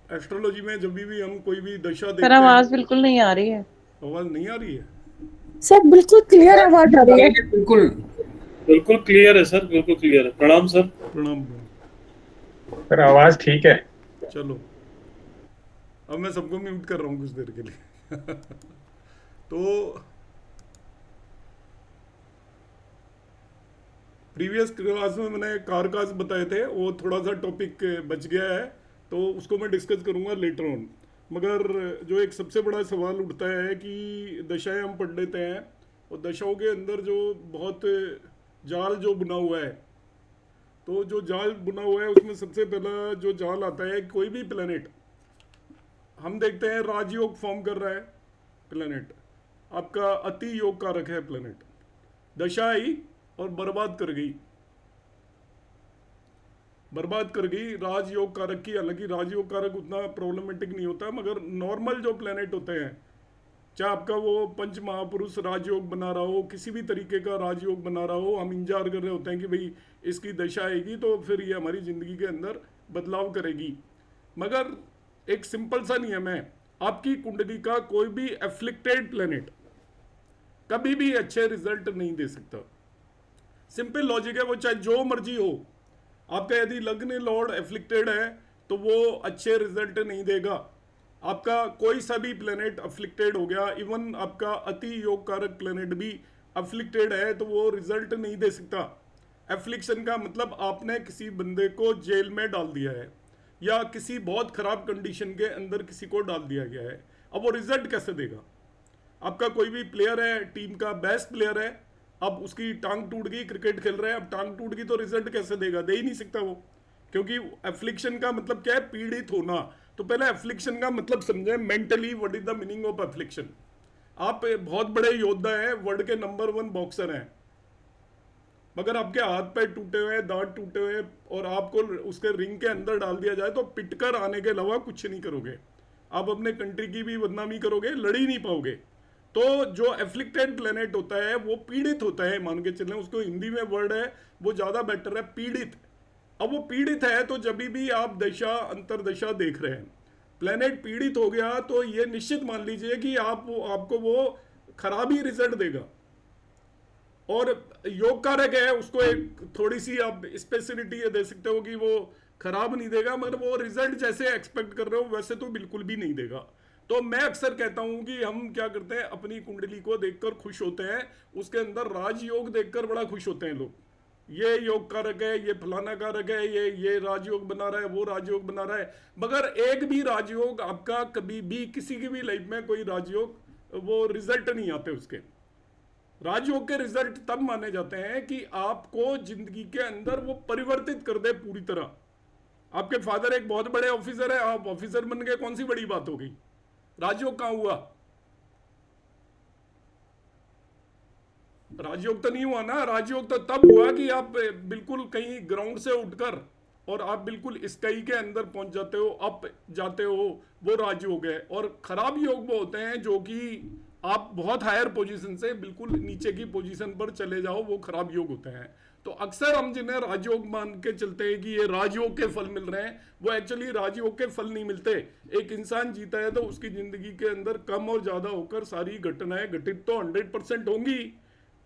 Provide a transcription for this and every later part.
Astrology में जब भी हम कोई भी दशा सर देखते हैं। आवाज बिल्कुल नहीं आ रही है। आवाज नहीं आ रही है? सर बिल्कुल क्लियर आवाज आ रही है। बिल्कुल बिल्कुल क्लियर है सर, बिल्कुल क्लियर है। प्रणाम सर। प्रणाम प्रणाम। सर आवाज ठीक है। चलो, अब मैं सबको म्यूट कर रहा हूँ कुछ देर के लिए। तो प्रीवियस क्लास में मैंने कार काज बताए थे, वो थोड़ा सा टॉपिक बच गया है, तो उसको मैं डिस्कस करूंगा लेटर ऑन। मगर जो एक सबसे बड़ा सवाल उठता है कि दशाएं हम पढ़ लेते हैं, और दशाओं के अंदर जो बहुत जाल जो बुना हुआ है, तो जो जाल बुना हुआ है उसमें सबसे पहला जो जाल आता है, कोई भी प्लेनेट हम देखते हैं राजयोग फॉर्म कर रहा है। प्लेनेट आपका अति योग कारक है, प्लेनेट दशा आई और बर्बाद कर गई, बर्बाद कर गई राजयोग कारक की। हालांकि राजयोग कारक उतना प्रॉब्लमेटिक नहीं होता, मगर नॉर्मल जो प्लेनेट होते हैं, चाहे आपका वो पंच महापुरुष राजयोग बना रहा हो, किसी भी तरीके का राजयोग बना रहा हो, हम इंतजार कर रहे होते हैं कि भाई इसकी दशा आएगी तो फिर ये हमारी जिंदगी के अंदर बदलाव करेगी। मगर एक सिंपल सा नियम है, आपकी कुंडली का कोई भी एफ्लिक्टेड प्लेनेट कभी भी अच्छे रिजल्ट नहीं दे सकता। सिंपल लॉजिक है, वो चाहे जो मर्जी हो। आपका यदि लग्न लॉर्ड एफ्लिक्टेड है तो वो अच्छे रिजल्ट नहीं देगा। आपका कोई सा भी प्लेनेट अफ्लिक्टेड हो गया, इवन आपका अति योग कारक प्लेनेट भी अफ्लिक्टेड है, तो वो रिजल्ट नहीं दे सकता। एफ्लिक्शन का मतलब आपने किसी बंदे को जेल में डाल दिया है, या किसी बहुत खराब कंडीशन के अंदर किसी को डाल दिया गया है। अब वो रिजल्ट कैसे देगा? आपका कोई भी प्लेयर है, टीम का बेस्ट प्लेयर है, अब उसकी टांग टूट गई, क्रिकेट खेल रहे हैं, अब टांग टूट गई तो रिजल्ट कैसे देगा? दे ही नहीं सकता वो, क्योंकि एफ्लिक्शन का मतलब क्या है? पीड़ित होना। तो पहले एफ्लिक्शन का मतलब समझे mentally, what is the meaning of affliction. आप बहुत बड़े योद्धा हैं, वर्ल्ड के नंबर 1 बॉक्सर हैं, मगर आपके हाथ पैर टूटे हुए हैं, दांत टूटे हुए हैं, और आपको उसके रिंग के अंदर डाल दिया जाए तो पिटकर आने के अलावा कुछ नहीं करोगे। आप अपने कंट्री की भी बदनामी करोगे, लड़ ही नहीं पाओगे। तो जो एफ्लिक्टेड प्लेनेट होता है वो पीड़ित होता है, मान के चलें, उसको हिंदी में वर्ड है वो ज़्यादा बेटर है, पीड़ित। अब वो पीड़ित है तो जब भी आप दशा अंतरदशा देख रहे हैं, प्लेनेट पीड़ित हो गया तो ये निश्चित मान लीजिए कि आपको वो खराब ही रिजल्ट देगा। और योग कारक है, उसको एक थोड़ी सी आप स्पेसिलिटी ये दे सकते हो कि वो खराब नहीं देगा, मगर वो रिजल्ट जैसे एक्सपेक्ट कर रहे हो वैसे तो बिल्कुल भी नहीं देगा। तो मैं अक्सर कहता हूं कि हम क्या करते हैं, अपनी कुंडली को देखकर खुश होते हैं, उसके अंदर राजयोग देखकर बड़ा खुश होते हैं लोग। ये योग कारक है, ये फलाना कारक है, ये राजयोग बना रहा है, वो राजयोग बना रहा है, मगर एक भी राजयोग आपका कभी भी किसी की भी लाइफ में कोई राजयोग वो रिजल्ट नहीं आते उसके। राजयोग के रिजल्ट तब माने जाते हैं कि आपको जिंदगी के अंदर वो परिवर्तित कर दे पूरी तरह। आपके फादर एक बहुत बड़े ऑफिसर है, आप ऑफिसर बन गए, कौन सी बड़ी बात हो गई? राजयोग कहां हुआ? राजयोग तो नहीं हुआ ना। राजयोग तो तब हुआ कि आप बिल्कुल कहीं ग्राउंड से उठकर और आप बिल्कुल स्काई के अंदर पहुंच जाते हो, अप जाते हो, वो राजयोग है। और खराब योग वो होते हैं जो कि आप बहुत हायर पोजीशन से बिल्कुल नीचे की पोजीशन पर चले जाओ, वो खराब योग होते हैं। तो अक्सर हम जिन्हें राजयोग मान के चलते हैं कि ये राजयोग के फल मिल रहे हैं, वो एक्चुअली राजयोग के फल नहीं मिलते। एक इंसान जीता है तो उसकी जिंदगी के अंदर कम और ज्यादा होकर सारी घटनाएं घटित तो 100% होंगी।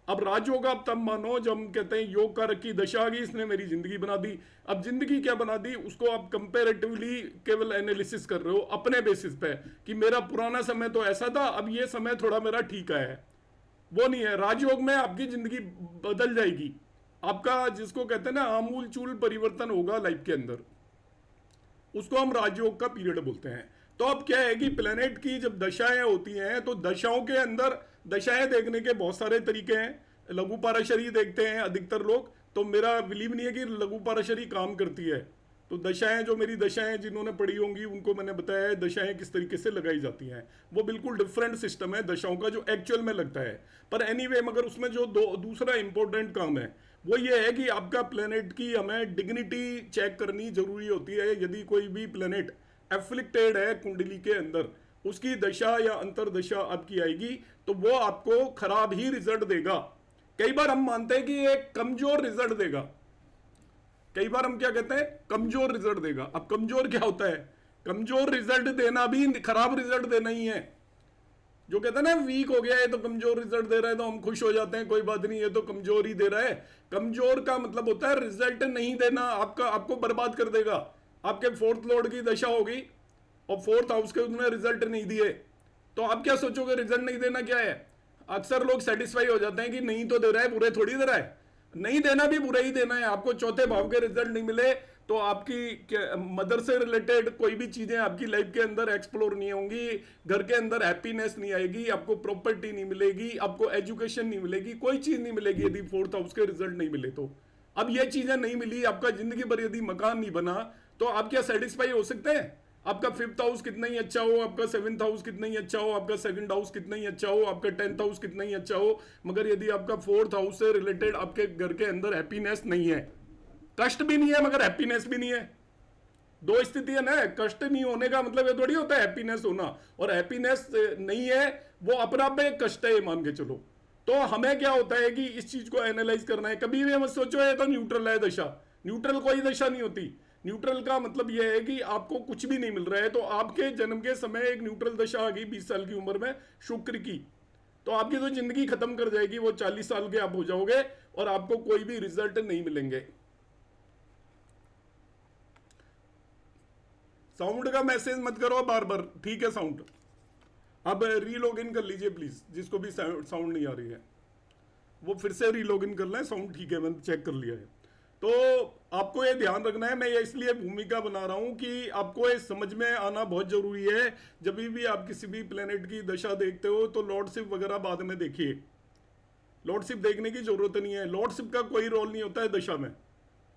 अब राजयोग आप तब मानो जब हम कहते हैं योग कारक की दशा आ गई, इसने मेरी जिंदगी बना दी। अब जिंदगी क्या बना दी, उसको आप कंपेरेटिवली केवल एनालिसिस कर रहे हो अपने बेसिस पे कि मेरा पुराना समय तो ऐसा था, अब ये समय थोड़ा मेरा ठीक आया है। वो नहीं है। राजयोग में आपकी जिंदगी बदल जाएगी, आपका जिसको कहते हैं ना आमूल चूल परिवर्तन होगा लाइफ के अंदर, उसको हम राजयोग का पीरियड बोलते हैं। तो अब क्या है कि प्लेनेट की जब दशाएं होती हैं तो दशाओं के अंदर दशाएं देखने के बहुत सारे तरीके हैं। लघु पाराशरी देखते हैं अधिकतर लोग, तो मेरा बिलीव नहीं है कि लघु पाराशरी काम करती है। तो दशाएं, जो मेरी दशाएं जिन्होंने पढ़ी होंगी उनको मैंने बताया है दशाएं किस तरीके से लगाई जाती हैं। वो बिल्कुल डिफरेंट सिस्टम है दशाओं का जो एक्चुअल में लगता है। पर एनीवे, मगर उसमें जो दूसरा इंपॉर्टेंट काम है वो ये है कि आपका प्लेनेट की हमें डिग्निटी चेक करनी जरूरी होती है। यदि कोई भी प्लेनेट एफ्लिक्टेड है कुंडली के अंदर, उसकी दशा या अंतरदशा आपकी आएगी तो वो आपको खराब ही रिजल्ट देगा। कई बार हम मानते हैं कि ये कमजोर रिजल्ट देगा, कई बार हम क्या कहते हैं, कमजोर रिजल्ट देगा। अब कमजोर क्या होता है? कमजोर रिजल्ट देना भी खराब रिजल्ट देना ही है। जो कहते हैं ना वीक हो गया है तो कमजोर रिजल्ट दे रहा है तो हम खुश हो जाते हैं, कोई बात नहीं, ये तो कमजोर ही दे रहा है। कमजोर का मतलब होता है रिजल्ट नहीं देना, आपको बर्बाद कर देगा। आपके फोर्थ लॉर्ड की दशा होगी और फोर्थ हाउस के उसने रिजल्ट नहीं दिए, तो आप क्या सोचोगे रिजल्ट नहीं देना क्या है? अक्सर लोग सेटिस्फाई हो जाते हैं कि नहीं तो दे रहा है, बुरे थोड़ी दे रहा है। नहीं देना भी बुरा ही देना है। आपको चौथे भाव के रिजल्ट नहीं मिले तो आपकी मदर से रिलेटेड कोई भी चीजें आपकी लाइफ के अंदर एक्सप्लोर नहीं होंगी, घर के अंदर हैप्पीनेस नहीं आएगी, आपको प्रॉपर्टी नहीं मिलेगी, आपको एजुकेशन नहीं मिलेगी, कोई चीज नहीं मिलेगी यदि फोर्थ हाउस के रिजल्ट नहीं मिले तो। अब ये चीजें नहीं मिली, आपका जिंदगी भर यदि मकान नहीं बना तो आप क्या सेटिस्फाई हो सकते हैं? आपका फिफ्थ हाउस कितना ही अच्छा हो, आपका सेवंथ हाउस कितना ही अच्छा हो, आपका सेकंड हाउस कितना ही अच्छा हो, आपका 10th हाउस कितना ही अच्छा हो, मगर यदि आपका फोर्थ हाउस से रिलेटेड आपके घर के अंदर हैप्पीनेस नहीं है, कष्ट भी नहीं है मगर हैप्पीनेस भी नहीं है, दो स्थिति है ना। कष्ट नहीं होने का मतलब ये थोड़ी होता है हैप्पीनेस होना, और हैप्पीनेस नहीं है वो अपना पे कष्ट है मान के चलो। तो हमें क्या होता है कि इस चीज को एनालाइज करना है। कभी भी मत सोचो ये तो न्यूट्रल है दशा, न्यूट्रल कोई दशा नहीं होती। न्यूट्रल का मतलब यह है कि आपको कुछ भी नहीं मिल रहा है, तो आपके जन्म के समय एक न्यूट्रल दशा आ गई 20 साल की उम्र में शुक्र की, तो आपकी तो जिंदगी खत्म कर जाएगी, वो 40 साल के आप हो जाओगे और आपको कोई भी रिजल्ट नहीं मिलेंगे। साउंड का मैसेज मत करो बार बार, ठीक है साउंड। अब रीलॉग इन कर लीजिए प्लीज, जिसको भी साउंड नहीं आ रही है वो फिर से रीलॉग इन कर लें। साउंड ठीक है, मैंने चेक कर लिया है। तो आपको ये ध्यान रखना है, मैं ये इसलिए भूमिका बना रहा हूं कि आपको ये समझ में आना बहुत जरूरी है। जब भी आप किसी भी प्लेनेट की दशा देखते हो तो लॉर्डशिप वगैरह बाद में देखिए, लॉर्डशिप देखने की जरूरत नहीं है। लॉर्डशिप का कोई रोल नहीं होता है दशा में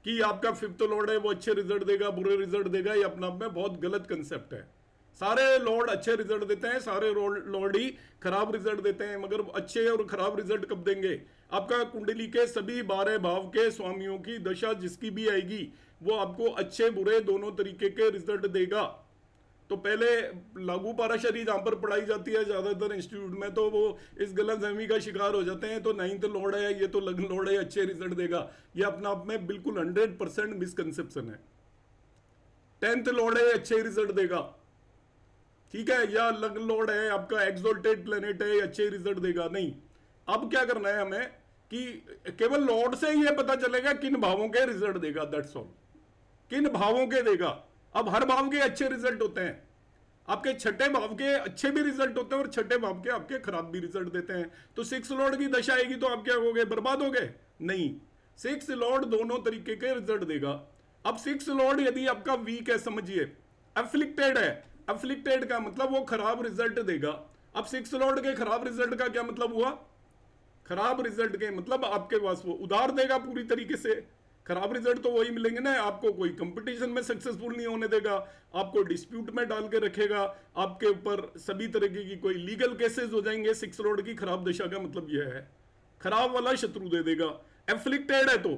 कि आपका फिफ्थ लॉर्ड है वो अच्छे रिजल्ट देगा बुरे रिजल्ट देगा, ये अपना आप में बहुत गलत कंसेप्ट है। सारे लॉर्ड अच्छे रिजल्ट देते हैं, सारे लॉर्ड ही खराब रिजल्ट देते हैं, मगर अच्छे और खराब रिजल्ट कब देंगे? आपका कुंडली के सभी 12 भाव के स्वामियों की दशा जिसकी भी आएगी वो आपको अच्छे बुरे दोनों तरीके के रिजल्ट देगा। तो पहले लागू पाराशरी जहां पर पढ़ाई जाती है ज्यादातर इंस्टीट्यूट में, तो वो इस गलतफहमी का शिकार हो जाते हैं, तो 9th लॉर्ड है ये तो लग्न लॉर्ड है अच्छे रिजल्ट देगा। ये अपना आप में बिल्कुल 100% मिसकंसेप्शन है। 10th लॉर्ड है अच्छे रिजल्ट देगा, ठीक है, या लग्न लॉर्ड है आपका एक्सोल्टेड प्लेनेट है अच्छे रिजल्ट देगा, नहीं। अब क्या करना है हमें कि केवल लॉर्ड से ये पता चलेगा किन भावों के रिजल्ट देगा, दैट्स ऑल, किन भावों के देगा। अब हर भाव के अच्छे रिजल्ट होते हैं, आपके छठे भाव के अच्छे भी रिजल्ट होते हैं और छठे भाव के आपके खराब भी रिजल्ट देते हैं। तो 6 लॉर्ड की दशा आएगी तो आप क्या होगे, बर्बाद हो गए? नहीं, 6 लॉर्ड दोनों तरीके के रिजल्ट देगा। अब 6 लॉर्ड यदि आपका वीक है, समझिए अफ्लिक्टेड है, अफ्लिक्टेड का मतलब वो खराब रिजल्ट देगा। अब 6 लॉर्ड के खराब रिजल्ट का क्या मतलब हुआ? खराब रिजल्ट के मतलब आपके पास वो उधार देगा पूरी तरीके से। खराब रिजल्ट तो वही मिलेंगे ना, आपको कोई कंपटीशन में सक्सेसफुल नहीं होने देगा, आपको डिस्प्यूट में डाल के रखेगा, आपके ऊपर सभी तरीके की कोई लीगल केसेस हो जाएंगे। 6 लॉर्ड की खराब दशा का मतलब यह है, खराब वाला शत्रु दे देगा। एफ्लिक्टेड है तो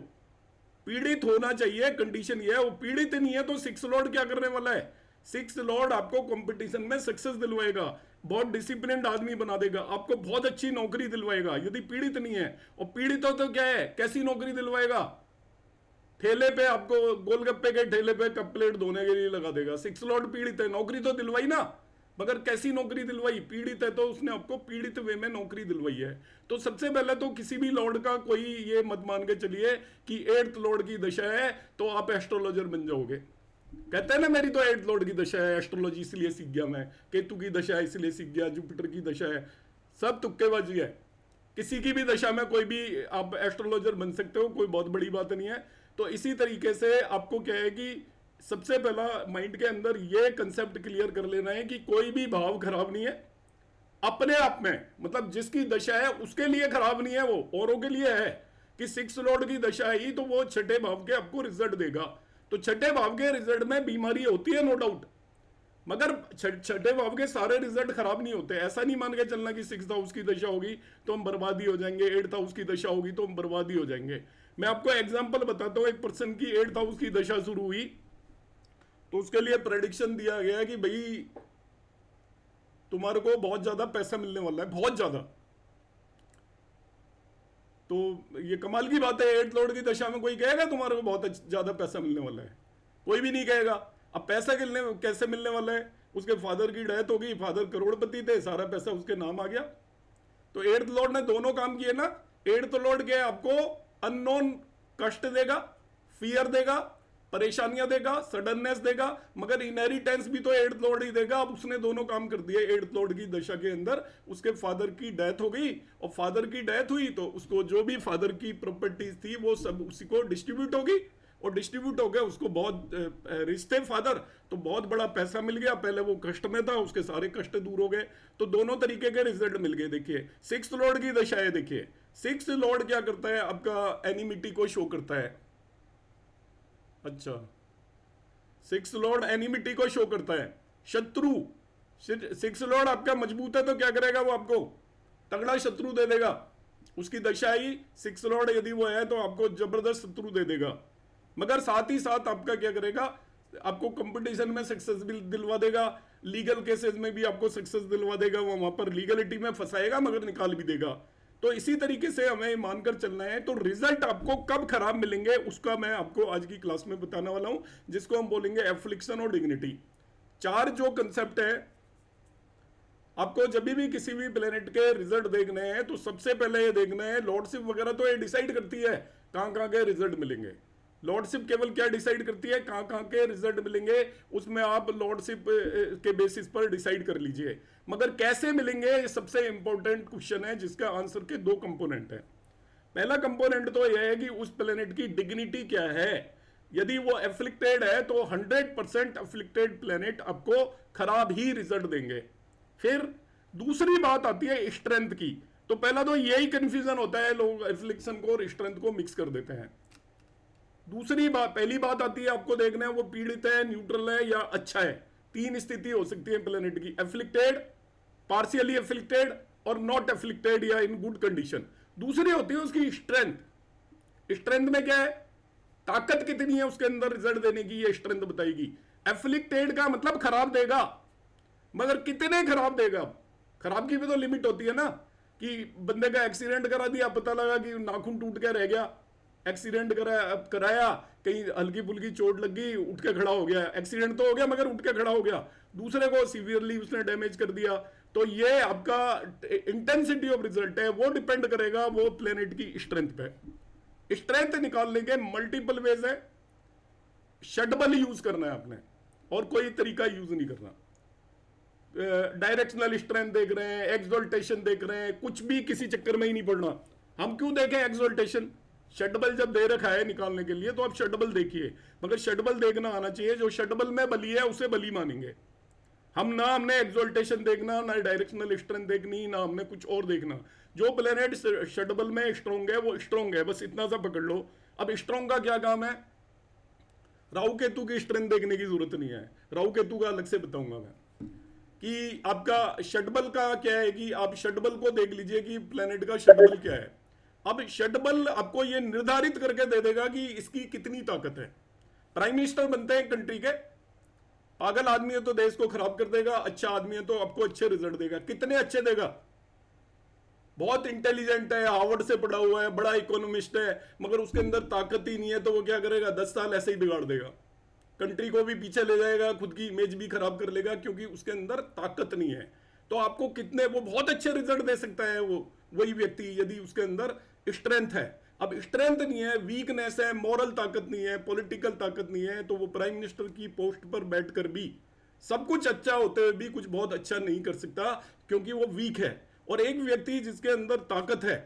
पीड़ित होना चाहिए, कंडीशन ये है, वो पीड़ित नहीं है तो 6 लॉर्ड क्या करने वाला है? 6 लॉर्ड आपको कंपटीशन में सक्सेस दिलवाएगा, बहुत डिसिप्लिन्ड आदमी बना देगा, आपको बहुत अच्छी नौकरी दिलवाएगा यदि पीड़ित नहीं है। और पीड़ित हो तो क्या है, कैसी नौकरी दिलवाएगा? ठेले पे आपको गोलगप्पे के ठेले पे कप प्लेट धोने के लिए लगा देगा। 6 लॉर्ड पीड़ित है, नौकरी तो दिलवाई ना, मगर कैसी नौकरी दिलवाई? पीड़ित है तो उसने आपको पीड़ित वे में नौकरी दिलवाई है। तो सबसे पहले तो किसी भी लॉर्ड का कोई ये मत मान के चलिए कि 8th लॉर्ड की दशा है तो आप एस्ट्रोलॉजर बन जाओगे। कहते हैं ना मेरी तो 8th लॉर्ड की दशा है, एस्ट्रोलॉजी इसलिए सीख गया मैं, केतु की दशा है इसलिए सीख गया, जुपिटर की दशा है, सब तुक्केबाजी है। किसी की भी दशा में कोई भी आप एस्ट्रोलॉजर बन सकते हो, कोई बहुत बड़ी बात नहीं है। तो इसी तरीके से आपको क्या है कि सबसे पहला माइंड के अंदर ये कंसेप्ट क्लियर कर लेना है कि कोई भी भाव खराब नहीं है अपने आप में, मतलब जिसकी दशा है उसके लिए खराब नहीं है, वो औरों के लिए है। कि 6 लॉर्ड की दशा है तो वो छठे भाव के आपको रिजल्ट देगा। तो छठे भाव के रिजल्ट में बीमारी होती है नो डाउट, मगर छठे भाव के सारे रिजल्ट खराब नहीं होते। ऐसा नहीं मान के चलना कि 6th हाउस की दशा होगी तो हम बर्बादी हो जाएंगे, 8th हाउस की दशा होगी तो हम बर्बादी हो जाएंगे। मैं आपको एग्जांपल बताता हूं, एक पर्सन की 8th हाउस की दशा शुरू हुई तो उसके लिए प्रेडिक्शन दिया गया कि भाई तुम्हारे को बहुत ज्यादा पैसा मिलने वाला है, बहुत ज्यादा। तो ये कमाल की बात है, 8th लॉर्ड की दशा में कोई कहेगा तुम्हारे को बहुत ज्यादा पैसा मिलने वाला है? कोई भी नहीं कहेगा। अब पैसा कैसे मिलने वाला है? उसके फादर की डेथ होगी, फादर करोड़पति थे, सारा पैसा उसके नाम आ गया। तो एट्थ लॉर्ड ने दोनों काम किए ना। एट्थ लॉर्ड क्या है? आपको अननोन कष्ट देगा, फियर देगा, परेशानियां देगा, सडननेस देगा, मगर इनहेरिटेंस भी तो एट्थ लॉर्ड ही देगा। अब उसने दोनों काम कर दिए एट्थ लॉर्ड की दशा के अंदर। उसके फादर की डेथ हो गई, और फादर की डेथ हुई तो उसको जो भी फादर की प्रॉपर्टीज थी वो सब उसी को डिस्ट्रीब्यूट होगी, और डिस्ट्रीब्यूट हो गया। उसको बहुत रिश्ते फादर, तो बहुत बड़ा पैसा मिल गया। पहले वो कष्ट में था, उसके सारे कष्ट दूर हो गए। तो दोनों तरीके के रिजल्ट मिल गए। देखिए सिक्स्थ लॉर्ड की दशा है। देखिए सिक्स्थ लॉर्ड क्या करता है? आपका एनिमिटी को शो करता है। अच्छा, सिक्स लॉर्ड एनिमिटी को शो करता है, शत्रु। सिक्स लॉर्ड आपका मजबूत है तो क्या करेगा? वो आपको तगड़ा शत्रु दे देगा। उसकी दशा ही सिक्स लॉर्ड यदि वो है तो आपको जबरदस्त शत्रु दे देगा। मगर साथ ही साथ आपका क्या करेगा? आपको कंपटीशन में सक्सेस भी दिलवा देगा, लीगल केसेस में भी आपको सक्सेस दिलवा देगा। वो वहां पर लीगलिटी में फंसाएगा मगर निकाल भी देगा। तो इसी तरीके से हमें मानकर चलना है। तो रिजल्ट आपको कब खराब मिलेंगे उसका मैं आपको आज की क्लास में बताने वाला हूं, जिसको हम बोलेंगे एफ्लिक्शन और डिग्निटी। चार जो कंसेप्ट है, आपको जब भी किसी भी प्लेनेट के रिजल्ट देखने हैं तो सबसे पहले ये देखना है, लॉर्डशिप वगैरह तो ये डिसाइड करती है कहां कहां के रिजल्ट मिलेंगे। लॉर्डशिप केवल क्या डिसाइड करती है? कहां कहां के रिजल्ट मिलेंगे, उसमें आप लॉर्डशिप के बेसिस पर डिसाइड कर लीजिए। मगर कैसे मिलेंगे, ये सबसे इंपॉर्टेंट क्वेश्चन है, जिसका आंसर के दो कंपोनेंट है। पहला कंपोनेंट तो यह है कि उस प्लेनेट की डिग्निटी क्या है। यदि वो एफ्लिक्टेड है तो 100% एफ्लिक्टेड प्लेनेट आपको खराब ही रिजल्ट देंगे। फिर दूसरी बात आती है स्ट्रेंथ की। तो पहला तो यही कंफ्यूजन होता है, लोग एफ्लिक्शन को और स्ट्रेंथ को मिक्स कर देते हैं। दूसरी बात, पहली बात आती है आपको देखना है वो पीड़ित है, न्यूट्रल है या अच्छा है। तीन स्थिति हो सकती है प्लेनेट की, एफ्लिक्टेड, पार्शियली एफ्लिक्टेड और नॉट एफ्लिक्टेड या इन गुड कंडीशन। दूसरी होती है उसकी स्ट्रेंथ। स्ट्रेंथ में क्या है? ताकत कितनी है उसके अंदर रिजल्ट देने की, ये स्ट्रेंथ बताएगी। एफ्लिक्टेड का मतलब खराब देगा, मगर कितने खराब देगा? खराब की भी तो लिमिट होती है ना, कि बंदे का एक्सीडेंट करा दिया, पता लगा कि नाखून टूट के रह गया, एक्सीडेंट कराया, कहीं हल्की फुल्की चोट लग गई, उठ के खड़ा हो गया। एक्सीडेंट तो हो गया मगर उठ के खड़ा हो गया, दूसरे को सीवियरली उसने डैमेज कर दिया। तो ये आपका इंटेंसिटी ऑफ रिजल्ट है, वो डिपेंड करेगा वो प्लेनेट की स्ट्रेंथ पे। स्ट्रेंथ निकालने के मल्टीपल वेज है। शटबल यूज करना है आपने, और कोई तरीका यूज नहीं करना। डायरेक्शनल स्ट्रेंथ देख रहे हैं, एक्सोल्टेशन देख रहे हैं, कुछ भी किसी चक्कर में ही नहीं पड़ना। हम क्यों देखें एक्सोल्टेशन? शटबल जब दे रखा है निकालने के लिए तो आप शटबल देखिए, मगर शटबल देखना आना चाहिए। जो शटबल में बली है उसे बली मानेंगे हम ना। हमने एक्सोल्टेशन देखना, ना डायरेक्शनल स्ट्रेंथ देखनी, ना हमने कुछ और देखना। जो प्लेनेट शटबल में स्ट्रोंग है वो स्ट्रोंग है, बस इतना सा पकड़ लो। अब स्ट्रोंग का क्या काम है? राहु केतु की स्ट्रेंथ देखने की जरूरत नहीं है, राहु केतु का अलग से बताऊंगा मैं। कि आपका शटबल का क्या है, कि आप शटबल को देख लीजिए कि प्लेनेट का शटबल क्या है। अब शटबल आपको यह निर्धारित करके दे देगा कि इसकी कितनी ताकत है। प्राइम मिनिस्टर बनते हैं कंट्री के, पागल आदमी है तो देश को खराब कर देगा, अच्छा आदमी है तो आपको अच्छे रिजल्ट देगा। कितने अच्छे देगा? बहुत इंटेलिजेंट है, हार्वर्ड से पढ़ा हुआ है, बड़ा इकोनॉमिस्ट है, मगर उसके अंदर ताकत ही नहीं है तो वो क्या करेगा? 10 साल ऐसे ही बिगाड़ देगा, कंट्री को भी पीछे ले जाएगा, खुद की इमेज भी खराब कर लेगा, क्योंकि उसके अंदर ताकत नहीं है। तो आपको कितने, वो बहुत अच्छे रिजल्ट दे सकता है वही व्यक्ति, यदि उसके अंदर स्ट्रेंथ है। अब स्ट्रेंथ नहीं है, वीकनेस है, मॉरल ताकत नहीं है, पॉलिटिकल ताकत नहीं है, तो वो प्राइम मिनिस्टर की पोस्ट पर बैठकर भी सब कुछ अच्छा होते हुए भी कुछ बहुत अच्छा नहीं कर सकता, क्योंकि वो वीक है। और एक व्यक्ति जिसके अंदर ताकत है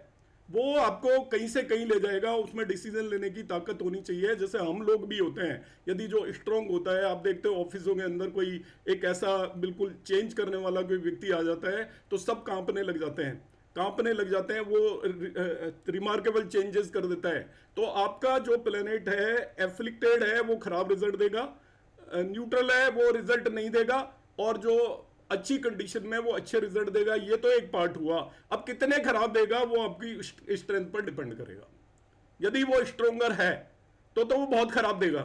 वो आपको कहीं से कहीं ले जाएगा, उसमें डिसीजन लेने की ताकत होनी चाहिए, जैसे हम लोग भी होते हैं। यदि जो स्ट्रांग होता है, आप देखते हो ऑफिसों के अंदर कोई एक ऐसा बिल्कुल चेंज करने वाला कोई व्यक्ति आ जाता है तो सब कांपने लग जाते हैं, वो रिमार्केबल चेंजेस कर देता है। तो आपका जो प्लेनेट है एफ्लिक्टेड है वो खराब रिजल्ट देगा, न्यूट्रल है वो रिजल्ट नहीं देगा, और जो अच्छी कंडीशन में वो अच्छे रिजल्ट देगा। ये तो एक पार्ट हुआ। अब कितने खराब देगा वो आपकी स्ट्रेंथ पर डिपेंड करेगा। यदि वो स्ट्रोंगर है तो वो बहुत खराब देगा।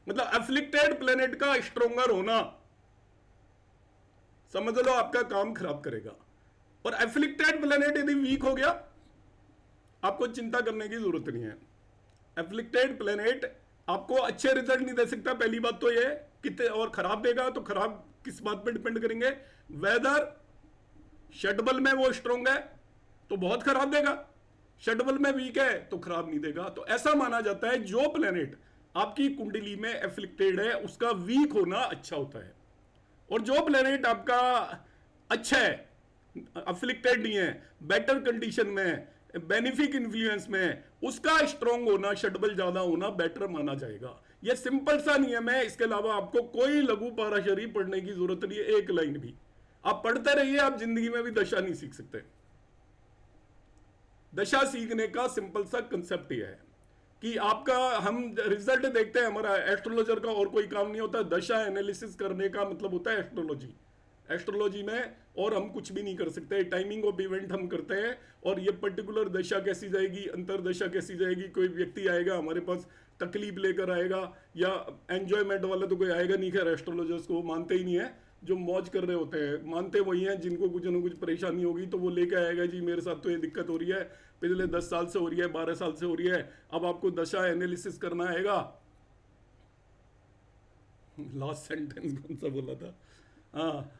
मतलब एफ्लिक्टेड प्लेनेट का स्ट्रोंगर होना, समझ लो आपका काम खराब करेगा। और एफ्लिक्टेड प्लेनेट यदि वीक हो गया, आपको चिंता करने की जरूरत नहीं है। एफ्लिक्टेड प्लेनेट आपको अच्छे रिजल्ट नहीं दे सकता, पहली बात तो ये। कितने और खराब देगा तो खराब किस बात पे डिपेंड करेंगे, वेदर शेडबल में वो स्ट्रॉन्ग है तो बहुत खराब देगा, शेडबल में वीक है तो खराब नहीं देगा। तो ऐसा माना जाता है जो प्लेनेट आपकी कुंडली में एफ्लिक्टेड है उसका वीक होना अच्छा होता है, और जो प्लेनेट आपका अच्छा है, अफ्लिक्टेड नहीं है, बेटर कंडीशन में, बेनिफिक इन्फ्लुएंस में, उसका स्ट्रॉन्ग होना, शेडबल ज्यादा होना बेटर माना जाएगा। यह सिंपल सा नियम है, इसके अलावा आपको कोई लघु पाराशरी पढ़ने की जरूरत नहीं है, एक लाइन भी आप पढ़ते रहिए, आप जिंदगी में भी दशा नहीं सीख सकते। दशा सीखने का सिंपल सा कंसेप्ट यह है कि आपका, हम रिजल्ट देखते हैं, हमारा एस्ट्रोलॉजर का और कोई काम नहीं होता, दशा एनालिसिस करने का मतलब होता है एस्ट्रोलॉजी। एस्ट्रोलॉजी में और हम कुछ भी नहीं कर सकते, टाइमिंग ऑफ इवेंट हम करते हैं, और ये पर्टिकुलर दशा कैसी जाएगी, अंतर दशा कैसी जाएगी, कोई व्यक्ति आएगा हमारे पास तकलीफ लेकर आएगा या एंजॉयमेंट वाला तो कोई आएगा नहीं, खैर एस्ट्रोलॉजर्स को मानते ही नहीं है, जो मौज कर रहे होते हैं मानते वही हैं, जिनको कुछ ना कुछ परेशानी होगी तो वो लेके आएगा जी मेरे साथ तो ये दिक्कत हो रही है, पिछले 10 साल से हो रही है, 12 साल से हो रही है, अब आपको दशा एनालिसिस करना आएगा। लास्ट सेंटेंस कौन सा बोला था, हाँ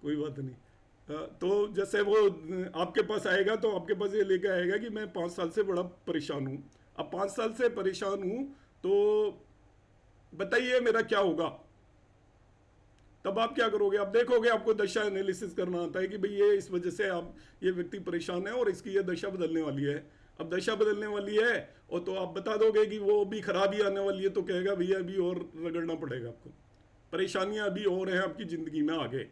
कोई बात नहीं। तो जैसे वो आपके पास आएगा तो आपके पास ये लेके आएगा कि मैं 5 साल से बड़ा परेशान हूँ, अब 5 साल से परेशान हूँ तो बताइए मेरा क्या होगा। तब आप क्या करोगे, आप देखोगे, आपको दशा एनालिसिस करना आता है कि भाई ये इस वजह से आप, ये व्यक्ति परेशान है और इसकी ये दशा बदलने वाली है। अब दशा बदलने वाली है और तो आप बता दोगे कि वो भी खराबी आने वाली है, तो कहेगा भैया अभी और रगड़ना पड़ेगा आपको, परेशानियां अभी और हैं आपकी जिंदगी में आगे।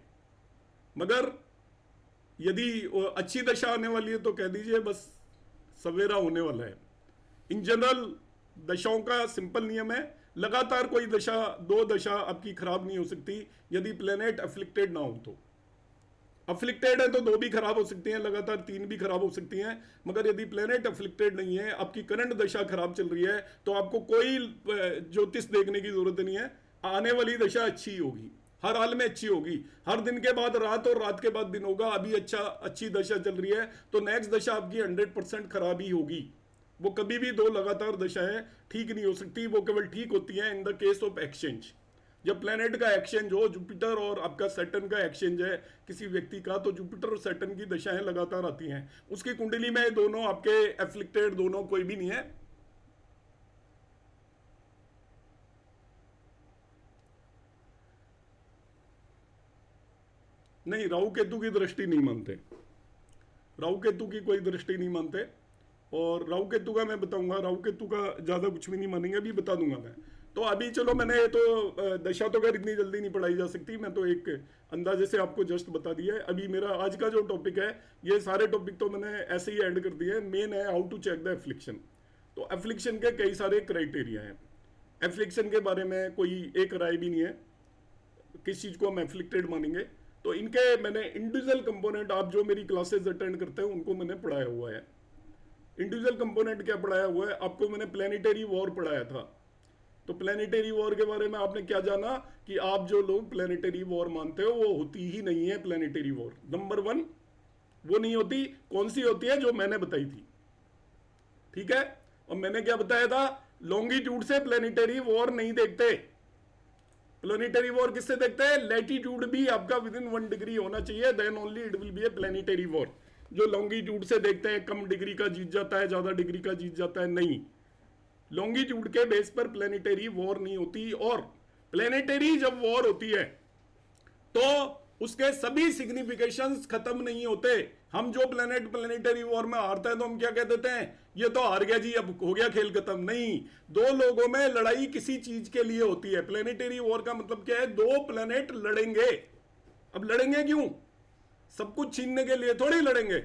मगर यदि अच्छी दशा आने वाली है तो कह दीजिए बस सवेरा होने वाला है। इन जनरल दशाओं का सिंपल नियम है, लगातार कोई दशा, 2 दशा आपकी खराब नहीं हो सकती यदि प्लेनेट अफ्लिक्टेड ना हो। तो अफ्लिक्टेड है तो 2 भी खराब हो सकती हैं, लगातार 3 भी खराब हो सकती हैं, मगर यदि प्लेनेट अफ्लिक्टेड नहीं है, आपकी करंट दशा खराब चल रही है, तो आपको कोई ज्योतिष देखने की जरूरत नहीं है, आने वाली दशा अच्छी होगी, हर हाल में अच्छी होगी। हर दिन के बाद रात और रात के बाद दिन होगा। अभी अच्छी दशा चल रही है तो नेक्स्ट दशा आपकी 100% खराब ही होगी। वो कभी भी 2 लगातार दशाएं ठीक नहीं हो सकती, वो केवल ठीक होती हैं in the case of exchange. जब प्लेनेट का एक्सचेंज हो, जुपिटर और आपका सैटर्न का एक्सचेंज है किसी व्यक्ति का, तो जुपिटर और सैटर्न की दशाएं लगातार आती हैं। उसकी कुंडली में दोनों आपके एफ्लिक्टेड, दोनों कोई भी नहीं है। नहीं, राहु केतु की दृष्टि नहीं मानते, राहु केतु की कोई दृष्टि नहीं मानते। और राहु केतु का मैं बताऊंगा, राहु केतु का ज्यादा कुछ भी नहीं मानेंगे, अभी बता दूंगा मैं। तो अभी चलो, मैंने तो दशा तो खैर इतनी जल्दी नहीं पढ़ाई जा सकती, मैं तो एक अंदाजे से आपको जस्ट बता दिया है। अभी मेरा आज का जो टॉपिक है, ये सारे टॉपिक तो मैंने ऐसे ही ऐड कर दिए हैं। मेन है how to check the affliction. तो एफ्लिक्शन के कई सारे क्राइटेरिया हैं। एफ्लिक्शन के बारे में कोई एक राय भी नहीं है, किस चीज को हम एफ्लिक्टेड मानेंगे। तो इनके मैंने इंडिविजुअल कंपोनेंट, आप जो मेरी क्लासेस अटेंड करते हैं उनको मैंने पढ़ाया हुआ है। इंडिविजुअल कंपोनेंट क्या पढ़ाया हुआ है आपको, मैंने प्लेनेटरी वॉर पढ़ाया था। तो प्लेनेटरी वॉर के बारे में आपने क्या जाना कि आप जो लोग प्लेनेटरी वॉर मानते हो वो होती ही नहीं है। प्लेनेटरी वॉर नंबर 1 वो नहीं होती। कौन सी होती है, जो मैंने बताई थी, ठीक है। और मैंने क्या बताया था, लॉन्गिट्यूड से प्लेनेटरी वॉर नहीं देखते। प्लेनेटरी वॉर किससे देखते हैं, लैटिट्यूड भी आपका विदिन 1 डिग्री होना चाहिए, then only it will be a planetary war. जो लॉन्गिट्यूड से देखते हैं कम डिग्री का जीत जाता है, ज्यादा डिग्री का जीत जाता है, नहीं। लॉन्गिट्यूड के बेस पर प्लेनेटरी वॉर नहीं होती। और प्लेनेटरी जब वॉर होती है तो उसके सभी सिग्निफिकेशंस खत्म नहीं होते। हम जो प्लेनेटरी वॉर में हारते हैं तो हम क्या कह देते हैं, ये तो हार गया जी, अब हो गया खेल खत्म। नहीं, 2 लोगों में लड़ाई किसी चीज के लिए होती है। प्लेनेटरी वॉर का मतलब क्या है, 2 प्लेनेट लड़ेंगे। अब लड़ेंगे क्यों, सब कुछ छीनने के लिए थोड़ी लड़ेंगे।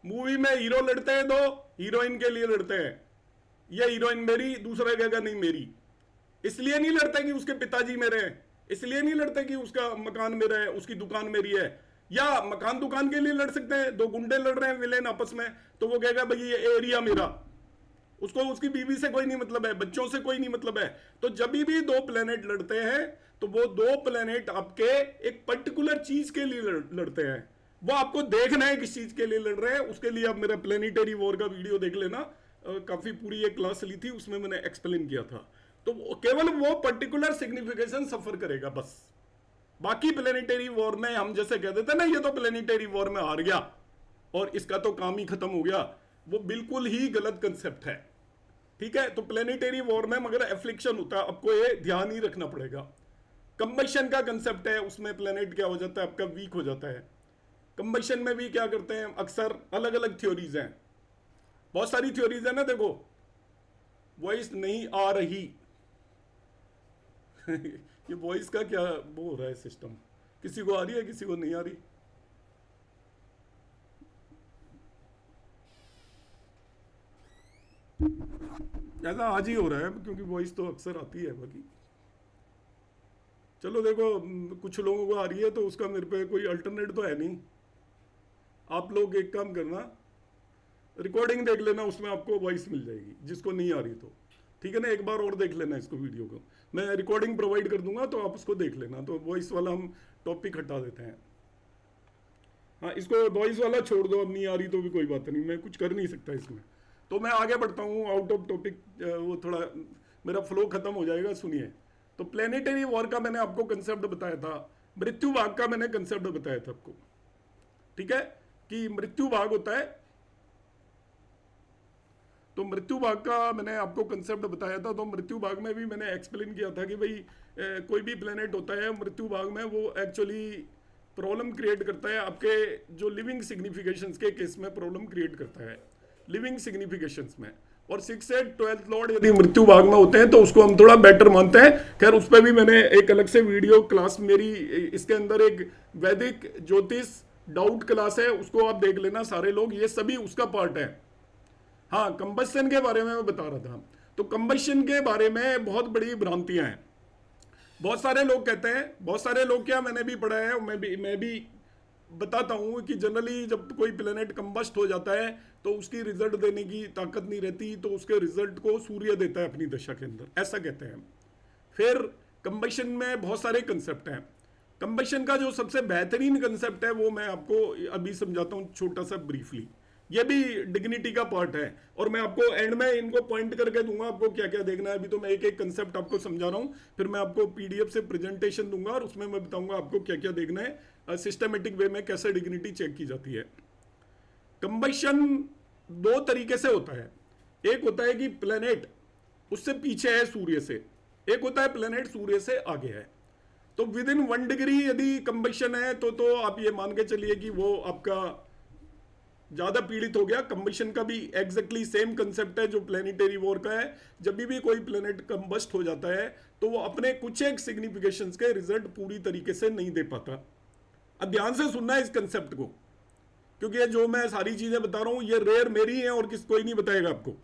मूवी में हीरो लड़ते हैं, 2 हीरोइन के लिए लड़ते हैं। ये हीरोइन मेरी, दूसरा कहेगा नहीं मेरी। इसलिए नहीं लड़ते कि उसके पिताजी मेरे हैं, इसलिए नहीं लड़ते कि उसका मकान मेरा है, उसकी दुकान मेरी है। या मकान दुकान के लिए लड़ सकते हैं, 2 गुंडे लड़ रहे हैं विलेन आपस में, तो वो कहेगा भाई ये एरिया मेरा, उसको उसकी बीवी से कोई नहीं मतलब है, बच्चों से कोई नहीं मतलब है। तो जब भी 2 प्लेनेट लड़ते हैं तो वो 2 प्लेनेट आपके एक पर्टिकुलर चीज के लिए लड़ते हैं। वो आपको देखना है किस चीज के लिए लड़ रहे हैं, उसके लिए आप मेरा प्लेनेटरी वॉर का वीडियो देख लेना। काफी पूरी एक क्लास ली थी, उसमें मैंने एक्सप्लेन किया था। तो केवल वो पर्टिकुलर सिग्निफिकेशन सफर करेगा बस। बाकी प्लेनेटरी वॉर में हम जैसे कह देते ना ये तो प्लेनेटरी वॉर में हार गया और इसका तो काम ही खत्म हो गया, वो बिल्कुल ही गलत कंसेप्ट है। ठीक है, तो प्लेनेटरी वॉर में मगर एफ्लिक्शन होता है, आपको ये ध्यान ही रखना पड़ेगा। कंबशन का कंसेप्ट है, उसमें प्लेनेट क्या हो जाता है, आपका वीक हो जाता है। कंबशन में भी क्या करते हैं, अक्सर अलग अलग थ्योरीज हैं, बहुत सारी थ्योरीज है ना। देखो वॉइस नहीं आ रही ये वॉइस का क्या वो हो रहा है सिस्टम, किसी को आ रही है किसी को नहीं आ रही। ऐसा आज ही हो रहा है क्योंकि वॉइस तो अक्सर आती है। बाकी चलो देखो, कुछ लोगों को आ रही है तो उसका मेरे पे कोई अल्टरनेट तो है नहीं। आप लोग एक काम करना, रिकॉर्डिंग देख लेना, उसमें आपको वॉइस मिल जाएगी जिसको नहीं आ रही तो। ठीक है ना, एक बार और देख लेना इसको, वीडियो को मैं रिकॉर्डिंग प्रोवाइड कर दूंगा तो आप उसको देख लेना। तो वॉइस वाला हम टॉपिक हटा देते हैं। हाँ, इसको वॉइस वाला छोड़ दो, अब नहीं आ रही तो भी कोई बात नहीं, मैं कुछ कर नहीं सकता इसमें। तो मैं आगे बढ़ता हूँ, आउट ऑफ टॉपिक, वो थोड़ा मेरा फ्लो खत्म हो जाएगा। सुनिए, तो प्लेनेटरी वॉर का मैंने आपको कंसेप्ट बताया था, मृत्यु भाग का मैंने कंसेप्ट बताया था आपको। ठीक है, कि मृत्यु भाग होता है, तो मृत्यु भाग का मैंने आपको कंसेप्ट बताया था। तो मृत्यु भाग में भी मैंने एक्सप्लेन किया था कि भाई कोई भी प्लेनेट होता है मृत्यु भाग में, वो एक्चुअली प्रॉब्लम क्रिएट करता है आपके जो लिविंग सिग्निफिकेशंस के केस में प्रॉब्लम क्रिएट करता है लिविंग सिग्निफिकेशंस में। और 6 से 12th लॉर्ड यदि मृत्यु भाग में होते हैं तो उसको हम थोड़ा बेटर मानते हैं। खैर उस पर भी मैंने एक अलग से वीडियो क्लास मेरी इसके अंदर एक वैदिक ज्योतिष डाउट क्लास है, उसको आप देख लेना सारे लोग, ये सभी उसका पार्ट है। हाँ, कंबशन के बारे में मैं बता रहा था। तो कंबशन के बारे में बहुत बड़ी भ्रांतियां हैं। बहुत सारे लोग कहते हैं, बहुत सारे लोग क्या, मैंने भी पढ़ा है, मैं भी बताता हूं कि जनरली जब कोई प्लेनेट कंबस्ट हो जाता है तो उसकी रिजल्ट देने की ताकत नहीं रहती, तो उसके रिजल्ट को सूर्य देता है अपनी दशा के अंदर, ऐसा कहते हैं। फिर कंबशन में बहुत सारे कंसेप्ट हैं। कंबशन का जो सबसे बेहतरीन कंसेप्ट है वो मैं आपको अभी समझाता हूं छोटा सा ब्रीफली। ये भी डिग्निटी का पार्ट है और मैं आपको एंड में इनको पॉइंट करके दूंगा आपको क्या क्या देखना है। अभी तो मैं एक एक कंसेप्ट आपको समझा रहा हूं, फिर मैं आपको पीडीएफ से प्रेजेंटेशन दूंगा और उसमें मैं बताऊंगा आपको क्या क्या देखना है, सिस्टमेटिक वे में कैसे डिग्निटी चेक की जाती है। कंबशन 2 तरीके से होता है। एक होता है कि प्लेनेट उससे पीछे है सूर्य से, एक होता है प्लेनेट सूर्य से आगे है। तो विद इन 1 डिग्री यदि कंबशन है तो आप ये मान के चलिए कि वो आपका ज्यादा पीड़ित हो गया। कंबशन का भी एग्जैक्टली सेम कंसेप्ट है जो प्लेनेटरी वॉर का है। जब भी कोई प्लेनेट कंबस्ट हो जाता है तो वो अपने कुछ एक सिग्निफिकेशंस के रिजल्ट पूरी तरीके से नहीं दे पाता। अब ध्यान से सुनना है इस कंसेप्ट को, क्योंकि ये जो मैं सारी चीजें बता रहा हूं ये रेयर मेरी है और कोई नहीं बताएगा आपको।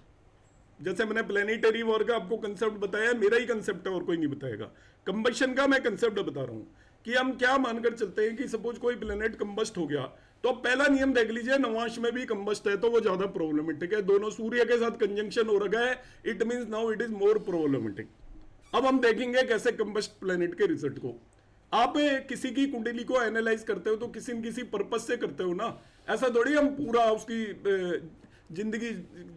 जैसे मैंने प्लेनेटरी वॉर का आपको कंसेप्ट बताया, मेरा ही कंसेप्ट है और कोई नहीं बताएगा। कंबशन का मैं कंसेप्ट बता रहा हूं कि हम क्या मानकर चलते हैं कि सपोज कोई प्लेनेट कंबस्ट हो गया तो पहला नियम देख लीजिए, नवांश में भी कंबस्ट है तो वो ज्यादा प्रॉब्लमेटिक है। दोनों सूर्य के साथ कंजंक्शन हो रखा है, it means now it is more problematic. अब हम देखेंगे कैसे कंबस्ट प्लेनेट के रिजल्ट को। आप किसी की कुंडली को एनालाइज करते हो तो किसी न किसी पर्पज से करते हो ना, ऐसा थोड़ी हम पूरा उसकी जिंदगी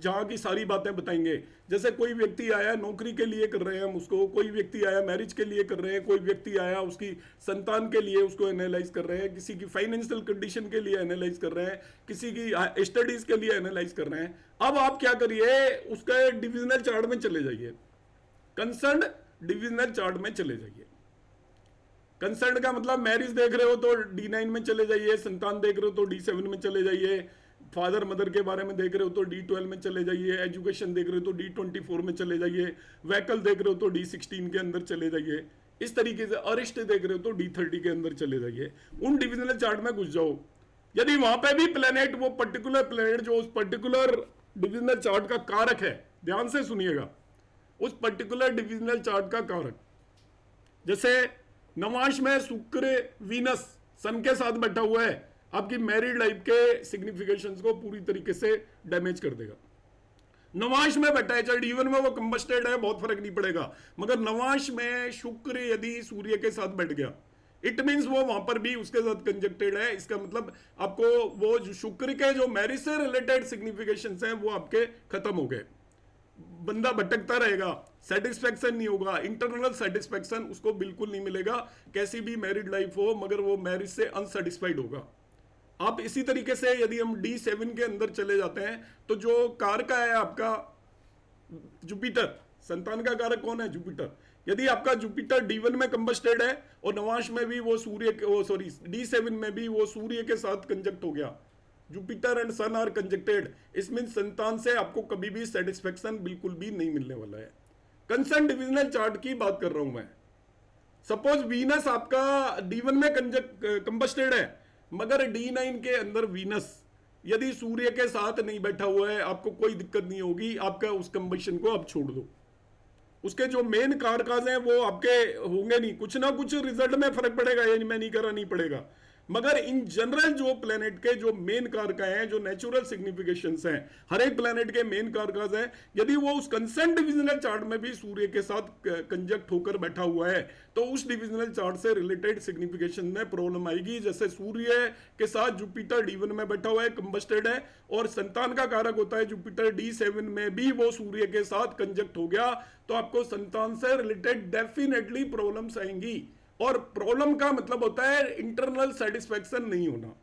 जहाँ की सारी बातें बताएंगे। जैसे कोई व्यक्ति आया नौकरी के लिए कर रहे हैं हम उसको, कोई व्यक्ति आया मैरिज के लिए कर रहे हैं, कोई व्यक्ति आया उसकी संतान के लिए उसको एनालाइज कर रहे हैं, किसी की फाइनेंशियल कंडीशन के लिए एनालाइज कर रहे हैं, किसी की स्टडीज के लिए एनालाइज कर रहे हैं। अब आप क्या करिए, उसका डिविजनल चार्ट में चले जाइए, कंसर्न डिविजनल चार्ट में चले जाइए। कंसर्न का मतलब मैरिज देख रहे हो तो D9 में चले जाइए, संतान देख रहे हो तो D7 में चले जाइए, फादर मदर के बारे में देख रहे हो तो D12 में चले जाइए, एजुकेशन देख रहे हो तो D24 में चले जाइए, व्हीकल देख रहे हो तो D16 के अंदर चले जाइए। इस तरीके से अरिष्ट देख रहे हो तो D30 के अंदर चले जाइए। उन डिविजनल चार्ट में घुस जाओ। यदि वहां पे भी प्लेनेट, वो पर्टिकुलर प्लेनेट जो उस पर्टिकुलर डिविजनल चार्ट का कारक है, ध्यान से सुनिएगा, उस पर्टिकुलर डिविजनल चार्ट का कारक, जैसे नवांश में शुक्र वीनस सन के साथ बैठा हुआ है, आपकी मैरिड लाइफ के सिग्निफिकेशंस को पूरी तरीके से डैमेज कर देगा। नवांश में बैठा है, चाहे D1 में वो कंबस्टेड है, बहुत फर्क नहीं पड़ेगा, मगर नवांश में शुक्र यदि सूर्य के साथ बैठ गया, इट मींस वो वहां पर भी उसके साथ कंजक्टेड है। इसका मतलब आपको वो जो शुक्र के जो मैरिज से रिलेटेड सिग्निफिकेशंस हैं वो आपके खत्म हो गए। बंदा भटकता रहेगा, सेटिस्फेक्शन नहीं होगा, इंटरनल सेटिस्फेक्शन उसको बिल्कुल नहीं मिलेगा। कैसी भी मैरिड लाइफ हो, मगर वो मैरिज से अनसेटिस्फाइड होगा। आप इसी तरीके से यदि हम D7 के अंदर चले जाते हैं, तो जो कार का है आपका जुपिटर, संतान का कारक कौन है? जुपिटर। यदि आपका जुपिटर D1 में कंबस्टेड है और नवांश में भी वो D7 में भी वो सूर्य के साथ कंजक्ट हो गया, जुपिटर एंड सन आर कंजक्टेड, इसमें संतान से आपको कभी भी सेटिस्फेक्शन बिल्कुल भी नहीं मिलने वाला है। कंसर्न डिविजनल चार्ट की बात कर रहा हूं मैं। सपोज वीनस आपका D1 में कंबस्टेड है, मगर D9 के अंदर वीनस यदि सूर्य के साथ नहीं बैठा हुआ है, आपको कोई दिक्कत नहीं होगी, आपका उस कंबशन को आप छोड़ दो। उसके जो मेन कारकाज हैं वो आपके होंगे नहीं, कुछ ना कुछ रिजल्ट में फर्क पड़ेगा, ये मैं नहीं करा नहीं पड़ेगा, मगर इन जनरल जो प्लेनेट के जो मेन कारका हैं, जो नेचुरल सिग्निफिकेशंस हैं, हर एक प्लेनेट के मेन कारकाज हैं, यदि वो उस कंसर्न डिविजनल चार्ट में भी सूर्य के साथ कंजक्ट होकर बैठा हुआ है, तो उस डिविजनल चार्ट से रिलेटेड सिग्निफिकेशन में प्रॉब्लम आएगी। जैसे सूर्य के साथ जुपिटर D1 में बैठा हुआ है, कंबस्टेड है, और संतान का कारक होता है जुपिटर D7 में भी वो सूर्य के साथ कंजक्ट हो गया, तो आपको संतान से रिलेटेड डेफिनेटली प्रॉब्लम्स आएंगी। और प्रॉब्लम का मतलब होता है इंटरनल सेटिस्फेक्शन नहीं होना।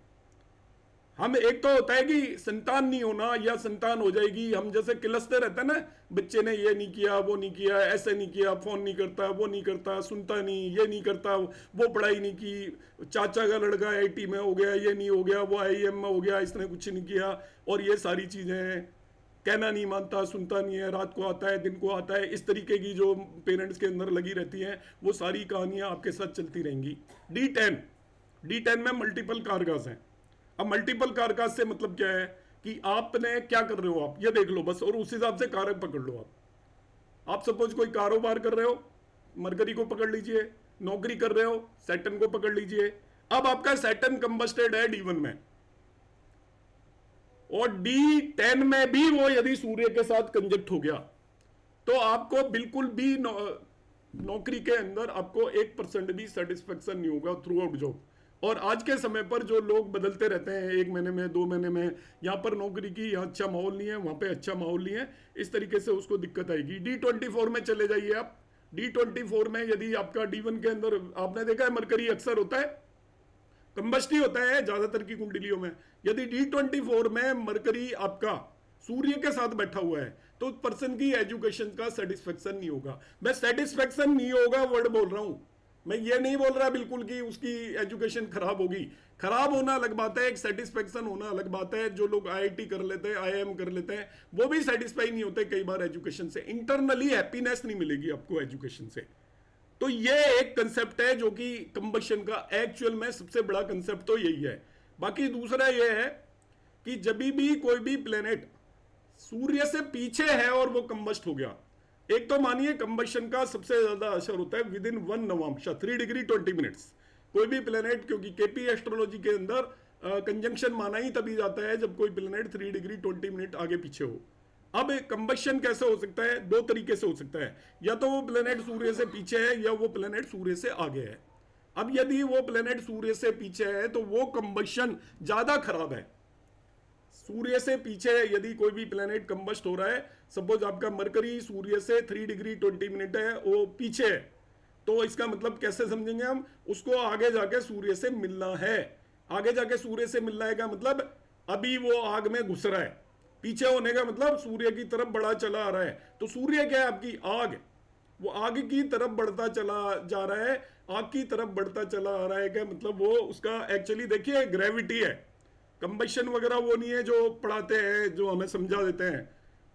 हम एक तो होता है कि संतान नहीं होना या संतान हो जाएगी, हम जैसे किलसते रहते हैं ना, बच्चे ने ये नहीं किया, वो नहीं किया, ऐसे नहीं किया, फोन नहीं करता, वो नहीं करता, सुनता नहीं, ये नहीं करता, वो पढ़ाई नहीं की, चाचा का लड़का IIT में हो गया, ये नहीं हो गया, वो IIM में हो गया, इसने कुछ नहीं किया, और ये सारी चीजें, कहना नहीं मानता, सुनता नहीं है, रात को आता है, दिन को आता है, इस तरीके की जो पेरेंट्स के अंदर लगी रहती हैं, वो सारी कहानियां आपके साथ चलती रहेंगी। D10 में मल्टीपल कारकाज हैं। अब मल्टीपल कारकाज से मतलब क्या है कि आपने क्या कर रहे हो, आप ये देख लो बस, और उस हिसाब से कारक पकड़ लो। आप सपोज कोई कारोबार कर रहे हो, मरकरी को पकड़ लीजिए, नौकरी कर रहे हो, सैटर्न को पकड़ लीजिए। अब आपका सैटर्न कंबस्टेड है D1 में, और D10 में भी वो यदि सूर्य के साथ कंजक्ट हो गया, तो आपको बिल्कुल भी नौकरी के अंदर आपको 1% भी सेटिस्फेक्शन नहीं होगा थ्रू आउट जॉब। और आज के समय पर जो लोग बदलते रहते हैं 1 महीने में, 2 महीने में, यहाँ पर नौकरी की यहाँ अच्छा माहौल नहीं है, वहां पे अच्छा माहौल नहीं है, इस तरीके से उसको दिक्कत आएगी। D24 में चले जाइए आप। D24 में यदि आपका D1 के अंदर, आपने देखा है मरकरी अक्सर होता है कंबस्टी होता है ज्यादातर की कुंडलियों में, यदि D24 में मरकरी आपका सूर्य के साथ बैठा हुआ है, तो पर्सन की एजुकेशन का सेटिस्फेक्शन नहीं होगा। मैं सेटिस्फेक्शन नहीं होगा वर्ड बोल रहा हूं, मैं ये नहीं बोल रहा बिल्कुल कि उसकी एजुकेशन खराब होगी। खराब होना अलग बात है, एक सेटिस्फेक्शन होना अलग बात है। जो लोग IIT कर लेते हैं, IIM कर लेते हैं, वो भी सेटिस्फाई नहीं होते कई बार एजुकेशन से, इंटरनली हैप्पीनेस नहीं मिलेगी आपको एजुकेशन से। तो ये एक कंसेप्ट है जो कि कंबशन का एक्चुअल में सबसे बड़ा कंसेप्ट तो यही है। बाकी दूसरा ये है कि जब भी कोई भी प्लेनेट सूर्य से पीछे है और वो कंबस्ट हो गया, एक तो मानिए कंबशन का सबसे ज्यादा असर होता है with in 1 Navamsa 3 degree 20 minutes. कोई भी प्लेनेट, क्योंकि KP एस्ट्रोलॉजी के अंदर कंजंक्शन माना ही तभी जाता है जब कोई प्लेनेट 3 डिग्री 20 मिनट आगे पीछे हो। अब कंबशन कैसे हो सकता है? 2 तरीके से हो सकता है, या तो वो प्लेनेट सूर्य से पीछे है या वो प्लेनेट सूर्य से आगे है। अब यदि वो प्लेनेट सूर्य से पीछे है तो वो कंबशन ज्यादा खराब है। सूर्य से पीछे यदि कोई भी प्लेनेट कंबस्ट हो रहा है, सपोज आपका मरकरी सूर्य से 3 डिग्री 20 मिनट है, वो पीछे है, तो इसका मतलब कैसे समझेंगे हम? उसको आगे जाके सूर्य से मिलना है। आगे जाके सूर्य से मिलना है का मतलब अभी वो आग में घुस रहा है। पीछे होने का मतलब सूर्य की तरफ बढ़ा चला आ रहा है। तो सूर्य क्या है? आपकी आग, वो आग की तरफ बढ़ता चला जा रहा है, आग की तरफ बढ़ता चला आ रहा है। क्या मतलब? वो उसका एक्चुअली देखिए ग्रेविटी है, कंबशन वगैरह वो नहीं है जो पढ़ाते हैं, जो हमें समझा देते हैं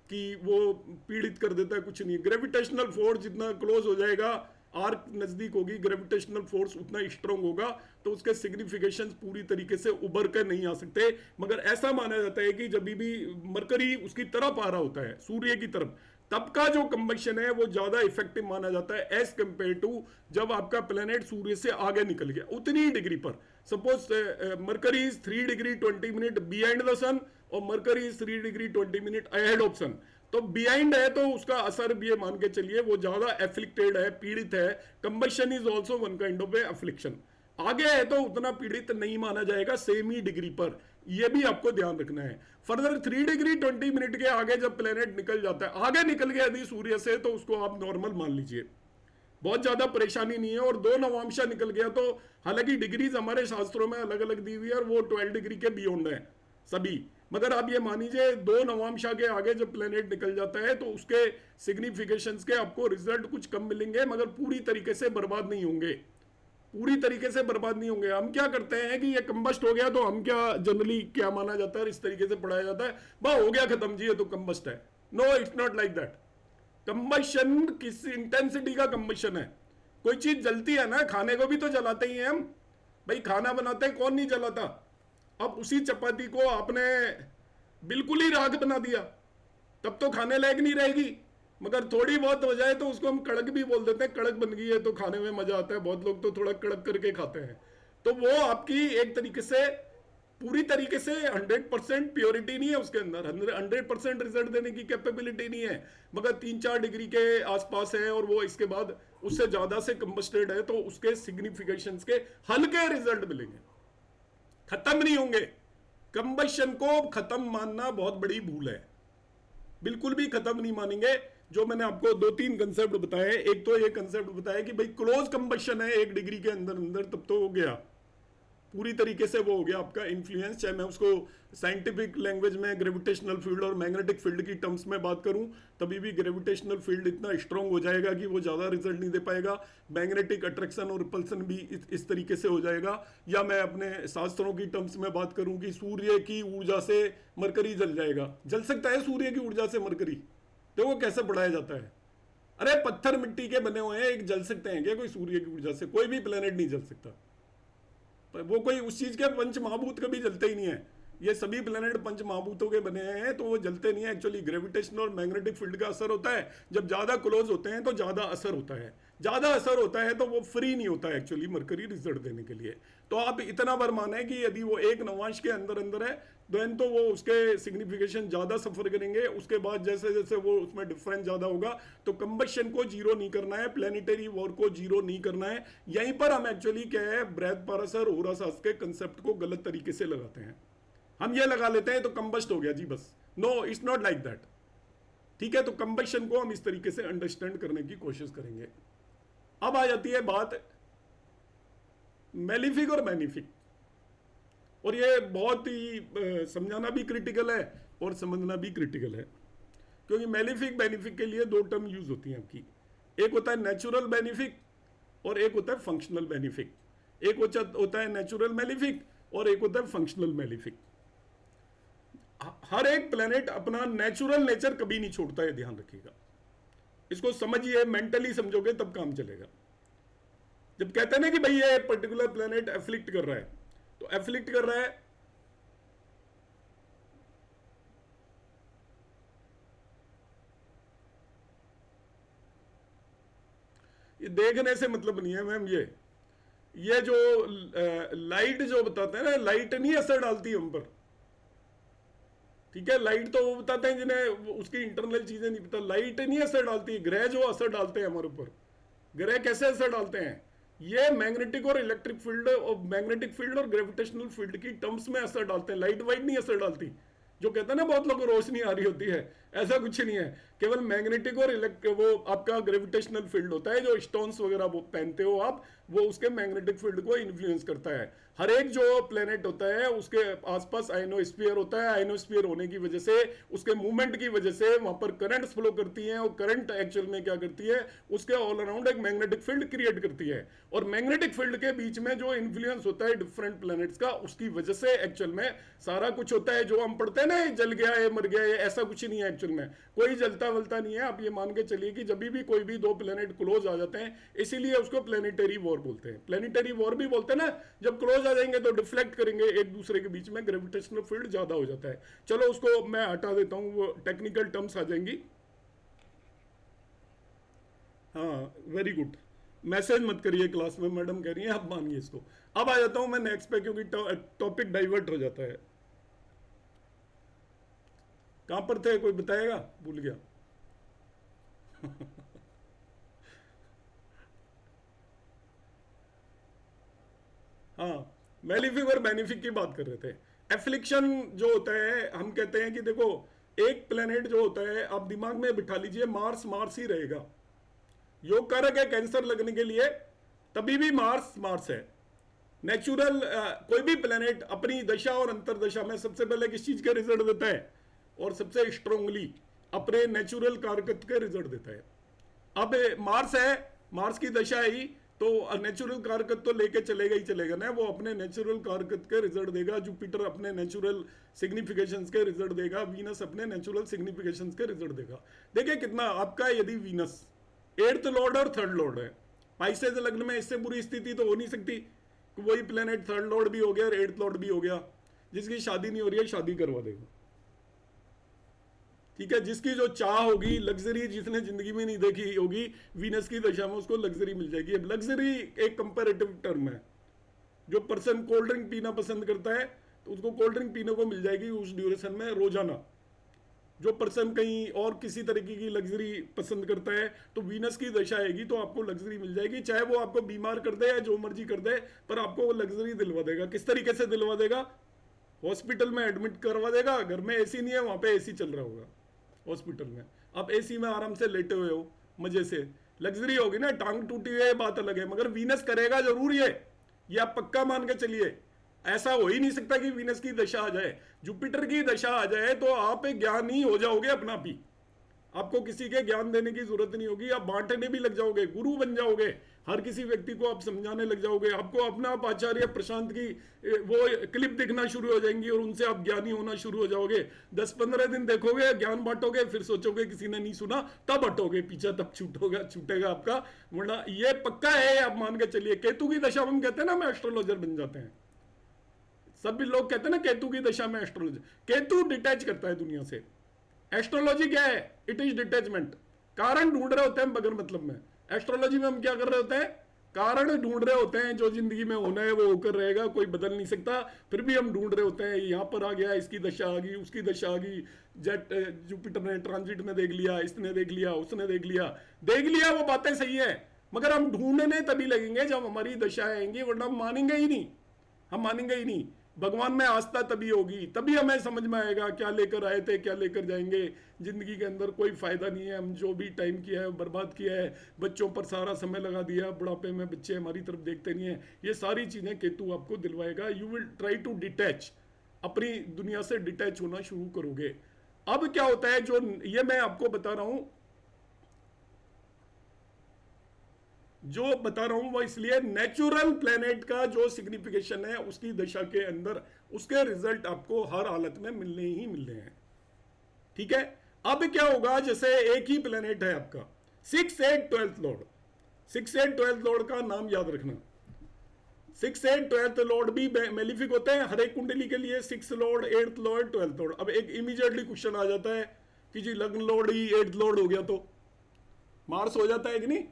कि वो पीड़ित कर देता है, कुछ नहीं। ग्रेविटेशनल फोर्स जितना क्लोज हो जाएगा, आर्क नजदीक होगी, ग्रेविटेशनल फोर्स उतना स्ट्रांग होगा, तो उसके सिग्निफिकेशंस पूरी तरीके से उभर कर नहीं आ सकते। मगर ऐसा माना जाता है कि जब भी मरकरी उसकी तरफ आ रहा होता है, सूर्य की तरफ, तब का जो कंबशन है वो ज्यादा इफेक्टिव माना जाता है एज कंपेयर टू जब आपका प्लेनेट सूर्य से आगे निकल गया उतनी ही डिग्री पर। Suppose Mercury is 3 degree 20 minute behind the sun और Mercury is 3 degree 20 minute ahead of sun, तो बिहाइंड है तो उसका असर भी मान के चलिए वो ज्यादा एफ्लिक्टेड है, पीड़ित है। Combustion is also one kind of A affliction. आगे है तो उतना पीड़ित नहीं माना जाएगा सेम ही डिग्री पर। ये भी आपको ध्यान रखना है। फर्दर 3 डिग्री 20 मिनट के आगे जब प्लेनेट निकल जाता है, आगे निकल गया यदि सूर्य से, तो उसको आप नॉर्मल मान लीजिए, बहुत ज्यादा परेशानी नहीं है। और 2 नवांश निकल गया तो, हालांकि डिग्रीज हमारे शास्त्रों में अलग अलग दी हुई है और वो 12 डिग्री के बियॉन्ड है सभी, मगर आप ये मान लीजिए 2 नवांशा के आगे जब प्लेनेट निकल जाता है तो उसके सिग्निफिकेशंस के आपको रिजल्ट कुछ कम मिलेंगे, मगर पूरी तरीके से बर्बाद नहीं होंगे, पूरी तरीके से बर्बाद नहीं होंगे। हम क्या करते हैं कि ये कंबस्ट हो गया तो हम क्या जनरली क्या माना जाता है, इस तरीके से पढ़ाया जाता है, वाह हो गया खत्म जी, ये तो कंबस्ट है। No, it's not like that. Combustion किस इंटेंसिटी का कंबशन है। कोई चीज जलती है ना, खाने को भी तो जलाते ही हैं हम भाई, खाना बनाते हैं, कौन नहीं जलाता। अब उसी चपाती को आपने बिल्कुल ही राख बना दिया, तब तो खाने लायक नहीं रहेगी, मगर थोड़ी बहुत हो जाए तो उसको हम कड़क भी बोल देते हैं, कड़क बन गई है तो खाने में मजा आता है, बहुत लोग तो थोड़ा कड़क करके खाते हैं। तो वो आपकी एक तरीके से पूरी तरीके से 100% प्योरिटी नहीं है उसके अंदर, 100% रिजल्ट देने की कैपेबिलिटी नहीं है, मगर 3-4 डिग्री के आसपास है और वो इसके बाद उससे ज्यादा से कंबस्टेड है, तो उसके सिग्निफिकेशंस के हल्के रिजल्ट मिलेंगे, खत्म नहीं होंगे। कंबशन को खत्म मानना बहुत बड़ी भूल है, बिल्कुल भी खत्म नहीं मानेंगे। जो मैंने आपको 2-3 कंसेप्ट बताए, एक तो ये कंसेप्ट बताया कि भाई क्लोज कंबशन है 1 डिग्री के अंदर अंदर, तब तो हो गया पूरी तरीके से, वो हो गया आपका इन्फ्लुएंस। चाहे मैं उसको साइंटिफिक लैंग्वेज में ग्रेविटेशनल फील्ड और मैग्नेटिक फील्ड की टर्म्स में बात करूं, तभी भी ग्रेविटेशनल फील्ड इतना स्ट्रांग हो जाएगा कि वो ज़्यादा रिजल्ट नहीं दे पाएगा, मैग्नेटिक अट्रैक्शन और रिपल्सन भी इस तरीके से हो जाएगा। या मैं अपने शास्त्रों की टर्म्स में बात करूं कि सूर्य की ऊर्जा से मरकरी जल जाएगा, जल सकता है सूर्य की ऊर्जा से मरकरी? देखो कैसे बढ़ाया जाता है। अरे पत्थर मिट्टी के बने हुए हैं, एक जल सकते हैं क्या कोई सूर्य की ऊर्जा से? कोई भी प्लेनेट नहीं जल सकता, वो कोई उस चीज के पंच महाभूत कभी जलते ही नहीं है। ये सभी प्लेनेट पंच महाभूतों के बने हैं तो वो जलते नहीं है। एक्चुअली ग्रेविटेशन और मैग्नेटिक फील्ड का असर होता है, जब ज्यादा क्लोज होते हैं तो ज्यादा असर होता है, ज्यादा असर होता है तो वो फ्री नहीं होता है एक्चुअली मरकरी रिजल्ट देने के लिए। तो आप इतना बार माने कि यदि वो 1 नवांश के अंदर अंदर है देन तो वो उसके सिग्निफिकेशन ज्यादा सफर करेंगे। उसके बाद जैसे जैसे वो उसमें डिफरेंस ज्यादा होगा तो कंबशन को जीरो नहीं करना है, प्लेनेटरी वॉर को जीरो नहीं करना है। यहीं पर हम एक्चुअली क्या है, बृहस्पति और होराशास्त्र के कंसेप्ट को गलत तरीके से लगाते हैं। हम ये लगा लेते हैं तो कंबस्ट हो गया जी बस। No, it's not like that. ठीक है, तो कंबशन को हम इस तरीके से अंडरस्टैंड करने की कोशिश करेंगे। अब आ जाती है बात मेलिफिक और बेनिफिक, और ये बहुत ही समझाना भी क्रिटिकल है और समझना भी क्रिटिकल है, क्योंकि मेलिफिक बेनिफिक के लिए 2 टर्म यूज होती हैं आपकी। एक होता है नेचुरल बेनिफिक और एक होता है फंक्शनल बेनिफिक। एक होता है नेचुरल मेलिफिक और एक होता है फंक्शनल मेलिफिक। हर एक प्लेनेट अपना नेचुरल नेचर कभी नहीं छोड़ता है, ध्यान रखिएगा। इसको समझिए, मेंटली समझोगे तब काम चलेगा। जब कहते हैं ना कि भाई ये पर्टिकुलर प्लेनेट एफ्लिक्ट कर रहा है, तो एफ्लिक्ट कर रहा है ये देखने से मतलब नहीं है मैम। ये जो लाइट जो बताते हैं ना, लाइट नहीं असर डालती हम पर, ठीक है। लाइट तो वो बताते हैं जिन्हें उसकी इंटरनल चीजें नहीं पता, लाइट नहीं असर डालती, ग्रह जो असर डालते हैं हमारे ऊपर। ग्रह कैसे असर डालते हैं? ये मैग्नेटिक और इलेक्ट्रिक फील्ड और मैग्नेटिक फील्ड और ग्रेविटेशनल फील्ड की टर्म्स में असर डालते हैं। लाइट वाइट नहीं असर डालती। जो कहते हैं ना बहुत लोगों को रोशनी आ रही होती है, ऐसा कुछ नहीं है। केवल मैग्नेटिक और वो आपका ग्रेविटेशनल फील्ड होता है, जो स्टोन्स वगैरह वो पहनते हो आप, वो उसके मैग्नेटिक फील्ड को इन्फ्लुएंस करता है। हर एक जो प्लेनेट होता है उसके आसपास आइनोस्फीयर होता है। आइनोस्फीयर होने की वजह से, उसके मूवमेंट की वजह से वहां पर करंट्स फ्लो करती हैं, और करंट एक्चुअल में क्या करती है, उसके ऑल अराउंड एक मैग्नेटिक फील्ड क्रिएट करती है। और मैग्नेटिक फील्ड के बीच में जो इन्फ्लुएंस होता है डिफरेंट प्लैनेट्स का, उसकी वजह से एक्चुअल में सारा कुछ होता है। जो हम पढ़ते हैं ना जल गया है मर गया है, ऐसा कुछ नहीं है एक्चुअल में। कोई जलता वलता नहीं है। आप ये मान के चलिए कि जब भी कोई भी 2 प्लेनेट क्लोज आ जाते हैं, इसीलिए उसको प्लेनेटरी वॉर बोलते हैं। प्लेनेटरी वॉर भी बोलते हैं ना, जब क्लोज आ जाएंगे तो डिफ्लेक्ट करेंगे एक दूसरे के बीच में, ग्रेविटेशनल फील्ड ज्यादा हो जाता है। चलो उसको मैं हटा देता हूं, वो टेक्निकल टर्म्स आ जाएंगी। हाँ, वेरी गुड। मैसेज मत करिए क्लास में, मैडम कह रही है, आप मानिए इसको। अब आ जाता हूं मैं नेक्स्ट पे, क्योंकि टॉपिक डाइवर्ट हो जाता है। कहां पर थे, कोई बताएगा? भूल गया। हाँ, मेलिफिक और बेनिफिक की बात कर रहे थे। एफ्लिक्शन जो होता है, हम कहते हैं कि देखो एक प्लेनेट जो होता है, आप दिमाग में बिठा लीजिए, मार्स मार्स ही रहेगा। योग कारक है कैंसर लगने के लिए, तभी भी मार्स मार्स है। नेचुरल कोई भी प्लेनेट अपनी दशा और अंतरदशा में सबसे पहले किस चीज का रिजल्ट देता है, और सबसे स्ट्रांगली अपने नेचुरल कारकत के रिजल्ट देता है। अब मार्स है, मार्स की दशा है ही, तो नेचुरल कारकत तो लेके चलेगा ही चलेगा ना, वो अपने नेचुरल कारकत के रिजल्ट देगा। जुपिटर अपने नेचुरल सिग्निफिकेशंस के रिजल्ट देगा, वीनस अपने नेचुरल सिग्निफिकेशंस के रिजल्ट देगा। देखिए कितना आपका, यदि वीनस 8th लॉर्ड और 3rd लॉर्ड है, पाइसेस लग्न में, इससे बुरी स्थिति तो हो नहीं सकती कि वही प्लेनेट 3rd लॉर्ड भी हो गया और 8th लॉर्ड भी हो गया। जिसकी शादी नहीं हो रही है शादी करवा देगा, ठीक है। जिसकी जो चाह होगी, लग्जरी जिसने जिंदगी में नहीं देखी होगी, वीनस की दशा में उसको लग्जरी मिल जाएगी। अब लग्जरी एक कंपैरेटिव टर्म है। जो पर्सन कोल्ड ड्रिंक पीना पसंद करता है तो उसको कोल्ड ड्रिंक पीने को मिल जाएगी उस ड्यूरेशन में रोजाना। जो पर्सन कहीं और किसी तरीके की लग्जरी पसंद करता है तो वीनस की दशा आएगी तो आपको लग्जरी मिल जाएगी, चाहे वो आपको बीमार कर दे या जो मर्जी कर दे, पर आपको वो लग्जरी दिलवा देगा। किस तरीके से दिलवा देगा? हॉस्पिटल में एडमिट करवा देगा, घर में एसी नहीं है, वहां पे एसी चल रहा होगा हॉस्पिटल में, आप एसी में आराम से लेटे हुए हो, मजे से, लग्जरी होगी ना। टांग टूटी हुई है बात अलग है, मगर वीनस करेगा जरूर ये आप पक्का मान के चलिए। ऐसा हो ही नहीं सकता कि वीनस की दशा आ जाए, जुपिटर की दशा आ जाए तो आप ज्ञानी हो जाओगे अपना भी, आपको किसी के ज्ञान देने की जरूरत नहीं होगी, आप बांटने भी लग जाओगे, गुरु बन जाओगे, हर किसी व्यक्ति को आप समझाने लग जाओगे। आपको अपना आचार्य प्रशांत की वो क्लिप दिखना शुरू हो जाएंगी और उनसे आप ज्ञानी होना शुरू हो जाओगे। 10-15 दिन देखोगे, ज्ञान बांटोगे, फिर सोचोगे किसी ने नहीं सुना, तब हटोगे पीछे, तब छूटेगा आपका, वरना ये पक्का है, आप मान के चलिए। केतु की दशा में हम कहते हैं ना हम एस्ट्रोलॉजर बन जाते हैं, सभी लोग कहते हैं ना केतु की दशा में एस्ट्रोलॉजर। केतु डिटैच करता है दुनिया से। एस्ट्रोलॉजी क्या है? It is detachment. कारण ढूंढ रहे होते हैं बगैर मतलब में। एस्ट्रोलॉजी में हम क्या कर रहे होते हैं? कारण ढूंढ रहे होते हैं, जो जिंदगी में होना है वो होकर रहेगा, कोई बदल नहीं सकता, फिर भी हम ढूंढ रहे होते हैं। यहां पर आ गया, इसकी दशा आ गई, उसकी दशा आ गई, जेट जुपिटर ने ट्रांजिट में देख लिया, इसने देख लिया, उसने देख लिया, वो बातें सही है, मगर हम ढूंढने तभी लगेंगे जब हमारी दशा आएंगी, वरना हम मानेंगे ही नहीं, हम मानेंगे ही नहीं। भगवान में आस्था तभी होगी, तभी हमें समझ में आएगा क्या लेकर आए थे, क्या लेकर जाएंगे। जिंदगी के अंदर कोई फायदा नहीं है, हम जो भी टाइम किया है बर्बाद किया है, बच्चों पर सारा समय लगा दिया, बुढ़ापे में बच्चे हमारी तरफ देखते नहीं है। ये सारी चीजें केतु आपको दिलवाएगा। You will try to detach, अपनी दुनिया से डिटैच होना शुरू करोगे। अब क्या होता है, जो ये मैं आपको बता रहा हूं, वो इसलिए नेचुरल प्लेनेट का जो सिग्निफिकेशन है उसकी दशा के अंदर उसके रिजल्ट आपको हर हालत में मिलने ही मिलने हैं, ठीक है। अब क्या होगा, जैसे एक ही प्लेनेट है आपका 6, 8, 12th लॉर्ड। 6, 8, 12th लॉर्ड का नाम याद रखना। 6, 8, 12th लॉर्ड भी मेलिफिक होते हैं हर एक कुंडली के लिए। 6th Lord, 8th Lord, 12th Lord. अब एक इमीडिएटली क्वेश्चन आ जाता है कि जी लग्न लॉर्ड ही 8th लॉर्ड हो गया तो मार्स हो जाता है कि नहीं?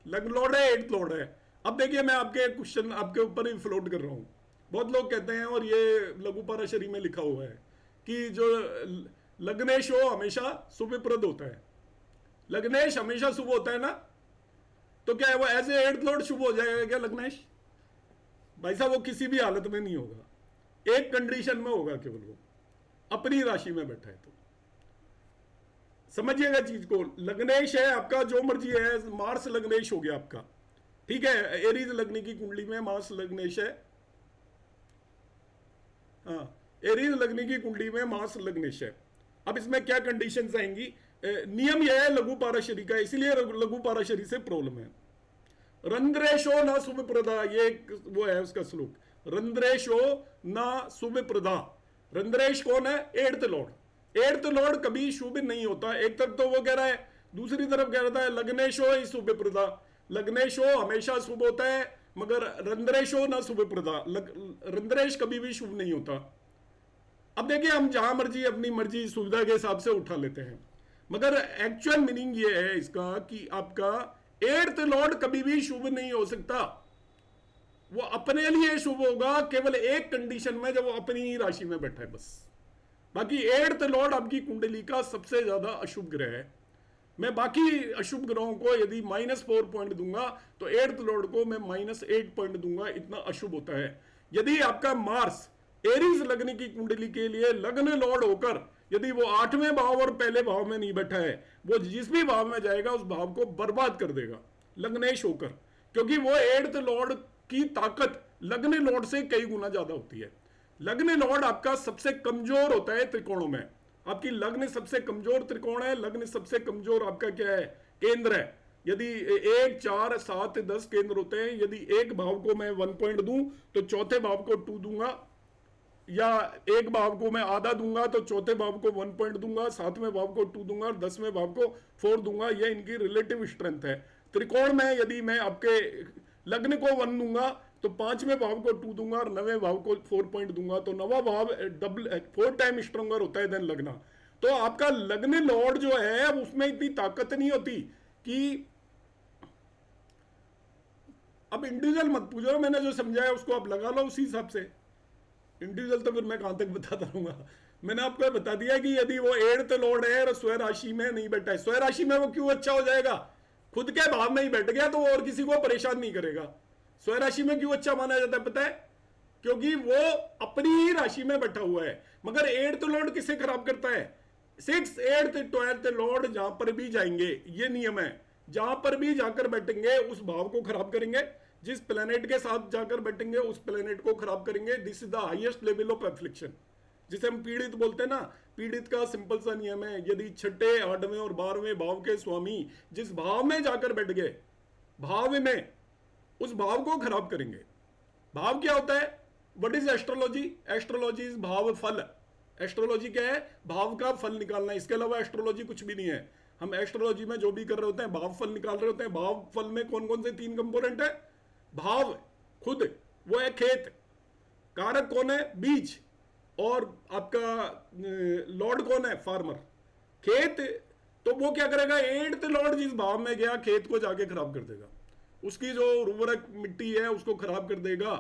लग्न लॉर्ड है, 8th लॉर्ड है। अब देखिए मैं आपके क्वेश्चन आपके ऊपर ही फ्लोट कर रहा हूं। बहुत लोग कहते हैं, और ये लघु पाराशरी में लिखा हुआ है, कि जो लग्नेश हो हमेशा शुभप्रद होता है। लग्नेश हमेशा शुभ होता है ना, तो क्या है वो एज ए 8th लॉर्ड शुभ हो जाएगा क्या लग्नेश? भाई साहब वो किसी भी हालत में नहीं होगा, एक कंडीशन में होगा, केवल वो अपनी राशि में बैठा है तो। समझिएगा चीज को। लग्नेश है आपका, जो मर्जी है, मार्स लग्नेश हो गया आपका, ठीक है। एरीज लगने की कुंडली में मार्स लग्नेश है, हाँ, एरीज लगने की कुंडली में मार्स लग्नेश है। अब इसमें क्या कंडीशंस आएंगी? नियम यह है लघु पाराशरी का, इसलिए लघु पाराशरी से प्रॉब्लम है। रंद्रेशो ना शुभ प्रदा, ये वो है उसका श्लोक, रंद्रेशो ना शुभ प्रदा। रंद्रेश कौन है? 8th Lord. 8th लॉर्ड कभी शुभ नहीं होता। एक तरफ तो वो कह रहा है, दूसरी तरफ कह रहा है लग्नेशो ही शुभ प्रदा। लग्नेशो हमेशा शुभ होता है, मगर रंद्रेशो ना शुभ प्रदा, रंद्रेश कभी भी शुभ नहीं होता। अब देखिए हम जहां मर्जी अपनी मर्जी सुविधा के हिसाब से उठा लेते हैं, मगर एक्चुअल मीनिंग ये है इसका कि आपका 8th लॉर्ड कभी भी शुभ नहीं हो सकता। वो अपने लिए शुभ होगा केवल एक कंडीशन में, जब वो अपनी ही राशि में बैठा है बस। बाकी 8th लॉर्ड आपकी कुंडली का सबसे ज्यादा अशुभ ग्रह है। मैं बाकी अशुभ ग्रहों को यदि -4 पॉइंट दूंगा तो 8th लॉर्ड को मैं -8 पॉइंट दूंगा, इतना अशुभ होता है। यदि आपका मार्स एरीज लग्न की कुंडली के लिए लग्न लॉर्ड होकर यदि वो 8वें भाव और पहले भाव में नहीं बैठा है, वो जिस भी भाव में जाएगा उस भाव को बर्बाद कर देगा लग्नेश होकर, क्योंकि वो 8th लॉर्ड की ताकत लग्न लॉर्ड से कई गुना ज्यादा होती है। लग्न लॉर्ड आपका सबसे कमजोर होता है त्रिकोणों में। आपकी लग्न सबसे कमजोर त्रिकोण है, लग्न सबसे कमजोर आपका क्या है, केंद्र है। यदि 1, 4, 7, 10 केंद्र होते हैं, यदि एक भाव को मैं 1 पॉइंट दूं तो चौथे भाव को 2 दूंगा, या एक भाव को मैं आधा दूंगा तो चौथे भाव को 1 पॉइंट दूंगा, 7वें भाव को 2 दूंगा और 10वें भाव को 4 दूंगा। यह इनकी रिलेटिव स्ट्रेंथ है। त्रिकोण में यदि मैं आपके लग्न को 1 दूंगा तो 5वें भाव को 2 दूंगा और 9वें भाव को 4 पॉइंट दूंगा, तो 9वां भाव 4 टाइम स्ट्रॉन्गर होता है देन लग्न। तो आपका लग्न लॉर्ड जो है उसमें इतनी ताकत नहीं होती कि, अब इंडिविजुअल मत पूछो, मैंने जो समझाया उसको आप लगा लो उसी हिसाब से। इंडिविजुअल तो फिर मैं कहां तक बताता रहूंगा। मैंने आपको बता दिया कि यदि वो 8th लॉर्ड है और स्वयं राशि में नहीं बैठा है, स्वयं राशि में वो क्यों अच्छा हो जाएगा, खुद के भाव में ही बैठ गया तो वो और किसी को परेशान नहीं करेगा। स्वयं राशि में क्यों अच्छा माना जाता है पता है, क्योंकि वो अपनी ही राशि में बैठा हुआ है। मगर 8th लॉर्ड किसे खराब करता है, 6th, 8th, 12th लॉर्ड जहां पर भी जाएंगे, ये नियम है, जहां पर भी जाकर बैठेंगे उस भाव को खराब करेंगे, जिस प्लेनेट के साथ जाकर बैठेंगे उस प्लेनेट को खराब करेंगे। This is the highest level of affliction, जिसे हम पीड़ित बोलते हैं ना। पीड़ित का सिंपल सा नियम है, यदि 6ठे, 8वें और 12वें भाव के स्वामी जिस भाव में जाकर बैठ गए, भाव में, उस भाव को खराब करेंगे। भाव क्या होता है, what is astrology? Astrology is भाव फल। एस्ट्रोलॉजी क्या है, भाव का फल निकालना, इसके अलावा एस्ट्रोलॉजी कुछ भी नहीं है। हम एस्ट्रोलॉजी में जो भी कर रहे होते हैं भाव फल निकाल रहे होते हैं। भाव फल में कौन कौन से 3 कंपोनेंट है, भाव खुद वो है खेत, कारक कौन है, बीज, और आपका लॉर्ड कौन है, फार्मर। खेत तो वो क्या करेगा, 8th लॉर्ड जिस भाव में गया खेत को जाके खराब कर देगा, उसकी जो उर्वरक मिट्टी है उसको खराब कर देगा।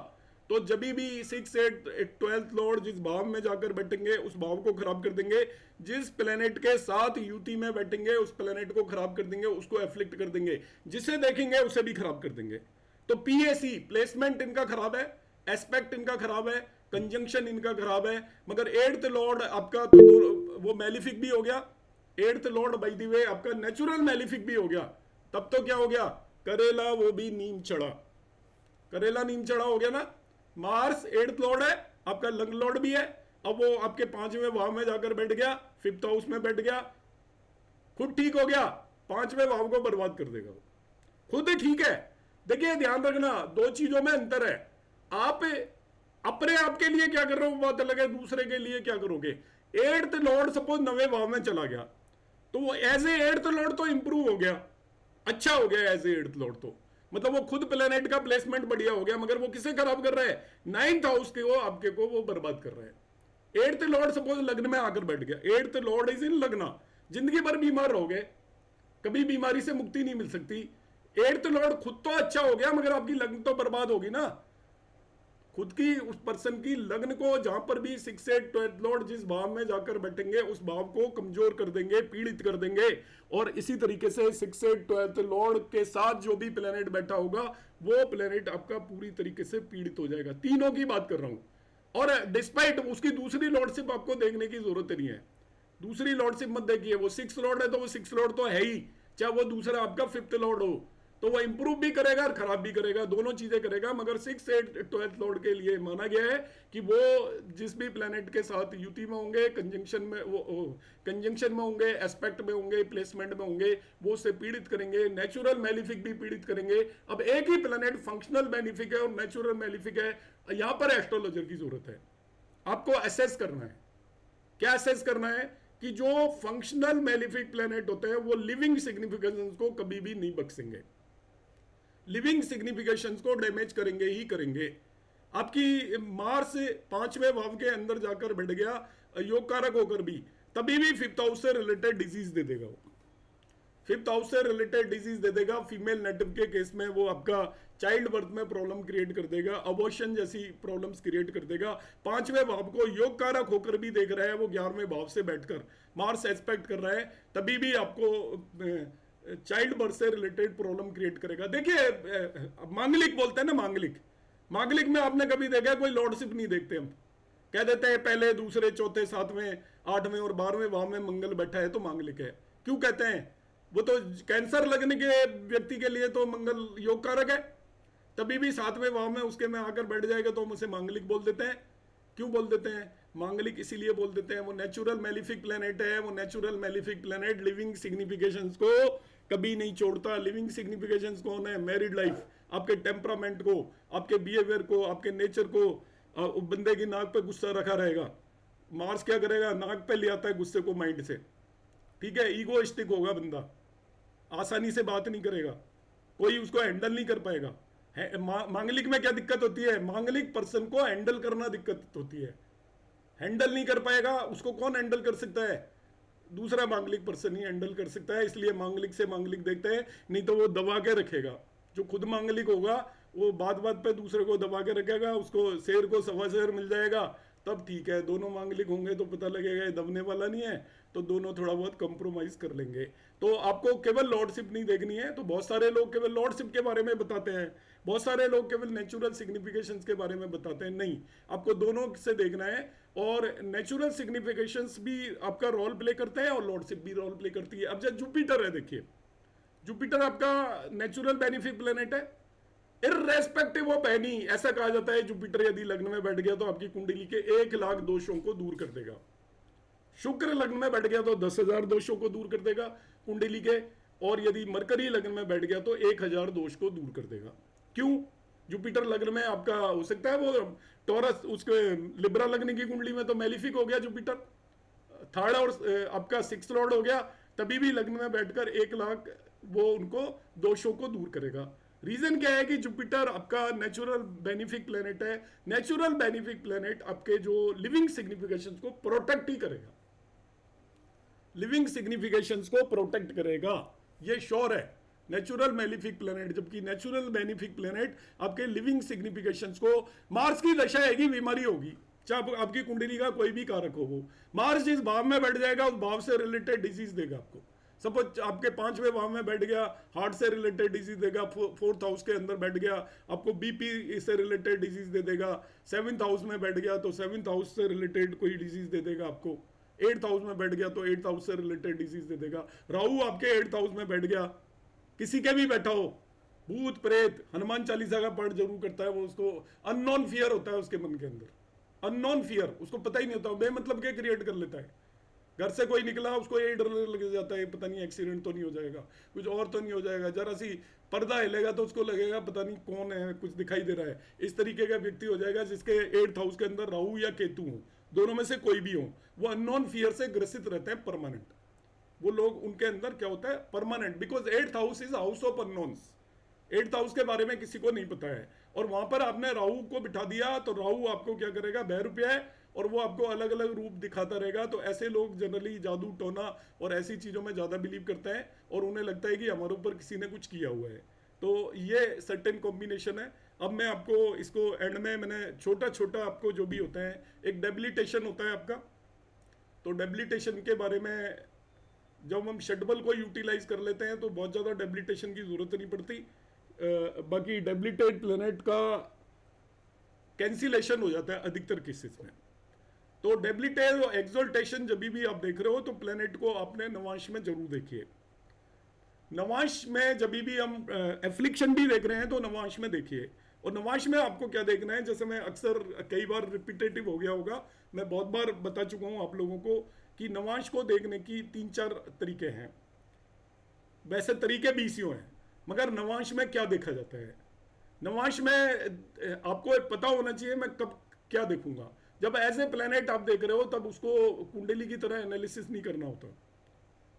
तो जब भी 6, 8, 12th लॉर्ड जिस भाव में जाकर बैठेंगे उस भाव को खराब कर देंगे। जिस प्लेनेट के साथ युति में बैठेंगे उस प्लेनेट को खराब कर देंगे, उसको एफ्लिक्ट कर देंगे, जिसे देखेंगे उसे भी खराब कर देंगे। तो पीएसी प्लेसमेंट इनका खराब है, एस्पेक्ट इनका खराब है, कंजंक्शन इनका खराब है। मगर 8th लॉर्ड आपका तो वो मैलिफिक भी हो गया, 8th Lord by the way आपका नेचुरल मैलिफिक भी हो गया। तब तो क्या हो गया, करेला वो भी नीम चढ़ा, करेला नीम चढ़ा हो गया ना। मार्स 8th लॉर्ड है, आपका लग्न लॉर्ड भी है। अब वो आपके 5वें भाव में जाकर बैठ गया, 5th हाउस में बैठ गया, खुद ठीक हो गया, 5वें भाव को बर्बाद कर देगा वो, खुद ठीक है। देखिए ध्यान रखना, 2 चीजों में अंतर है। आप अपने आप के लिए क्या कर रहे हो बात अलग है, दूसरे के लिए क्या करोगे। 8th लॉर्ड सपोज 9वें भाव में चला गया तो वो एज ए 8th लॉर्ड तो इंप्रूव हो गया, अच्छा हो गया एज ए 8th लॉर्ड, तो मतलब वो खुद प्लेनेट का प्लेसमेंट बढ़िया हो गया। मगर वो किसे खराब कर रहा है, 9th हाउस के, वो आपके को वो बर्बाद कर रहा है। 8th लॉर्ड सपोज लग्न में आकर बैठ गया, 8th लॉर्ड इज इन लग्न, जिंदगी भर बीमार हो गए, कभी बीमारी से मुक्ति नहीं मिल सकती। 8th लॉर्ड खुद तो अच्छा हो गया मगर आपकी लग्न तो बर्बाद होगी ना। खुद की उस पर्सन की लग्न को जहां पर भी 6, 8, 12th लॉर्ड जिस भाव में जाकर बैठेंगे उस भाव को कमजोर कर देंगे, पीड़ित कर देंगे। और इसी तरीके से 6, 8, 12th लॉर्ड के साथ जो भी प्लेनेट बैठा होगा वो प्लेनेट आपका पूरी तरीके से पीड़ित हो जाएगा। तीनों की बात कर रहा हूं। और डिस्पाइट उसकी दूसरी लॉर्डशिप आपको देखने की जरूरत नहीं है, दूसरी लॉर्डशिप मत देखिए। वो 6th लॉर्ड है तो वो 6th लॉर्ड तो है ही, चाहे वो दूसरा आपका 5th लॉर्ड हो, तो वो इंप्रूव भी करेगा और खराब भी करेगा, दोनों चीजें करेगा। मगर 6, 8, 12th लॉर्ड के लिए माना गया है कि वो जिस भी प्लेनेट के साथ युति में होंगे, कंजंक्शन में कंजंक्शन में होंगे, एस्पेक्ट में होंगे, प्लेसमेंट में होंगे, वो उससे पीड़ित करेंगे। नेचुरल मैलिफिक भी पीड़ित करेंगे। अब एक ही प्लेनेट फंक्शनल मैलिफिक है और नेचुरल मैलिफिक है, यहां पर एस्ट्रोलॉजर की जरूरत है। आपको असेस करना है, क्या असेस करना है कि जो फंक्शनल मैलिफिक प्लेनेट होते हैं वो लिविंग सिग्निफिकेशंस को कभी भी नहीं बख्शेंगे, लिविंग सिग्निफिकेशंस को डैमेज करेंगे ही करेंगे। आपकी मार्स 5वें भाव के अंदर जाकर बैठ गया योग कारक होकर भी, तभी भी 5th हाउस से रिलेटेड डिजीज दे देगा वो, 5th हाउस से रिलेटेड डिजीज दे देगा। फीमेल नेटिव के केस में वो आपका चाइल्ड बर्थ में प्रॉब्लम क्रिएट कर देगा, अबॉर्शन जैसी प्रॉब्लम्स क्रिएट कर देगा। 5वें भाव को योग कारक होकर भी देख रहा है वो, 11वें भाव से बैठकर मार्स एस्पेक्ट कर रहा है, तभी भी आपको चाइल्ड बर्थ से रिलेटेड प्रॉब्लम क्रिएट करेगा। देखिए मांगलिक बोलते हैं ना, मांगलिक, मांगलिक में आपने कभी देखा कोई लॉर्डशिप नहीं देखते हम, कह देते हैं पहले दूसरे चौथे सातवें आठवें और 12वें भाव में मंगल बैठा है तो मांगलिक है। क्यों कहते हैं? वो तो कैंसर लगने के व्यक्ति के लिए तो मंगल योग कारक है, तभी भी 7वें भाव में उसके में आकर बैठ जाएगा तो हम उसे मांगलिक बोल देते हैं। क्यों बोल देते हैं मांगलिक? इसीलिए बोल देते हैं वो नेचुरल मैलिफिक प्लेनेट है। वो natural malefic planet living significations को कभी नहीं छोड़ता। लिविंग सिग्निफिकेशंस कौन है? मैरिड लाइफ, आपके टेम्परामेंट को, आपके बिहेवियर को, आपके नेचर को। बंदे की नाक पे गुस्सा रखा रहेगा, मार्स क्या करेगा? नाक पे ले आता है गुस्से को माइंड से, ठीक है। ईगोइस्टिक होगा बंदा, आसानी से बात नहीं करेगा, कोई उसको हैंडल नहीं कर पाएगा। मांगलिक में क्या दिक्कत होती है? मांगलिक पर्सन को हैंडल करना दिक्कत होती है। हैंडल नहीं कर पाएगा, उसको कौन हैंडल कर सकता है? दूसरा मांगलिक पर्सन ही हैंडल कर सकता है। इसलिए मांगलिक से मांगलिक देखते हैं, नहीं तो वो दबा के रखेगा। जो खुद मांगलिक होगा वो बात बात पे दूसरे को दबा के रखेगा, उसको शेर को सवा शेर मिल जाएगा तब ठीक है। दोनों मांगलिक होंगे तो पता लगेगा ये दबने वाला नहीं है, तो दोनों थोड़ा बहुत कंप्रोमाइज कर लेंगे। तो आपको केवल लॉर्डशिप नहीं देखनी है। तो बहुत सारे लोग केवल लॉर्डशिप के बारे में बताते हैं, बहुत सारे लोग केवल नेचुरल सिग्निफिकेशंस के बारे में बताते हैं। नहीं, आपको दोनों से देखना है। और नेचुरल सिग्निफिकेशंस भी आपका रोल प्ले करते हैं और लॉर्डशिप भी रोल प्ले करती है। अब जब जुपिटर है, देखिए जुपिटर आपका नेचुरल बेनिफिक प्लेनेट है, इररेस्पेक्टिव ऑफ एनी। ऐसा कहा जाता है जुपिटर यदि लग्न में बैठ गया तो आपकी कुंडली के 1 लाख दोषों को दूर कर देगा। शुक्र लग्न में बैठ गया तो 10,000 दोषों को दूर कर देगा कुंडली के, और यदि मरकरी लग्न में बैठ गया तो 1,000 दोष को दूर कर देगा। क्यों? जुपिटर लग्न में आपका हो सकता है वो टॉरस, उसके लिब्रा लग्न की कुंडली में तो मैलिफिक हो गया जुपिटर, थर्ड और आपका 6th लॉर्ड हो गया, तभी भी लग्न में बैठकर 1 लाख वो उनको दोषों को दूर करेगा। रीजन क्या है कि जुपिटर आपका नेचुरल बेनिफिक प्लेनेट है। नेचुरल बेनिफिक प्लेनेट आपके जो लिविंग सिग्निफिकेशंस को प्रोटेक्ट ही करेगा, लिविंग सिग्निफिकेशंस को प्रोटेक्ट करेगा, ये श्योर है। नेचुरल मैलिफिक प्लेनेट, जबकि नेचुरल बेनिफिक प्लेनेट आपके लिविंग सिग्निफिकेशंस को, मार्स की दशा आएगी, बीमारी होगी, चाहे आपकी कुंडली का कोई भी कारक हो, वो मार्स जिस भाव में बैठ जाएगा उस भाव से रिलेटेड डिजीज देगा आपको। सपोज आपके 5वें भाव में बैठ गया, हार्ट से रिलेटेड डिजीज देगा। 4th हाउस के अंदर बैठ गया, आपको बीपी से रिलेटेड डिजीज दे देगा। 7th हाउस में बैठ गया तो 7th हाउस से रिलेटेड कोई डिजीज दे देगा आपको। 8th हाउस में बैठ गया तो 8th हाउस से रिलेटेड डिजीज दे देगा। राहु आपके 8th हाउस में बैठ गया, किसी के भी बैठा हो, भूत प्रेत, हनुमान चालीसा का पाठ जरूर करता है वो, उसको अननोन फियर होता है उसके मन के अंदर, अननोन फियर, उसको पता ही नहीं होता, बेमतलब के क्रिएट कर लेता है। घर से कोई निकला उसको ये डर लग जाता है, पता नहीं एक्सीडेंट तो नहीं हो जाएगा, कुछ और तो नहीं हो जाएगा, जरा सी पर्दा हिलेगा तो उसको लगेगा पता नहीं कौन है, कुछ दिखाई दे रहा है। इस तरीके का व्यक्ति हो जाएगा जिसके 8th हाउस के अंदर राहु या केतु हो, दोनों में से कोई भी हो, वो अननोन फियर से ग्रसित रहते हैं परमानेंट। वो लोग, उनके अंदर क्या होता है permanent, because 8th house is house of unknowns. 8th house के बारे में किसी को नहीं पता है, और वहां पर आपने राहु को बिठा दिया तो राहु आपको क्या करेगा? भय रुपया है, और वो आपको अलग अलग रूप दिखाता रहेगा। तो ऐसे लोग जनरली जादू टोना और ऐसी चीज़ों में ज़्यादा बिलीव करते हैं, और उन्हें लगता है कि हमारे ऊपर किसी ने कुछ किया हुआ है। तो ये सर्टेन कॉम्बिनेशन है। अब मैं आपको इसको एंड में मैंने छोटा छोटा आपको जो भी होता है, एक डेबिलिटेशन होता है आपका, तो डेबिलिटेशन के बारे में जब हम शटबल को यूटिलाइज कर लेते हैं तो बहुत ज़्यादा डेबिलिटेशन की जरूरत नहीं पड़ती। बाकी डेबिलिटेड प्लेनेट का कैंसिलेशन हो जाता है अधिकतर केसेस में। तो डेबिलिटेड और एक्सोल्टेशन जब भी आप देख रहे हो तो प्लेनेट को आपने नवांश में जरूर देखिए। नवांश में जब भी हम एफ्लिक्शन भी देख रहे हैं तो नवांश में देखिए। और नवांश में आपको क्या देखना है, जैसे मैं अक्सर कई बार रिपीटेटिव हो गया होगा, मैं बहुत बार बता चुका हूं आप लोगों को कि नवांश को देखने की 3-4 तरीके हैं। वैसे तरीके 20 हैं, मगर नवांश में क्या देखा जाता है? नवांश में आपको पता होना चाहिए मैं कब क्या देखूंगा। जब एज ए प्लेनेट आप देख रहे हो तब उसको कुंडली की तरह एनालिसिस नहीं करना होता।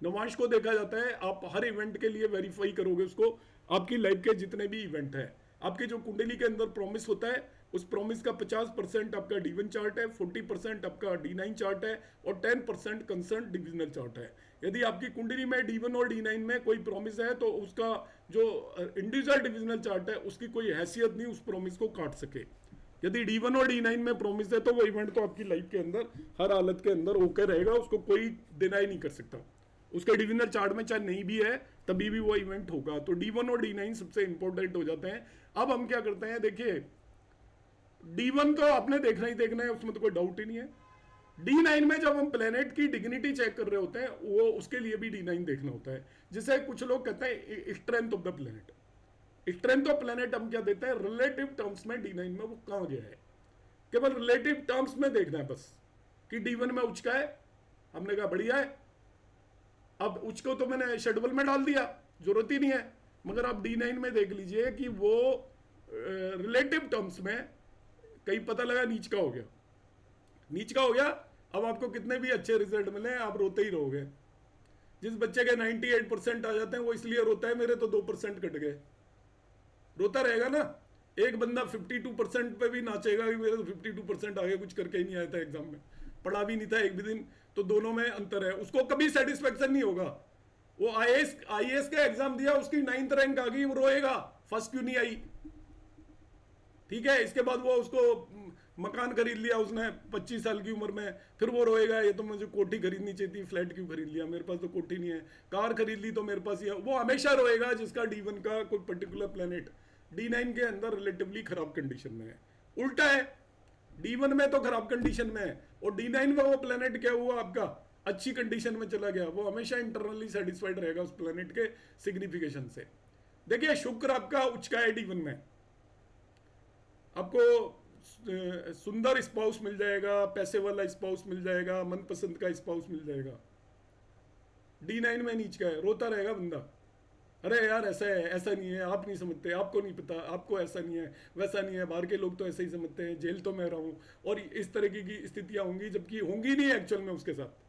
नवांश को देखा जाता है, आप हर इवेंट के लिए वेरीफाई करोगे उसको, आपकी लाइफ के जितने भी इवेंट हैं, आपके जो कुंडली के अंदर प्रॉमिस होता है उस प्रॉमिस का 50% आपका D1 चार्ट है, 40% आपका D9 चार्ट है, और 10% कंसर्न डिविजनल चार्ट है। यदि आपकी कुंडली में D1 और D9 में कोई प्रॉमिस है तो उसका जो इंडिविजुअल डिविजनल चार्ट है उसकी कोई हैसियत नहीं उस प्रॉमिस को काट सके। यदि D1 और D9 में प्रॉमिस है तो वो इवेंट तो आपकी लाइफ के अंदर हर हालत के अंदर होकर रहेगा, उसको कोई डिनाई नहीं कर सकता। उसके डिविजनल चार्ट में चाहे नहीं भी है तभी भी वो इवेंट होगा। तो D1 और D9 सबसे इंपॉर्टेंट हो जाते हैं। अब हम क्या करते हैं, देखिए D1 तो आपने देखना ही देखना है, उसमें तो कोई डाउट ही नहीं है। D9 में जब हम प्लेनेट की डिग्निटी चेक कर रहे होते हैं, वो उसके लिए भी D9 देखना होता है। जिसे कुछ लोग कहते हैं strength of the planet. Strength of planet हम क्या देते हैं रिलेटिव टर्म्स में, D9 में वो कहां गया है, केवल रिलेटिव टर्म्स में देखना है बस कि D1 में उच्च का है, हमने कहा बढ़िया है। अब उच्च को तो मैंने शेड्यूल में डाल दिया, जरूरत ही नहीं है। मगर आप D9 में देख लीजिए कि वो रिलेटिव टर्म्स में कहीं पता लगा नीच का हो गया, नीच का हो गया। अब आपको कितने भी अच्छे रिजल्ट मिले आप रोते ही रहोगे। जिस बच्चे के 98% आ जाते हैं वो इसलिए रोता है मेरे तो 2% कट गए, रोता रहेगा ना। एक बंदा 52% पे भी नाचेगा कि मेरे तो 52% आ गए, कुछ करके ही नहीं आया था एग्जाम में, पढ़ा भी नहीं था एक भी दिन, तो दोनों में अंतर है। उसको कभी सेटिस्फेक्शन नहीं होगा। वो आईएएस का एग्जाम दिया, उसकी 9th रैंक आ गई, वो रोएगा फर्स्ट क्यों नहीं आई। ठीक है, इसके बाद वो उसको मकान खरीद लिया उसने 25 साल की उम्र में, फिर वो रोएगा ये तो मुझे कोठी खरीदनी चाहिए थी, फ्लैट क्यों खरीद लिया, मेरे पास तो कोठी नहीं है। कार खरीद ली तो मेरे पास ये, वो हमेशा रोएगा जिसका D1 का कोई पर्टिकुलर प्लेनेट D9 के अंदर रिलेटिवली खराब कंडीशन में है। उल्टा है, D1 में तो खराब कंडीशन में है और D9 में वो प्लेनेट क्या हुआ आपका अच्छी कंडीशन में चला गया, वो हमेशा इंटरनली सेटिस्फाइड रहेगा उस प्लेनेट के सिग्निफिकेशन से। देखिए शुक्र आपका उच्च का है D1 में, आपको सुंदर स्पाउस मिल जाएगा, पैसे वाला स्पाउस मिल जाएगा, मनपसंद का स्पाउस मिल जाएगा। D9 में नीच का है, रोता रहेगा बंदा, अरे यार ऐसा है, ऐसा नहीं है, आप नहीं समझते, आपको नहीं पता, आपको ऐसा नहीं है, वैसा नहीं है, बाहर के लोग तो ऐसे ही समझते हैं, जेल तो मैं रहा हूँ, और इस तरीके की स्थितियां होंगी, जबकि होंगी नहीं एक्चुअल में उसके साथ।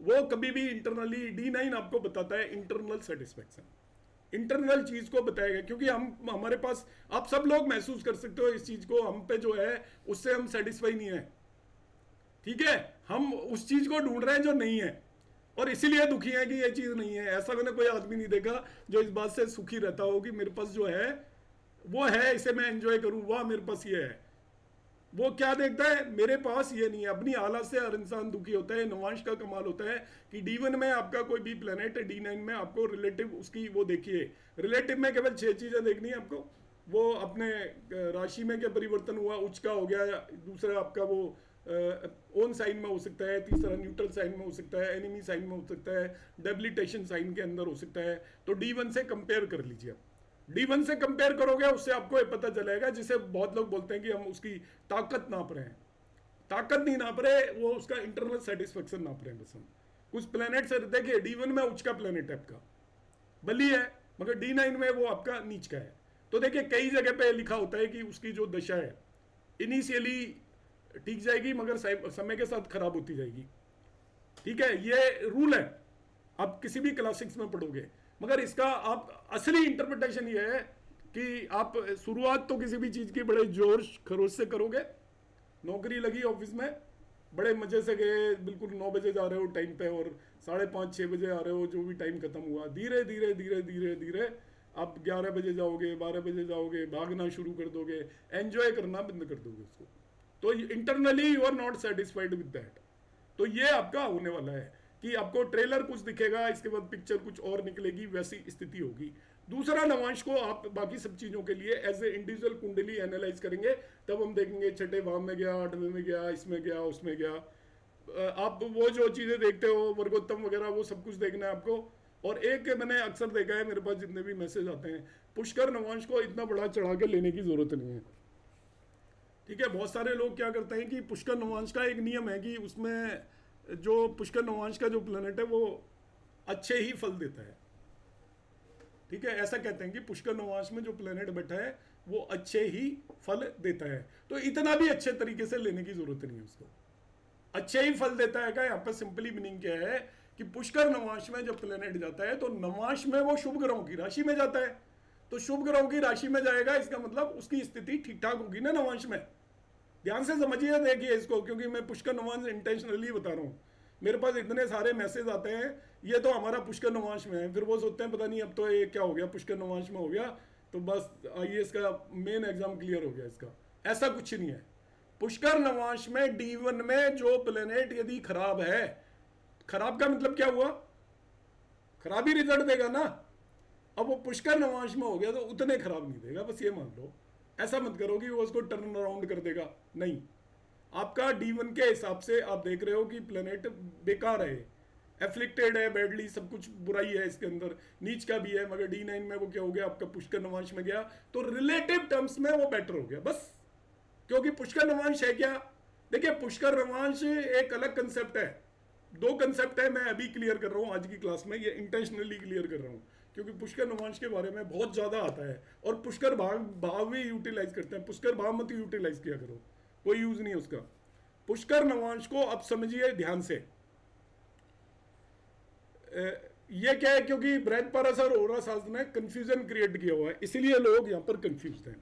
वो कभी भी इंटरनली D9 आपको बताता है इंटरनल सेटिस्फेक्शन, इंटरनल चीज को बताएगा, क्योंकि हम हमारे पास आप सब लोग महसूस कर सकते हो इस चीज को, हम पे जो है उससे हम सेटिस्फाई नहीं है। ठीक है, हम उस चीज को ढूंढ रहे हैं जो नहीं है, और इसीलिए दुखी है कि ये चीज नहीं है। ऐसा मैंने कोई आदमी नहीं देखा जो इस बात से सुखी रहता हो कि मेरे पास जो है वो है, इसे मैं एंजॉय करूं, वाह मेरे पास ये है। वो क्या देखता है, मेरे पास ये नहीं है। अपनी हालत से हर इंसान दुखी होता है। नवांश का कमाल होता है कि D1 में आपका कोई भी प्लेनेट है, D9 में आपको रिलेटिव उसकी वो देखिए, रिलेटिव में केवल 6 चीजें देखनी है आपको। वो अपने राशि में क्या परिवर्तन हुआ, उच्च का हो गया, दूसरा आपका वो ओन साइन में हो सकता है, तीसरा न्यूट्रल साइन में हो सकता है, एनिमी साइन में हो सकता है, डेबिलिटेशन साइन के अंदर हो सकता है। तो D1 से कंपेयर कर लीजिए आप, D1 से कंपेयर करोगे उससे आपको ये पता चलेगा, जिसे बहुत लोग बोलते हैं कि हम उसकी ताकत नाप रहे हैं। ताकत नहीं नाप रहे, वो उसका इंटरनल सेटिस्फेक्शन नाप रहे हैं बस हम। कुछ प्लेनेट से देखिए D1 में उच्च का प्लेनेट है आपका, बली है, मगर D9 में वो आपका नीच का है। तो देखिए कई जगह पे लिखा होता है कि उसकी जो दशा है इनिशियली ठीक जाएगी मगर समय के साथ खराब होती जाएगी। ठीक है, ये रूल है, आप किसी भी क्लास 6 में पढ़ोगे। मगर इसका आप असली इंटरप्रिटेशन ये है कि आप शुरुआत तो किसी भी चीज की बड़े जोश खरोश से करोगे। नौकरी लगी ऑफिस में, बड़े मजे से गए, बिल्कुल 9 बजे जा रहे हो टाइम पे और 5:30-6 बजे आ रहे हो, जो भी टाइम खत्म हुआ, धीरे धीरे धीरे धीरे धीरे आप 11 बजे जाओगे, 12 बजे जाओगे, भागना शुरू कर दोगे, एंजॉय करना बंद कर दोगे उसको। तो internally you are not satisfied with that. तो ये आपका होने वाला है कि आपको ट्रेलर कुछ दिखेगा, इसके बाद पिक्चर कुछ और निकलेगी, वैसी स्थिति होगी। दूसरा नवांश को आप बाकी सब चीजों के लिए एज ए इंडिविजुअल कुंडली एनालाइज करेंगे, तब हम देखेंगे 6ठे भाव में गया, 8वें में गया, इसमें गया, उसमें गया। आप वो जो चीजें देखते हो वर्गोत्तम वगैरह, वो सब कुछ देखना है आपको। और एक मैंने अक्सर देखा है, मेरे पास जितने भी मैसेज आते हैं, पुष्कर नवांश को इतना बड़ा चढ़ा के लेने की जरूरत नहीं है। ठीक है, बहुत सारे लोग क्या करते हैं कि पुष्कर नवांश का एक नियम है कि उसमें जो पुष्कर नवांश का जो प्लेनेट है वो अच्छे ही फल देता है। ठीक है, ऐसा कहते हैं कि पुष्कर नवांश में जो प्लेनेट बैठा है वो अच्छे ही फल देता है। तो इतना भी अच्छे तरीके से लेने की जरूरत नहीं है उसको। अच्छे ही फल देता है का यहाँ पर सिंपली मीनिंग क्या है कि पुष्कर नवांश में जब प्लेनेट जाता है तो नवांश में वो शुभ ग्रहों की राशि में जाता है। तो शुभ ग्रहों की राशि में जाएगा, इसका मतलब उसकी स्थिति ठीक ठाक होगी ना नवांश में। ध्यान से समझिए, देखिए इसको, क्योंकि मैं पुष्कर नवांश इंटेंशनली बता रहा हूँ। मेरे पास इतने सारे मैसेज आते हैं, ये तो हमारा पुष्कर नवांश में है, फिर वो सोचते हैं पता नहीं अब तो ये क्या हो गया, पुष्कर नवांश में हो गया तो बस आईएएस का मेन एग्जाम क्लियर हो गया इसका। ऐसा कुछ नहीं है। पुष्कर नवांश में D1 में जो प्लेनेट यदि खराब है, खराब का मतलब क्या हुआ, खराब ही रिजल्ट देगा ना। अब वो पुष्कर नवांश में हो गया तो उतने खराब नहीं देगा, बस ये मान लो। ऐसा मत करो कि वो उसको टर्न अराउंड कर देगा, नहीं। आपका D1 के हिसाब से आप देख रहे हो कि प्लेनेट बेकार है, एफ्लिक्टेड है बैडली, सब कुछ बुराई है इसके अंदर, नीच का भी है, मगर D9 में वो क्या हो गया आपका पुष्कर नवांश में गया, तो रिलेटिव टर्म्स में वो बेटर हो गया बस। क्योंकि पुष्कर नवांश है क्या, देखिए पुष्कर नवांश एक अलग कंसेप्ट है, दो कंसेप्ट है, मैं अभी क्लियर कर रहा हूँ आज की क्लास में, ये इंटेंशनली क्लियर कर रहा हूँ क्योंकि पुष्कर नवांश के बारे में बहुत ज्यादा आता है और पुष्कर भाव भी यूटिलाइज करते हैं, पुष्कर भाव मत यूटिलाइज किया करो, कोई यूज नहीं है उसका। पुष्कर नवांश को अब समझिए ध्यान से, ये क्या है, क्योंकि बृहस्पति और ओरा शास्त्र ने कंफ्यूजन क्रिएट किया हुआ है, इसीलिए लोग यहाँ पर कंफ्यूज हैं।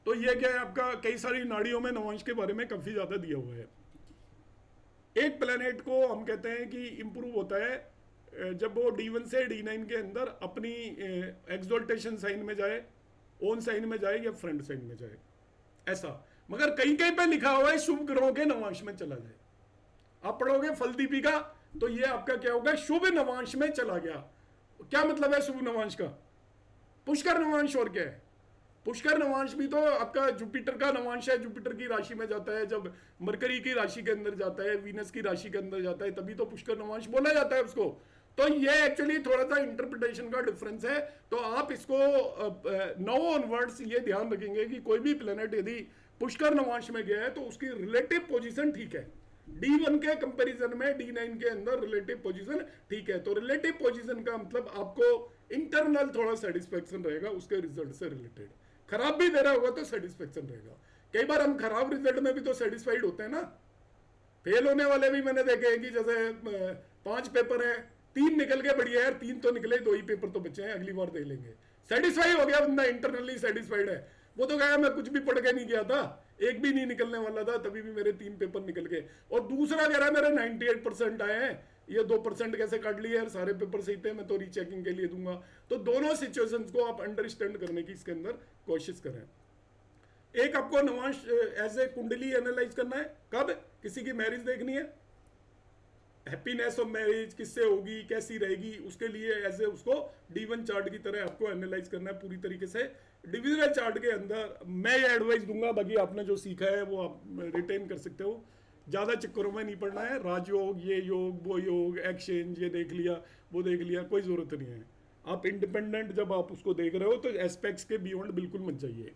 तो ये क्या है आपका, कई सारी नाड़ियों में नवांश के बारे में काफी ज्यादा दिया हुआ है। एक प्लेनेट को हम कहते हैं कि इंप्रूव होता है जब वो D1 से D9 के अंदर अपनी एक्सोल्टेशन साइन में जाए, ओन साइन में जाए या फ्रेंड साइन में जाए, ऐसा। मगर कहीं कहीं पे लिखा हुआ है शुभ ग्रहों के नवांश में चला जाए। आप पढ़ोगे फलदीपिका तो ये आपका क्या होगा, शुभ नवांश में चला गया। क्या मतलब है शुभ नवांश का, पुष्कर नवांश और क्या है, पुष्कर नवांश भी तो आपका जुपिटर का नवांश है, जुपिटर की राशि में जाता है, जब मरकरी की राशि के अंदर जाता है, वीनस की राशि के अंदर जाता है, तभी तो पुष्कर नवांश बोला जाता है उसको। तो ये एक्चुअली थोड़ा सा इंटरप्रिटेशन का डिफरेंस है। तो आप इसको नाउ ऑनवर्ड्स ये ध्यान रखेंगे कि कोई भी प्लेनेट यदि पुष्कर नवांश में गया है तो उसकी रिलेटिव पोजीशन ठीक है, D1 के कंपैरिजन में D9 के अंदर रिलेटिव पोजीशन ठीक है। तो रिलेटिव पोजीशन का मतलब आपको इंटरनल थोड़ा सेटिस्फेक्शन रहेगा उसके रिजल्ट से रिलेटेड, खराब भी दे रहा होगा तो सेटिस्फेक्शन रहेगा। कई बार हम खराब रिजल्ट में भी तो सेटिस्फाइड होते हैं ना, फेल होने वाले भी मैंने देखे हैं कि जैसे 5 पेपर है, 3 निकल के बढ़िया यार, 3 तो निकले, 2 ही पेपर तो बचे हैं, अगली बार दे लेंगे, सेटिस्फाई हो गया बंदा, इंटरनली सेटिस्फाइड है। वो तो कहा मैं कुछ भी पढ़ के नहीं गया था, एक भी नहीं निकलने वाला था, तभी भी मेरे 3 पेपर निकल गए। और दूसरा कह रहा है मेरे 98% आए हैं, ये 2% कैसे काट लिए यार, सारे पेपर सही थे, मैं तो रीचेकिंग के लिए दूंगा। तो दोनों सिचुएशंस को आप अंडरस्टैंड करने की इसके अंदर कोशिश करें। एक आपको नवांश एज ए कुंडली एनालाइज करना है, कब किसी की मैरिज देखनी है, हैप्पीनेस ऑफ मैरिज किससे होगी, कैसी रहेगी, उसके लिए एज ए उसको D1 चार्ट की तरह आपको एनालाइज करना है पूरी तरीके से। डिविजनल चार्ट के अंदर मैं ये एडवाइस दूंगा, बाकी आपने जो सीखा है वो आप रिटेन कर सकते हो, ज़्यादा चक्करों में नहीं पड़ना है। राजयोग, ये योग, वो योग, एक्सचेंज, ये देख लिया, वो देख लिया, कोई ज़रूरत नहीं है। आप इंडिपेंडेंट जब आप उसको देख रहे हो तो एस्पेक्ट्स के बियॉन्ड बिल्कुल मत जाइए,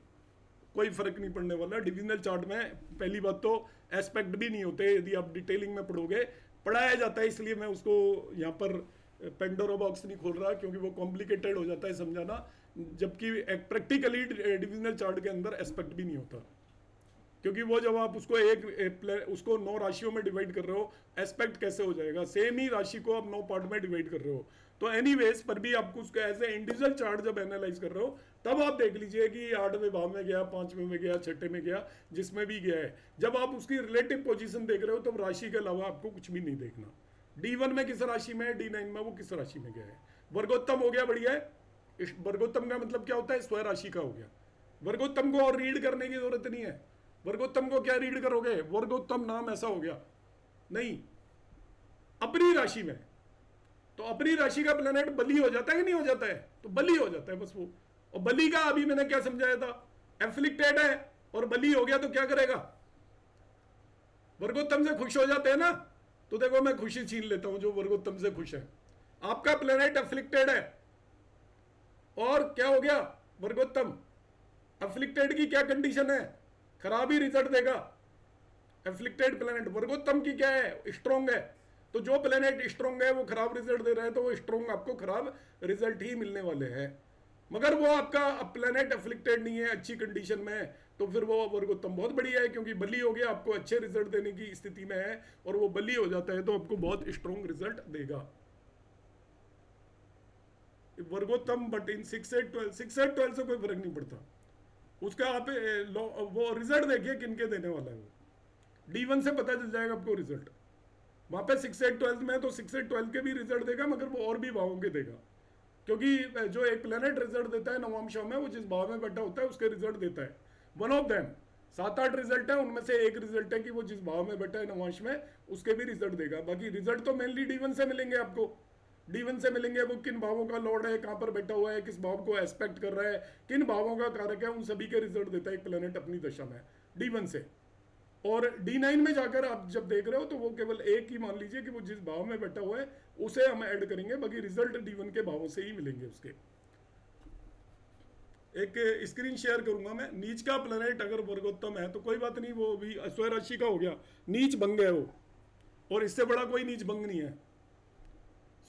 कोई फर्क नहीं पड़ने वाला। डिविजनल चार्ट में पहली बात तो एस्पेक्ट भी नहीं होते, यदि आप डिटेलिंग में पढ़ोगे, पढ़ाया जाता है, इसलिए मैं उसको यहाँ पर पेंडोरा बॉक्स नहीं खोल रहा क्योंकि वो कॉम्प्लिकेटेड हो जाता है समझाना, जबकि प्रैक्टिकली डिविजनल चार्ट के अंदर एस्पेक्ट भी नहीं होता, क्योंकि वो जब आप उसको उसको 9 राशियों में डिवाइड कर रहे हो, एस्पेक्ट कैसे हो जाएगा, सेम ही राशि को आप 9 पार्ट में डिवाइड कर रहे हो। तो एनीवेज पर भी आपको उसको एज ए इंडिविजुअल चार्ट जब एनालाइज कर रहे हो तब आप देख लीजिए कि 8वें भाव में गया, 5वें में गया, 6ठे में गया, जिसमें भी गया है। जब आप उसकी रिलेटिव पोजीशन देख रहे हो तब राशि के अलावा आपको कुछ भी नहीं देखना। D1 में किस राशि में है, D9 में वो किस राशि में गया है। वर्गोत्तम हो गया, बढ़िया है। वर्गोत्तम का मतलब क्या होता है, स्व राशि का हो गया। वर्गोत्तम को और रीड करने की जरूरत नहीं है। वर्गोत्तम को क्या रीड करोगे, वर्गोत्तम नाम ऐसा हो गया, नहीं, अपनी राशि में। तो अपनी राशि का प्लेनेट बली हो जाता है कि नहीं हो जाता है, तो बली हो जाता है बस वो। और बली का अभी मैंने क्या समझाया था, एफ्लिक्टेड है और बली हो गया तो क्या करेगा, वर्गोत्तम से खुश हो जाते हैं ना। तो देखो मैं खुशी छीन लेता हूं जो वर्गोत्तम से खुश है। आपका प्लेनेट एफ्लिक्टेड है और क्या हो गया, वर्गोत्तम। एफ्लिक्टेड की क्या कंडीशन है, खराब ही रिजल्ट देगा। एफ्लिक्टेड प्लेनेट, वर्गोत्तम की क्या है, स्ट्रॉन्ग है। तो जो प्लेनेट स्ट्रॉन्ग है वो खराब रिजल्ट दे रहा है, तो वो स्ट्रॉन्ग आपको खराब रिजल्ट ही मिलने वाले हैं। मगर वो आपका प्लेनेट एफ्लिक्टेड नहीं है, अच्छी कंडीशन में है, तो फिर वो वर्गोत्तम बहुत बढ़िया है, क्योंकि बली हो गया, आपको अच्छे रिजल्ट देने की स्थिति में है, और वो बली हो जाता है तो आपको बहुत स्ट्रॉन्ग रिजल्ट देगा वर्गोत्तम। बट इन 6 8 12 से कोई फर्क नहीं पड़ता उसका। आप वो रिजल्ट देखिए किनके देने वाला है, वो D1 से पता चल जाएगा आपको रिजल्ट। वहां पे 6 8 12 में तो 6 8 12 के भी रिजल्ट देगा, मगर वो और भी भावों के देगा, क्योंकि जो एक प्लेनेट रिजल्ट देता है नवमांशों में, वो जिस भाव में बैठा होता है उसके रिजल्ट देता है। वन ऑफ देम 7-8 रिजल्ट है, उनमें से एक रिजल्ट है कि वो जिस भाव में बैठा है नवमांश में उसके भी रिजल्ट देगा। बाकी रिजल्ट तो मेनली D1 से मिलेंगे आपको। D1 से मिलेंगे वो किन भावों का लॉर्ड है, कहाँ पर बैठा हुआ है, किस भाव को एस्पेक्ट कर रहा है, किन भावों का कारक है, उन सभी के रिजल्ट देता है एक प्लेनेट अपनी दशा में D1 से। और D9 में जाकर आप जब देख रहे हो तो वो केवल एक ही मान लीजिए कि वो जिस भाव में बैठा हुआ है उसे हम ऐड करेंगे, बाकी रिजल्ट D1 के भावों से ही मिलेंगे उसके। एक स्क्रीन शेयर करूंगा मैं। नीच का प्लेनेट अगर वर्गोत्तम है तो कोई बात नहीं, वो भी स्वयं राशि का हो गया, नीच भंग है वो, और इससे बड़ा कोई नीच भंग नहीं है,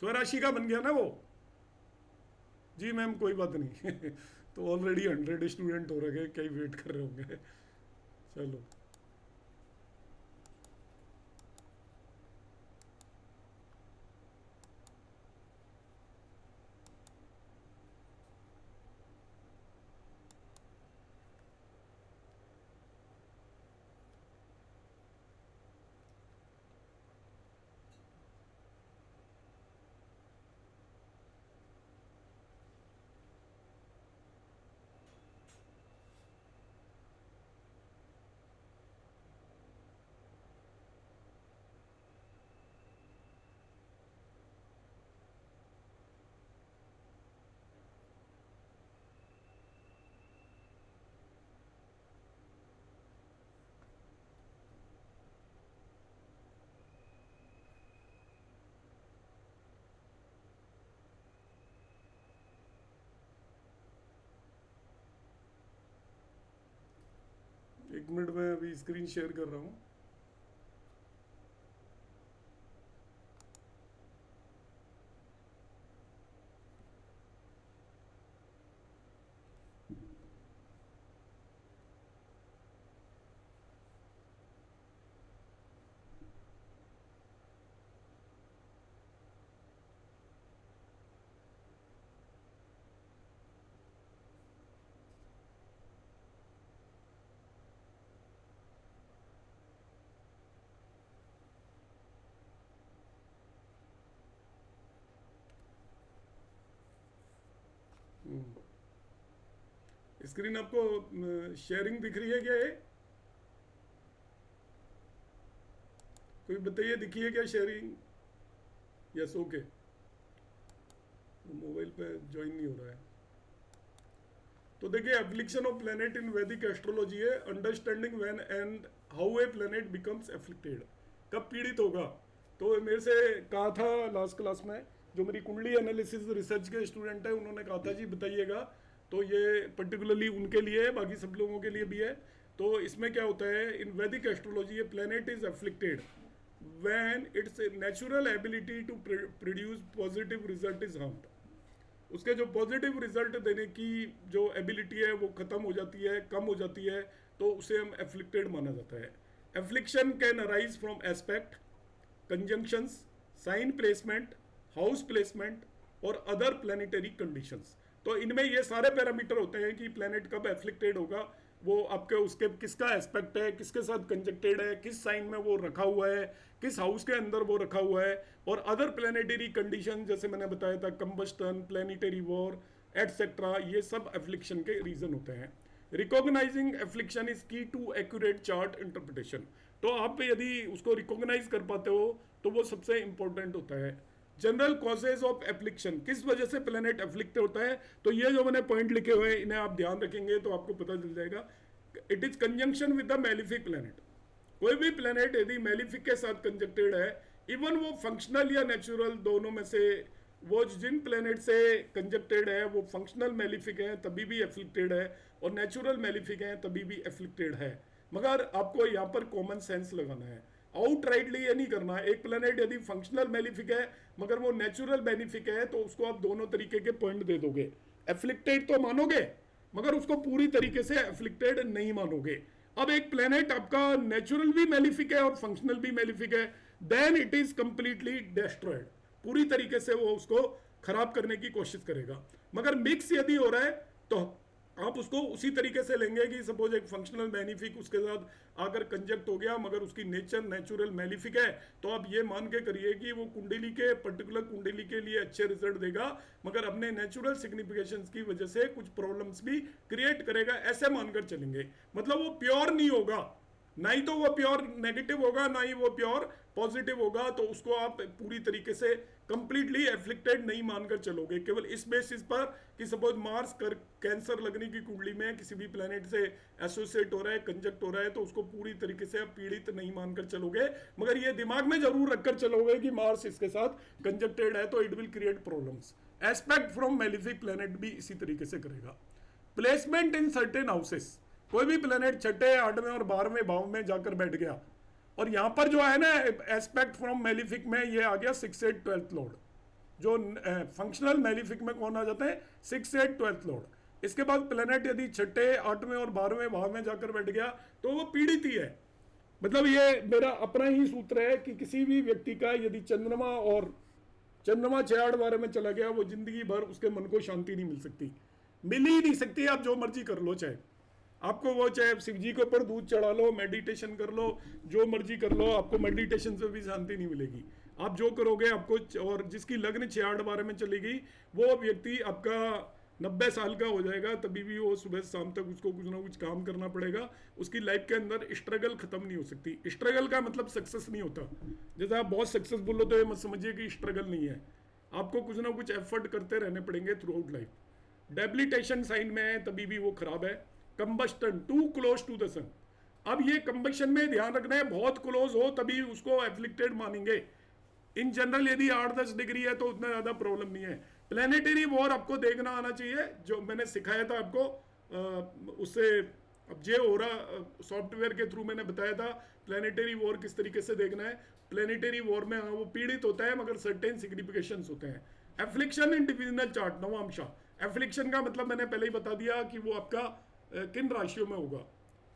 स्वयं राशि का बन गया ना वो। जी मैम कोई बात नहीं तो ऑलरेडी 100 स्टूडेंट हो रखे, कई वेट कर रहे होंगे। चलो एक मिनट में अभी स्क्रीन शेयर कर रहा हूँ। स्क्रीन आपको शेयरिंग दिख रही है क्या? ये कोई बताइए, दिखी है क्या शेयरिंग? Yes okay. मोबाइल पे ज्वाइन नहीं हो रहा है। तो देखिए affliction of planet in Vedic astrology है understanding when and how a planet becomes afflicted, कब पीड़ित होगा। तो मेरे से कहा था लास्ट क्लास में, जो मेरी कुंडली एनालिसिस रिसर्च के स्टूडेंट है उन्होंने कहा था जी बताइएगा, तो ये पर्टिकुलरली उनके लिए है, बाकी सब लोगों के लिए भी है। तो इसमें क्या होता है इन वैदिक एस्ट्रोलॉजी, ये planet is afflicted when its natural ability to produce positive result is harmed. उसके जो पॉजिटिव रिजल्ट देने की जो एबिलिटी है वो खत्म हो जाती है, कम हो जाती है, तो उसे हम एफ्लिक्टेड माना जाता है। Affliction can arise from aspect, conjunctions, sign placement, house placement और अदर प्लैनेटरी कंडीशंस। तो इनमें ये सारे पैरामीटर होते हैं कि प्लैनेट कब एफ्लिक्टेड होगा, वो आपके उसके किसका एस्पेक्ट है, किसके साथ कंजक्टेड है, किस साइन में वो रखा हुआ है, किस हाउस के अंदर वो रखा हुआ है, और अदर प्लैनेटरी कंडीशन जैसे मैंने बताया था कंबस्टन, प्लैनेटरी वॉर एटसेट्रा, ये सब एफ्लिक्शन के रीजन होते हैं। रिकॉग्नाइजिंग एफ्लिक्शन इज की टू एक्यूरेट चार्ट इंटरप्रिटेशन। तो आप यदि उसको रिकॉग्नाइज कर पाते हो तो वो सबसे इंपॉर्टेंट होता है। जनरल कॉजेज ऑफ एफ्लिक्शन, किस वजह से प्लेनेट एफ्लिक्ट होता है, तो ये जो मैंने पॉइंट लिखे हुए हैं इन्हें आप ध्यान रखेंगे तो आपको पता चल जाएगा। It is conjunction with the malefic planet. कोई भी प्लेनेट यदि मेलिफिक के साथ कंजक्टेड है, इवन वो फंक्शनल या नेचुरल दोनों में से, वो जिन प्लेनेट से कंजक्टेड है वो फंक्शनल मेलिफिक है तभी भी एफ्लिक्टेड है, और नेचुरल मेलिफिक है तभी भी एफ्लिक्टेड है। मगर आपको यहाँ पर कॉमन सेंस लगाना है, आउटराइटली ये नहीं करना है। एक प्लेनेट यदि फंक्शनल बेनिफिक है मगर वो नेचुरल बेनिफिक है तो उसको आप दोनों तरीके के पॉइंट दे दोगे, एफ्लिक्टेड तो मानोगे मगर उसको पूरी तरीके से एफ्लिक्टेड नहीं मानोगे। अब एक प्लेनेट आपका नेचुरल भी मेलिफिक है और फंक्शनल भी मेलिफिक है, then it is completely destroyed, पूरी तरीके से वो उसको खराब करने की कोशिश करेगा। मगर मिक्स यदि हो रहा है तो आप उसको उसी तरीके से लेंगे कि सपोज एक फंक्शनल बेनिफिक उसके साथ आकर कंजक्ट हो गया मगर उसकी नेचर नेचुरल मेलिफिक है, तो आप ये मान के करिए कि वो कुंडली के पर्टिकुलर कुंडली के लिए अच्छे रिजल्ट देगा मगर अपने नेचुरल सिग्निफिकेशंस की वजह से कुछ प्रॉब्लम्स भी क्रिएट करेगा, ऐसे मानकर चलेंगे। मतलब वो प्योर नहीं होगा, ना ही तो वो प्योर नेगेटिव होगा, ना ही वो प्योर पॉजिटिव होगा, तो उसको आप पूरी तरीके से कंप्लीटली एफ्लिक्टेड नहीं मानकर चलोगे। केवल इस बेसिस पर कि सपोज मार्स कर कैंसर लगने की कुंडली में किसी भी प्लेनेट से एसोसिएट हो रहा है, कंजक्ट हो रहा है, तो उसको पूरी तरीके से आप पीड़ित नहीं मानकर चलोगे, मगर ये दिमाग में जरूर रखकर चलोगे कि मार्स इसके साथ कंजक्टेड है तो it will create problems. Aspect from malefic planet भी इसी तरीके से करेगा। प्लेसमेंट इन सर्टेन हाउसेस, कोई भी प्लेनेट छठे, 8वें और 12वें भाव में जाकर बैठ गया, और यहां पर जो है ना एस्पेक्ट फ्रॉम मेलिफिक में ये आ गया 6, 8, 12th लॉर्ड। जो फंक्शनल मेलिफिक में कौन आ जाते हैं? 6, 8, 12th लॉर्ड। इसके बाद प्लेनेट यदि छठे, 8वें और 12वें भाव में जाकर बैठ गया तो वो पीड़ित ही है। मतलब ये मेरा अपना ही सूत्र है कि किसी भी व्यक्ति का यदि चंद्रमा 6, 8 12 में चला गया, वो जिंदगी भर उसके मन को शांति नहीं मिल सकती, मिल ही नहीं सकती। आप जो मर्जी कर लो, चाहे आपको वो चाहे शिव जी के ऊपर दूध चढ़ा लो, मेडिटेशन कर लो, जो मर्जी कर लो, आपको मेडिटेशन से भी शांति नहीं मिलेगी। आप जो करोगे आपको, और जिसकी लग्न 6, 8 12 में चलेगी वो व्यक्ति आपका 90 साल का हो जाएगा, तभी भी वो सुबह शाम तक उसको कुछ ना कुछ काम करना पड़ेगा। उसकी लाइफ के अंदर स्ट्रगल खत्म नहीं हो सकती। स्ट्रगल का मतलब सक्सेस नहीं होता। जैसे आप बहुत सक्सेसफुल हो तो ये मत समझिए कि स्ट्रगल नहीं है, आपको कुछ ना कुछ एफर्ट करते रहने पड़ेंगे throughout life. Debilitation sign में है तभी भी वो खराब है। Combustion, too close to the sun, अब ये कंबक्शन में ध्यान रखना है, बहुत क्लोज हो तभी उसको एफ्लिक्टेड मानेंगे। इन जनरल यदि 8-10 डिग्री है तो उतना ज्यादा प्रॉब्लम नहीं है। प्लेनेटरी वॉर आपको देखना आना चाहिए, जो मैंने सिखाया था आपको उससे अब जे हो रहा सॉफ्टवेयर के थ्रू मैंने बताया था प्लेनेटरी वॉर किस तरीके से देखना है। प्लेनेटरी वॉर में वो पीड़ित होता है मगर सर्टेन सिग्निफिकेशंस होते हैं। एफ्लिक्शन इन डिविजनल चार्ट, नवांशा। एफ्लिक्शन का मतलब मैंने पहले ही बता दिया कि वो आपका किन राशियों में होगा।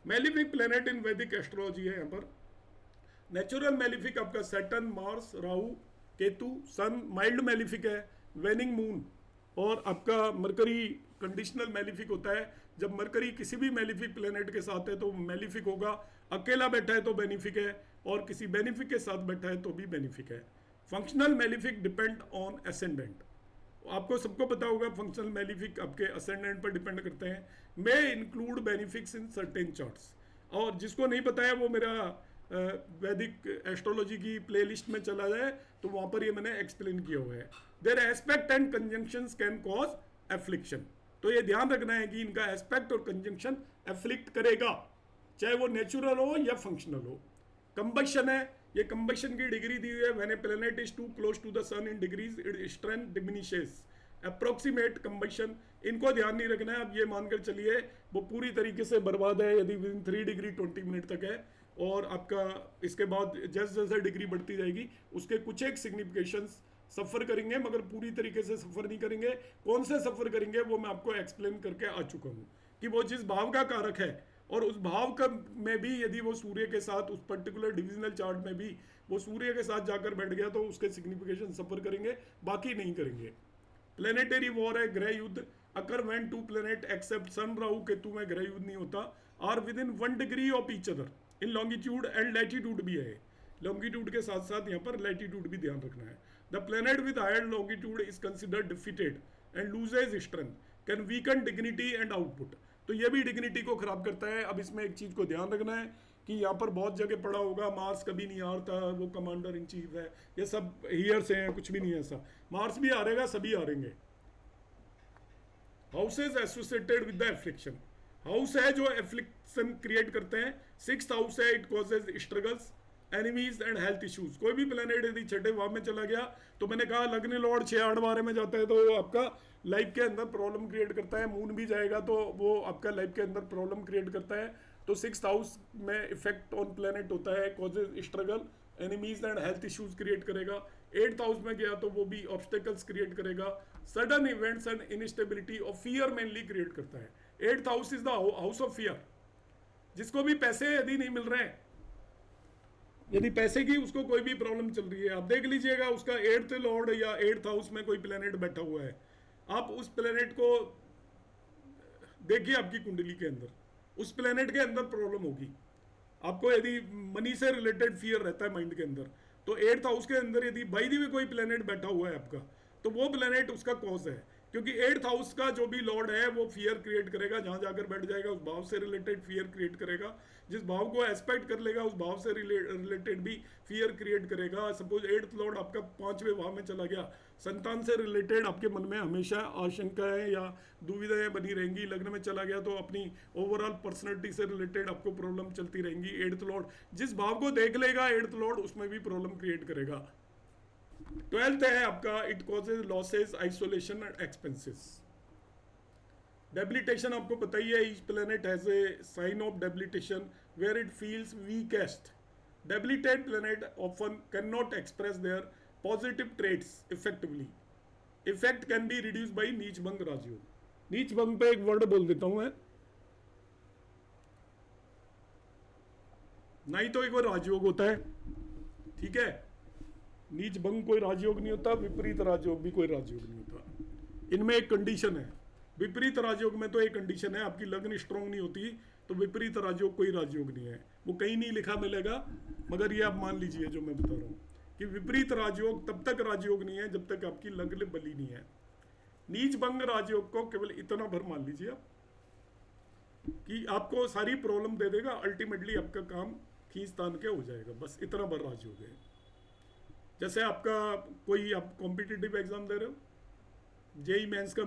Malefic planet in Vedic astrology है यहाँ पर। नेचुरल मेलिफिक आपका सैटर्न, मार्स, राहु, केतु, सन माइल्ड मेलिफिक है, वेनिंग मून, और आपका मरकरी कंडीशनल मेलिफिक होता है। जब मरकरी किसी भी मेलिफिक प्लेनेट के साथ है तो मेलिफिक होगा, अकेला बैठा है तो बेनिफिक है, और किसी बेनिफिक के साथ बैठा है तो भी बेनिफिक है। Functional malefic depend on ascendant, आपको सबको पता होगा फंक्शनल मेलिफिक आपके असेंडेंट पर डिपेंड करते हैं। May include benefics in certain charts, और जिसको नहीं पता है वो मेरा वैदिक एस्ट्रोलॉजी की प्लेलिस्ट में चला जाए तो वहां पर ये मैंने एक्सप्लेन किया हुआ है। Their aspect and conjunctions can cause affliction, तो ये ध्यान रखना है कि इनका एस्पेक्ट और कंजंक्शन एफ्लिक्ट करेगा, चाहे वो नेचुरल हो या फंक्शनल हो। कंबक्शन है, ये कंबक्शन की डिग्री दी हुई है। When a planet is too close to the sun in degrees it strength diminishes. Approximate combustion, इनको ध्यान नहीं रखना है। अब ये मानकर चलिए वो पूरी तरीके से बर्बाद है यदि विद इन 3 डिग्री 20 मिनट तक है, और आपका इसके बाद जैसे जैसे डिग्री बढ़ती जाएगी उसके कुछ एक सिग्निफिकेशंस सफ़र करेंगे, मगर पूरी तरीके से सफ़र नहीं करेंगे। कौन से सफ़र करेंगे वो मैं आपको एक्सप्लेन करके आ चुका हूँ कि वो जिस भाव का कारक है, और उस भाव का में भी यदि वो सूर्य के साथ उस पर्टिकुलर डिविजनल चार्ट में भी वो सूर्य के साथ जाकर बैठ गया तो उसके सिग्निफिकेशन सफ़र करेंगे, बाकी नहीं करेंगे। प्लेनेटरी वॉर है, ग्रह युद्ध। Occur when two planet except sun, Rahu Ketu में ग्रह युद्ध नहीं होता। Are within 1 degree of each other in longitude and latitude भी है। लॉन्गिट्यूड के साथ साथ यहाँ पर लैटिट्यूड भी ध्यान रखना है। The planet with higher longitude is considered defeated and loses strength, can weaken dignity and output, तो ये भी डिग्निटी को खराब करता है। अब इसमें एक चीज को ध्यान रखना है कि यहाँ पर बहुत जगह पड़ा होगा मार्स कभी नहीं हारता, वो कमांडर इन चीफ है, ये सब हियर से हैं, कुछ भी नहीं है ऐसा। मार्स भी हारेगा, सभी हारेंगे। Houses associated with the affliction, house है जो एफ्लिक्शन क्रिएट करते हैं। 6th हाउस है, it causes struggles, enemies and health issues. कोई भी प्लेनेट यदि छठे भाव में चला गया तो मैंने कहा लग्न लॉर्ड 6, 8 12 में जाता है तो वो आपका लाइफ के अंदर प्रॉब्लम क्रिएट करता है। मून भी जाएगा तो वो आपका लाइफ के अंदर प्रॉब्लम क्रिएट करता है। तो 6th हाउस में इफेक्ट ऑन प्लेनेट होता है, causes struggle, enemies and health issues create करेगा। 8th हाउस में गया तो वो भी ऑब्स्टेकल्स क्रिएट करेगा। सडन इवेंट्स एंड इनस्टेबिलिटी और फियर मेनली क्रिएट करता है। 8th house is the house of fear. जिसको भी पैसे यदि नहीं मिल रहे हैं, यदि पैसे की उसको कोई भी प्रॉब्लम चल रही है, आप देख लीजिएगा उसका 8th लॉर्ड या 8th हाउस में कोई प्लेनेट बैठा हुआ है, आप उस प्लेनेट को देखिए आपकी कुंडली के अंदर, उस प्लेनेट के अंदर प्रॉब्लम होगी। आपको यदि मनी से रिलेटेड फियर रहता है माइंड के अंदर, तो 8th हाउस के अंदर यदि बाई दी भी कोई प्लेनेट बैठा हुआ है आपका, तो वो प्लेनेट उसका कॉज है। क्योंकि 8th हाउस का जो भी लॉर्ड है वो फियर क्रिएट करेगा, जहां जाकर बैठ जाएगा उस भाव से रिलेटेड फियर क्रिएट करेगा, जिस भाव को एस्पेक्ट कर लेगा उस भाव से रिलेटेड भी फियर क्रिएट करेगा। सपोज 8th लॉर्ड आपका 5वें भाव में चला गया, संतान से रिलेटेड आपके मन में हमेशा आशंकाएं या दुविधाएं बनी रहेंगी। लग्न में चला गया तो अपनी ओवरऑल पर्सनैलिटी से रिलेटेड आपको प्रॉब्लम चलती रहेंगी। 8th लॉर्ड जिस भाव को देख लेगा 8th लॉर्ड उसमें भी प्रॉब्लम क्रिएट करेगा। 12th है आपका, it causes losses, isolation and expenses. Debilitation आपको पता ही है, each planet has a sign of debilitation where it feels weakest. Debilitated planet often can not express their positive traits effectively. Effect can be reduce by नीच भंग राजयोग। नीच भंग पे एक वर्ड बोल देता हूं मैं, नहीं तो एक बार राजयोग होता है, ठीक है। नीच भंग कोई राजयोग नहीं होता, विपरीत राजयोग भी कोई राजयोग नहीं होता। इनमें एक कंडीशन है, विपरीत राजयोग में तो एक कंडीशन है, आपकी लग्न स्ट्रांग नहीं होती तो विपरीत राजयोग कोई राजयोग नहीं है। वो कहीं नहीं लिखा मिलेगा, मगर ये आप मान लीजिए जो मैं बता रहा हूँ कि विपरीत राजयोग तब तक राजयोग नहीं है जब तक आपकी लग्न बली नहीं है। नीच भंग राजयोग को केवल इतना भर मान लीजिए आप कि आपको सारी प्रॉब्लम दे देगा, अल्टीमेटली आपका काम खींच तान के हो जाएगा, बस इतना भर राजयोग है। जैसे आपका कोई आप कॉम्पिटिटिव एग्जाम दे रहे हो, जेई मेंस का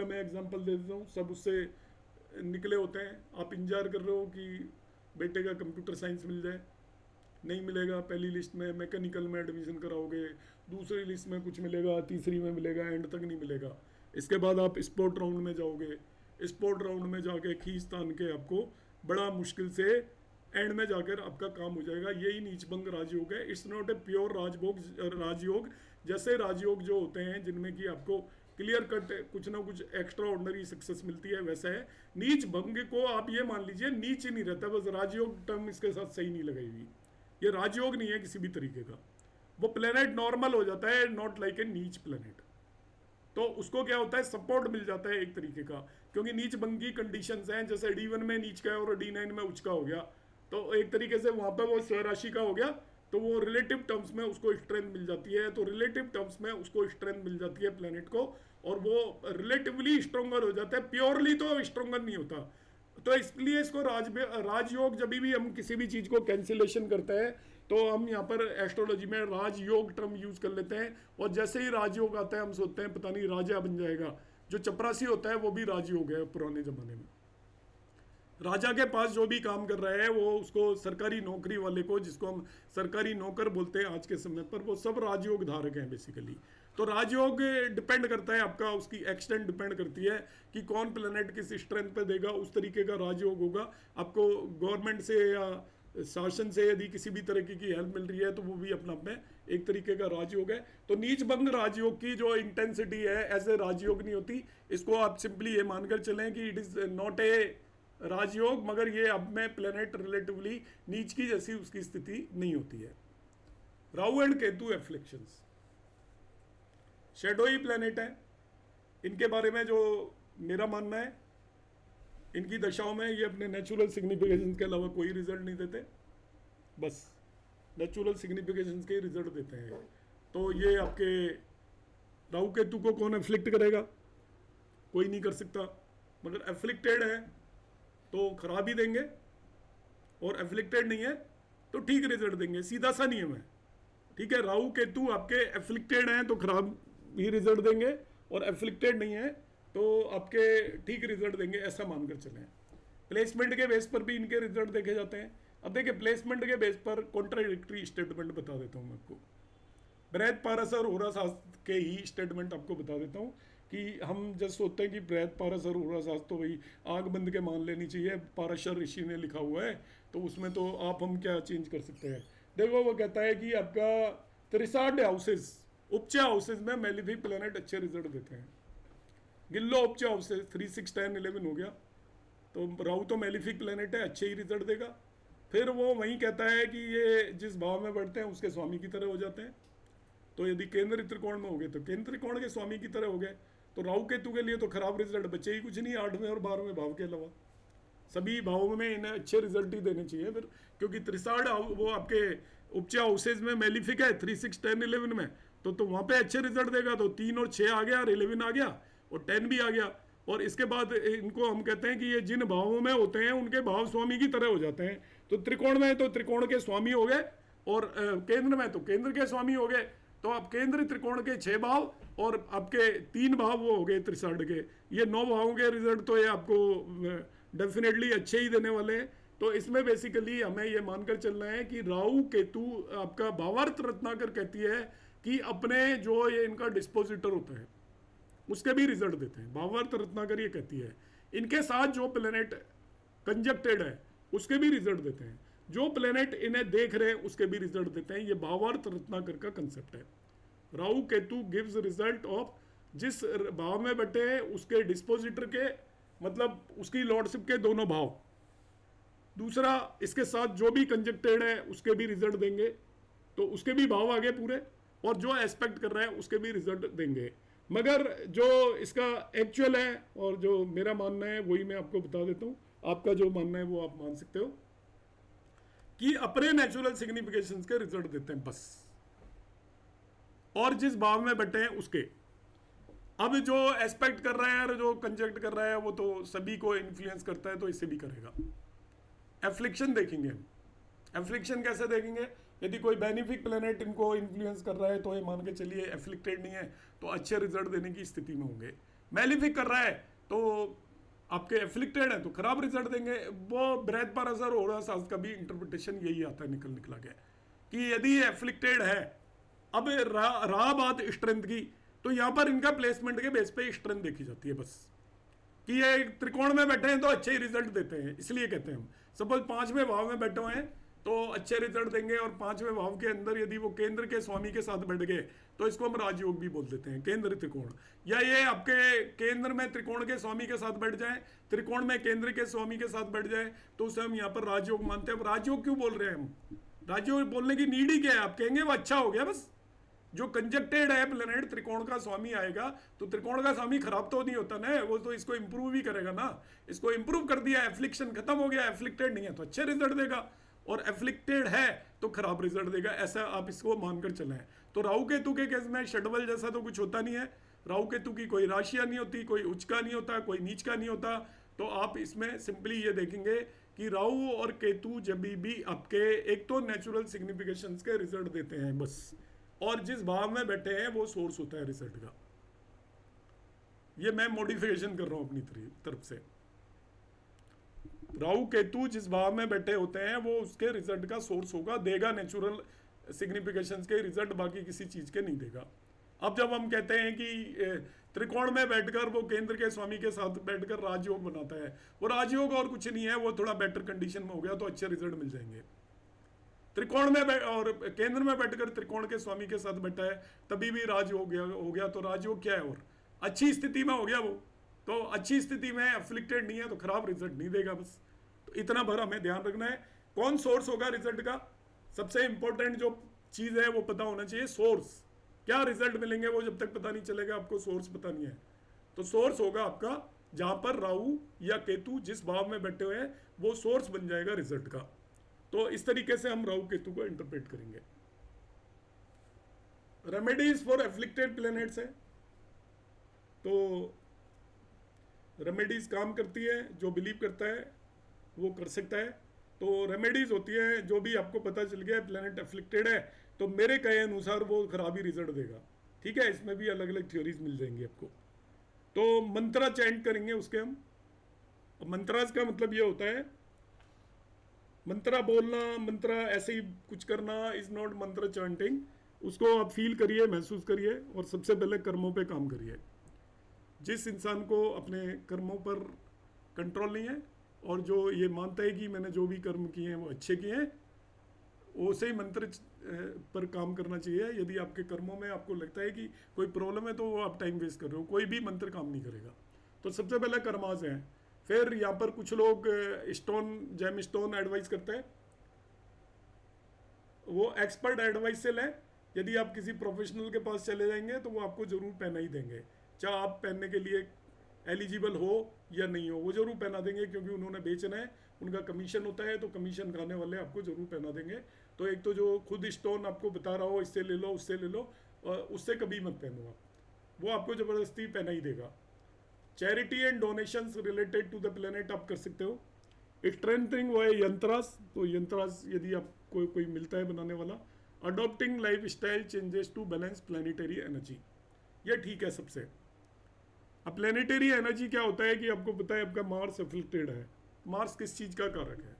मैं एग्जांपल दे देता हूँ, सब उससे निकले होते हैं। आप इंतजार कर रहे हो कि बेटे का कंप्यूटर साइंस मिल जाए, नहीं मिलेगा। पहली लिस्ट में मैकेनिकल में एडमिशन कराओगे, दूसरी लिस्ट में कुछ मिलेगा, तीसरी में मिलेगा, एंड तक नहीं मिलेगा। इसके बाद आप स्पोर्ट राउंड में जाओगे, स्पोर्ट राउंड में जाके खींच तान के आपको बड़ा मुश्किल से एंड में जाकर आपका काम हो जाएगा। यही नीचभंग राजयोग है। इट्स नॉट ए प्योर राजयोग। जैसे राजयोग जो होते हैं जिनमें कि आपको क्लियर कट कुछ ना कुछ एक्स्ट्रा ऑर्डिनरी सक्सेस मिलती है, वैसा है। नीच भंग को आप ये मान लीजिए नीच ही नहीं रहता, बस राजयोग टर्म इसके साथ सही नहीं लगाई हुई। ये राजयोग नहीं है किसी भी तरीके का, वो प्लेनेट नॉर्मल हो जाता है, नॉट लाइक ए नीच प्लेनेट। तो उसको क्या होता है, सपोर्ट मिल जाता है एक तरीके का, क्योंकि नीच भंग की कंडीशंस हैं। जैसे D1 में नीच का है और D9 में उच्च का हो गया, तो एक तरीके से वहां पर वो स्वराशि का हो गया, तो वो रिलेटिव टर्म्स में उसको स्ट्रेंथ मिल जाती है। तो रिलेटिव टर्म्स में उसको स्ट्रेंथ मिल जाती है प्लेनेट को, और वो रिलेटिवली स्ट्रोंगर हो जाता है, प्योरली तो स्ट्रोंगर नहीं होता। तो इसलिए इसको राजयोग, जब भी हम किसी भी चीज को कैंसिलेशन करते हैं तो हम यहाँ पर एस्ट्रोलॉजी में राजयोग टर्म यूज कर लेते हैं, और जैसे ही राजयोग आता है हम सोचते हैं पता नहीं राजा बन जाएगा। जो चपरासी होता है वो भी राजयोग है पुराने जमाने में। राजा के पास जो भी काम कर रहा है वो उसको सरकारी नौकरी वाले को, जिसको हम सरकारी नौकर बोलते हैं आज के समय पर, वो सब राजयोग धारक हैं बेसिकली। तो राजयोग डिपेंड करता है आपका, उसकी एक्सटेंट डिपेंड करती है कि कौन प्लेनेट किस स्ट्रेंथ पे देगा, उस तरीके का राजयोग होगा। आपको गवर्नमेंट से या शासन से यदि किसी भी तरीके की हेल्प मिल रही है तो वो भी अपना में एक तरीके का राजयोग है। तो नीच भंग राजयोग की जो इंटेंसिटी है ऐसे राजयोग नहीं होती। इसको आप सिंपली ये मानकर चलें कि इट इज नॉट ए राजयोग, मगर ये अब में प्लेनेट रिलेटिवली नीच की जैसी उसकी स्थिति नहीं होती है। Rahu and Ketu afflictions shadowy planet है। इनके बारे में जो मेरा मानना है, इनकी दशाओं में ये अपने नेचुरल सिग्निफिकेशंस के अलावा कोई रिजल्ट नहीं देते, बस नेचुरल सिग्निफिकेशंस के रिजल्ट देते हैं। तो ये आपके राहु केतु को कौन एफ्लिक्ट करेगा, कोई नहीं कर सकता, मगर एफ्लिक्टेड है तो खराब ही देंगे, और एफ्लिक्टेड नहीं है तो ठीक रिजल्ट देंगे। सीधा सा नियम है, ठीक है। राहु केतु आपके एफ्लिक्टेड हैं तो खराब ही रिजल्ट देंगे, और एफ्लिक्टेड नहीं है तो आपके ठीक रिजल्ट देंगे, ऐसा मानकर चलें। प्लेसमेंट के बेस पर भी इनके रिजल्ट देखे जाते हैं। अब देखिए प्लेसमेंट के बेस पर कॉन्ट्राडिक्टरी स्टेटमेंट बता देता हूँ मैं आपको। बृहद पारस और होरा शास्त्र के ही स्टेटमेंट आपको बता देता हूँ कि हम जब सोचते हैं कि बृहद पारस और होरा शास्त्र तो वही आग बंद के मान लेनी चाहिए, पारशर ऋषि ने लिखा हुआ है, तो उसमें तो आप हम क्या चेंज कर सकते हैं। देखो वो कहता है कि आपका 63 हाउसेज, उपचे हाउसेज में मेलिफिक प्लेनेट अच्छे रिजल्ट देते हैं। गिल्लो उपचे हाउसेज 3, 6, 10, 11 हो गया, तो राहु तो मेलिफिक प्लेनेट है, अच्छे ही रिजल्ट देगा। फिर वो वहीं कहता है कि ये जिस भाव में बढ़ते हैं उसके स्वामी की तरह हो जाते हैं। तो यदि केंद्र त्रिकोण में हो गए तो केंद्र त्रिकोण के स्वामी की तरह हो गए। तो राहु केतु के लिए तो खराब रिजल्ट बचे ही कुछ नहीं, 8वें और 12वें भाव के अलावा सभी भावों में इन्हें अच्छे रिजल्ट ही देने चाहिए फिर, क्योंकि 63 वो आपके उपचे हाउसेज में मेलिफिक है 3, 6, 10, 11 में, तो वहाँ पे अच्छे रिजल्ट देगा। तो 3 और 6 आ गया और 11 आ गया, और 10 भी आ गया। और इसके बाद इनको हम कहते हैं कि ये जिन भावों में होते हैं उनके भाव स्वामी की तरह हो जाते हैं। तो त्रिकोण में तो त्रिकोण के स्वामी हो गए, और केंद्र में तो केंद्र के स्वामी हो गए। तो अब केंद्र त्रिकोण के 6 भाव और आपके 3 भाव वो हो गए त्रिसाढ़ के। ये 9 भावों के रिजल्ट तो ये आपको डेफिनेटली अच्छे ही देने वाले हैं। तो इसमें बेसिकली हमें ये मानकर चलना है कि राहु केतु आपका भावार्थ रत्नाकर कहती है कि अपने जो ये इनका डिस्पोजिटर होता है उसके भी रिजल्ट देते हैं। भावार्थ रत्नाकर ये कहती है इनके साथ जो प्लेनेट कंजक्टेड है उसके भी रिजल्ट देते हैं, जो प्लेनेट इन्हें देख रहे हैं उसके भी रिजल्ट देते हैं। ये भावार्थ रत्नाकर का कंसेप्ट है। Rahu Ketu gives result of जिस भाव में बैठे हैं उसके डिस्पोजिटर के, मतलब उसकी लॉर्डशिप के दोनों भाव। दूसरा, इसके साथ जो भी कंजक्टेड है उसके भी रिजल्ट देंगे, तो उसके भी भाव आगे पूरे, और जो एस्पेक्ट कर रहा है उसके भी रिजल्ट देंगे। मगर जो इसका एक्चुअल है और जो मेरा मानना है वही मैं आपको बता देता हूँ। आपका जो मानना है वो आप मान सकते हो कि अपने नेचुरल सिग्निफिकेशंस के रिजल्ट देते हैं बस, और जिस भाव में बैठे हैं उसके। अब जो एस्पेक्ट कर रहा है और जो कंजक्ट कर रहा है वो तो सभी को इन्फ्लुएंस करता है, तो इसे भी करेगा। एफ्लिक्शन देखेंगे हम। एफ्लिक्शन कैसे देखेंगे? यदि कोई बेनिफिक प्लेनेट इनको इन्फ्लुएंस कर रहा है तो ये मान के चलिए एफ्लिक्टेड नहीं है तो अच्छे रिजल्ट देने की स्थिति में होंगे। मेलिफिक कर रहा है तो आपके एफ्लिक्टेड है तो खराब रिजल्ट देंगे। वो ब्रेथ पर असर हो रहा है, साथ का भी इंटरप्रिटेशन यही आता है निकला गया कि यदि एफ्लिक्टेड है, अब रहा बात स्ट्रेंथ की, तो यहाँ पर इनका प्लेसमेंट के बेस पे स्ट्रेंथ देखी जाती है बस, कि ये त्रिकोण में बैठे हैं तो अच्छे ही रिजल्ट देते हैं, इसलिए कहते हैं हम। सपोज 5वें भाव में बैठे हुए हैं तो अच्छे रिजल्ट देंगे, और 5वें भाव के अंदर यदि वो केंद्र के स्वामी के साथ बैठ गए तो इसको हम राजयोग भी बोल देते हैं, केंद्र त्रिकोण। या ये आपके केंद्र में त्रिकोण के स्वामी के साथ बैठ जाए, त्रिकोण में केंद्र के स्वामी के साथ बैठ जाए, तो उसे हम यहाँ पर राजयोग मानते हैं। अब राजयोग क्यों बोल रहे हैं हम? राजयोग बोलने की नीड ही क्या है? आप कहेंगे वो अच्छा हो गया बस। जो कंजक्टेड है प्लेनेट, त्रिकोण का स्वामी आएगा तो त्रिकोण का स्वामी खराब तो नहीं होता ना, वो तो इसको इंप्रूव भी करेगा ना। इसको इंप्रूव कर दिया, एफ्लिक्शन खत्म हो गया। एफ्लिक्टेड नहीं है तो अच्छे रिजल्ट देगा, और एफ्लिक्टेड है तो खराब रिजल्ट देगा। ऐसा आप इसको मानकर चलें। तो राहु केतु के केस में षडबल जैसा तो कुछ होता नहीं है। राहु केतु की कोई राशियां नहीं होती, कोई उच्च का नहीं होता, कोई नीच का नहीं होता। तो आप इसमें सिंपली ये देखेंगे कि राहु और केतु जब भी आपके एक तो नेचुरल सिग्निफिकेशंस के रिजल्ट देते हैं बस, और जिस भाव में बैठे हैं वो सोर्स होता है रिजल्ट का। ये मैं मॉडिफिकेशन कर रहा हूं अपनी तरफ से। राहु केतु जिस भाव में बैठे होते हैं वो उसके रिजल्ट का सोर्स होगा, देगा नेचुरल सिग्निफिकेशंस के रिजल्ट, बाकी किसी चीज के नहीं देगा। अब जब हम कहते हैं कि त्रिकोण में बैठकर वो केंद्र के स्वामी के साथ बैठकर राजयोग बनाता है, वो राजयोग और कुछ नहीं है, वो थोड़ा बेटर कंडीशन में हो गया तो अच्छे रिजल्ट मिल जाएंगे। त्रिकोण में और केंद्र में बैठकर त्रिकोण के स्वामी के साथ बैठा है तभी भी राजयोग हो गया। तो राजयोग क्या है? और अच्छी स्थिति में हो गया वो, तो अच्छी स्थिति में एफ्लिक्टेड नहीं है तो खराब रिजल्ट नहीं देगा बस। तो इतना भर हमें ध्यान रखना है। कौन सोर्स होगा रिजल्ट का? सबसे इंपॉर्टेंट जो चीज है वो पता होना चाहिए, सोर्स। क्या रिजल्ट मिलेंगे वो जब तक पता नहीं चलेगा, आपको सोर्स पता नहीं है। तो सोर्स होगा आपका जहां पर राहु या केतु जिस भाव में बैठे हुए हैं वो सोर्स बन जाएगा रिजल्ट का। तो इस तरीके से हम राहु केतु को इंटरप्रेट करेंगे। रेमेडीज फॉर एफ्लिक्टेड प्लैनेट्स है, तो रेमेडीज काम करती है, जो बिलीव करता है वो कर सकता है। तो रेमेडीज होती है जो भी आपको पता चल गया प्लैनेट एफ्लिक्टेड है तो मेरे कहे अनुसार वो खराब ही रिजल्ट देगा। ठीक है, इसमें भी अलग अलग थ्योरीज मिल जाएंगी आपको। तो मंत्रा चैंट करेंगे उसके हम। मंत्रास का मतलब ये होता है, मंत्रा बोलना, मंत्रा ऐसे ही कुछ करना इज नॉट मंत्र चैंटिंग। उसको आप फील करिए, महसूस करिए, और सबसे पहले कर्मों पे काम करिए। जिस इंसान को अपने कर्मों पर कंट्रोल नहीं है और जो ये मानता है कि मैंने जो भी कर्म किए हैं वो अच्छे किए हैं, उसे ही मंत्र पर काम करना चाहिए। यदि आपके कर्मों में आपको लगता है कि कोई प्रॉब्लम है तो वो आप टाइम वेस्ट कर रहे हो, कोई भी मंत्र काम नहीं करेगा। तो सबसे पहले कर्माज हैं। फिर यहाँ पर कुछ लोग स्टोन, जेम स्टोन एडवाइस करते हैं, वो एक्सपर्ट एडवाइस से लें। यदि आप किसी प्रोफेशनल के पास चले जाएंगे तो वो आपको जरूर पहना ही देंगे, चाहे आप पहनने के लिए एलिजिबल हो या नहीं हो, वो जरूर पहना देंगे, क्योंकि उन्होंने बेचना है, उनका कमीशन होता है, तो कमीशन खाने वाले आपको जरूर पहना देंगे। तो एक तो जो खुद स्टोन आपको बता रहा हो इससे ले लो, उससे ले लो, उससे कभी मत पहनो आप, वो आपको ज़बरदस्ती पहना ही देगा। Charity and donations related to the planet आप कर सकते हो। स्ट्रेंथनिंग वो है यंत्रास, तो यंत्रास यदि आपको कोई मिलता है बनाने वाला। Adopting life style changes to balance planetary energy, ये ठीक है सबसे। अब प्लानिटरी एनर्जी क्या होता है कि आपको पता है आपका मार्स एफ्लिक्टेड है। मार्स किस चीज़ का कारक है,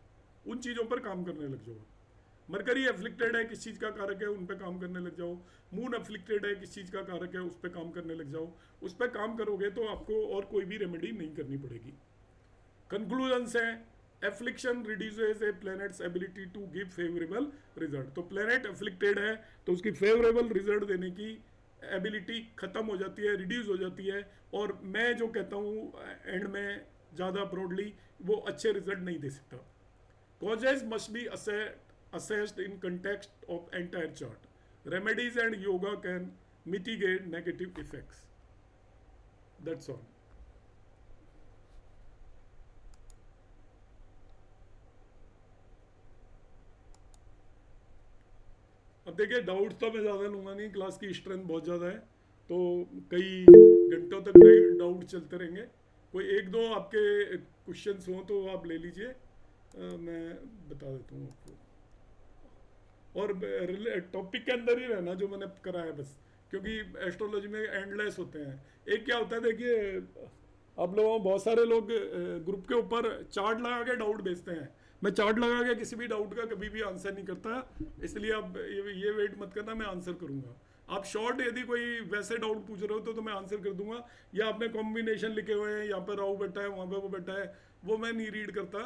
उन चीज़ों पर काम करने लग जाओ। मरकरी एफ्लिक्टेड है, किस चीज़ का कारक है, उन पर काम करने लग जाओ। मून एफ्लिक्टेड है, किस चीज़ का कारक है, उस पर काम करने लग जाओ। उस पर काम करोगे तो आपको और कोई भी रेमेडी नहीं करनी पड़ेगी। कंक्लूजन्स है, affliction reduces a planet's ability to give favourable result. तो प्लैनेट एफ्लिक्टेड है तो उसकी फेवरेबल रिजल्ट देने की एबिलिटी खत्म हो जाती है, रिड्यूस हो जाती है। और मैं जो कहता हूँ एंड में ज़्यादा ब्रॉडली वो अच्छे रिजल्ट नहीं दे सकता। Causes must be assessed in context of entire chart. Remedies and yoga can mitigate negative effects. That's all. अब देखिए डाउट्स तो मैं ज़्यादा लूँगा नहीं, क्लास की स्ट्रेंथ बहुत ज़्यादा है तो कई घंटों तक डाउट चलते रहेंगे। कोई एक दो आपके क्वेश्चंस हों तो आप ले लीजिए, मैं बता देता हूँ आपको। और टॉपिक के अंदर ही रहना जो मैंने कराया बस, क्योंकि एस्ट्रोलॉजी में एंडलेस होते हैं। एक क्या होता है देखिए, आप लोगों बहुत सारे लोग ग्रुप के ऊपर चार्ट लगा के डाउट भेजते हैं। मैं चार्ट लगा के किसी भी डाउट का कभी भी आंसर नहीं करता, इसलिए आप ये वेट मत करना, मैं आंसर करूँगा। आप शॉर्ट यदि कोई वैसे डाउट पूछ रहे हो तो मैं आंसर कर दूंगा, या आपने कॉम्बिनेशन लिखे हुए हैं, यहाँ पर राहु बैठा है, वहाँ पर वो बैठा है, वो मैं नहीं रीड करता,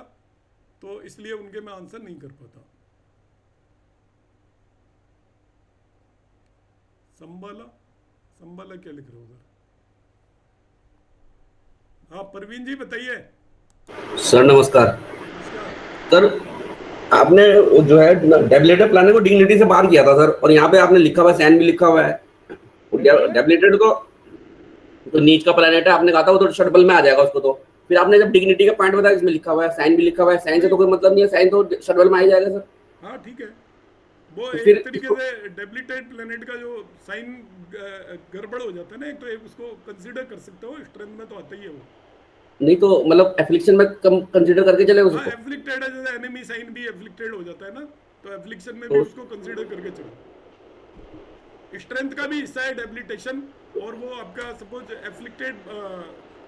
तो इसलिए उनके मैं आंसर नहीं कर पाता। संबाला क्या लिख रहे हो उधर? हाँ परवीन जी बताइए। सर नमस्कार। सर आपने जो है डेबिलेटेड प्लानट को डिग्निटी से बाहर किया था सर, और यहाँ पे आपने लिखा हुआ है, साइन भी लिखा हुआ है। डेबिलेटेड को तो नीच का प्लानट है, आपने कहा था वो तो शटबल में आ जाएगा उसको, तो फिर आपने जब डिग्निटी का पॉइंट बताया इसमें लिखा हुआ है, साइन भी लिखा हुआ है, साइन से तो कोई मतलब नहीं है, साइन तो शटबल में आ ही जाएगा सर। हाँ ठीक है, वो तो एक तरीके से डेबिलिटेड प्लेनेट का जो साइन गड़बड़ हो जाता है ना, एक तो एक उसको कंसीडर कर सकते हो, स्ट्रेंथ में तो आता ही है वो। नहीं तो मतलब एफ्लिक्शन में कम कंसीडर करके चले उसको। हाँ एफ्लिक्टेड है, जैसे एनिमी साइन भी एफ्लिक्टेड हो जाता है ना, तो एफ्लिक्शन में भी उसको कंसीडर करके चलो। स्ट्रेंथ का भी हिस्सा है डेबिलिटेशन, और वो आपका सपोज एफ्लिक्टेड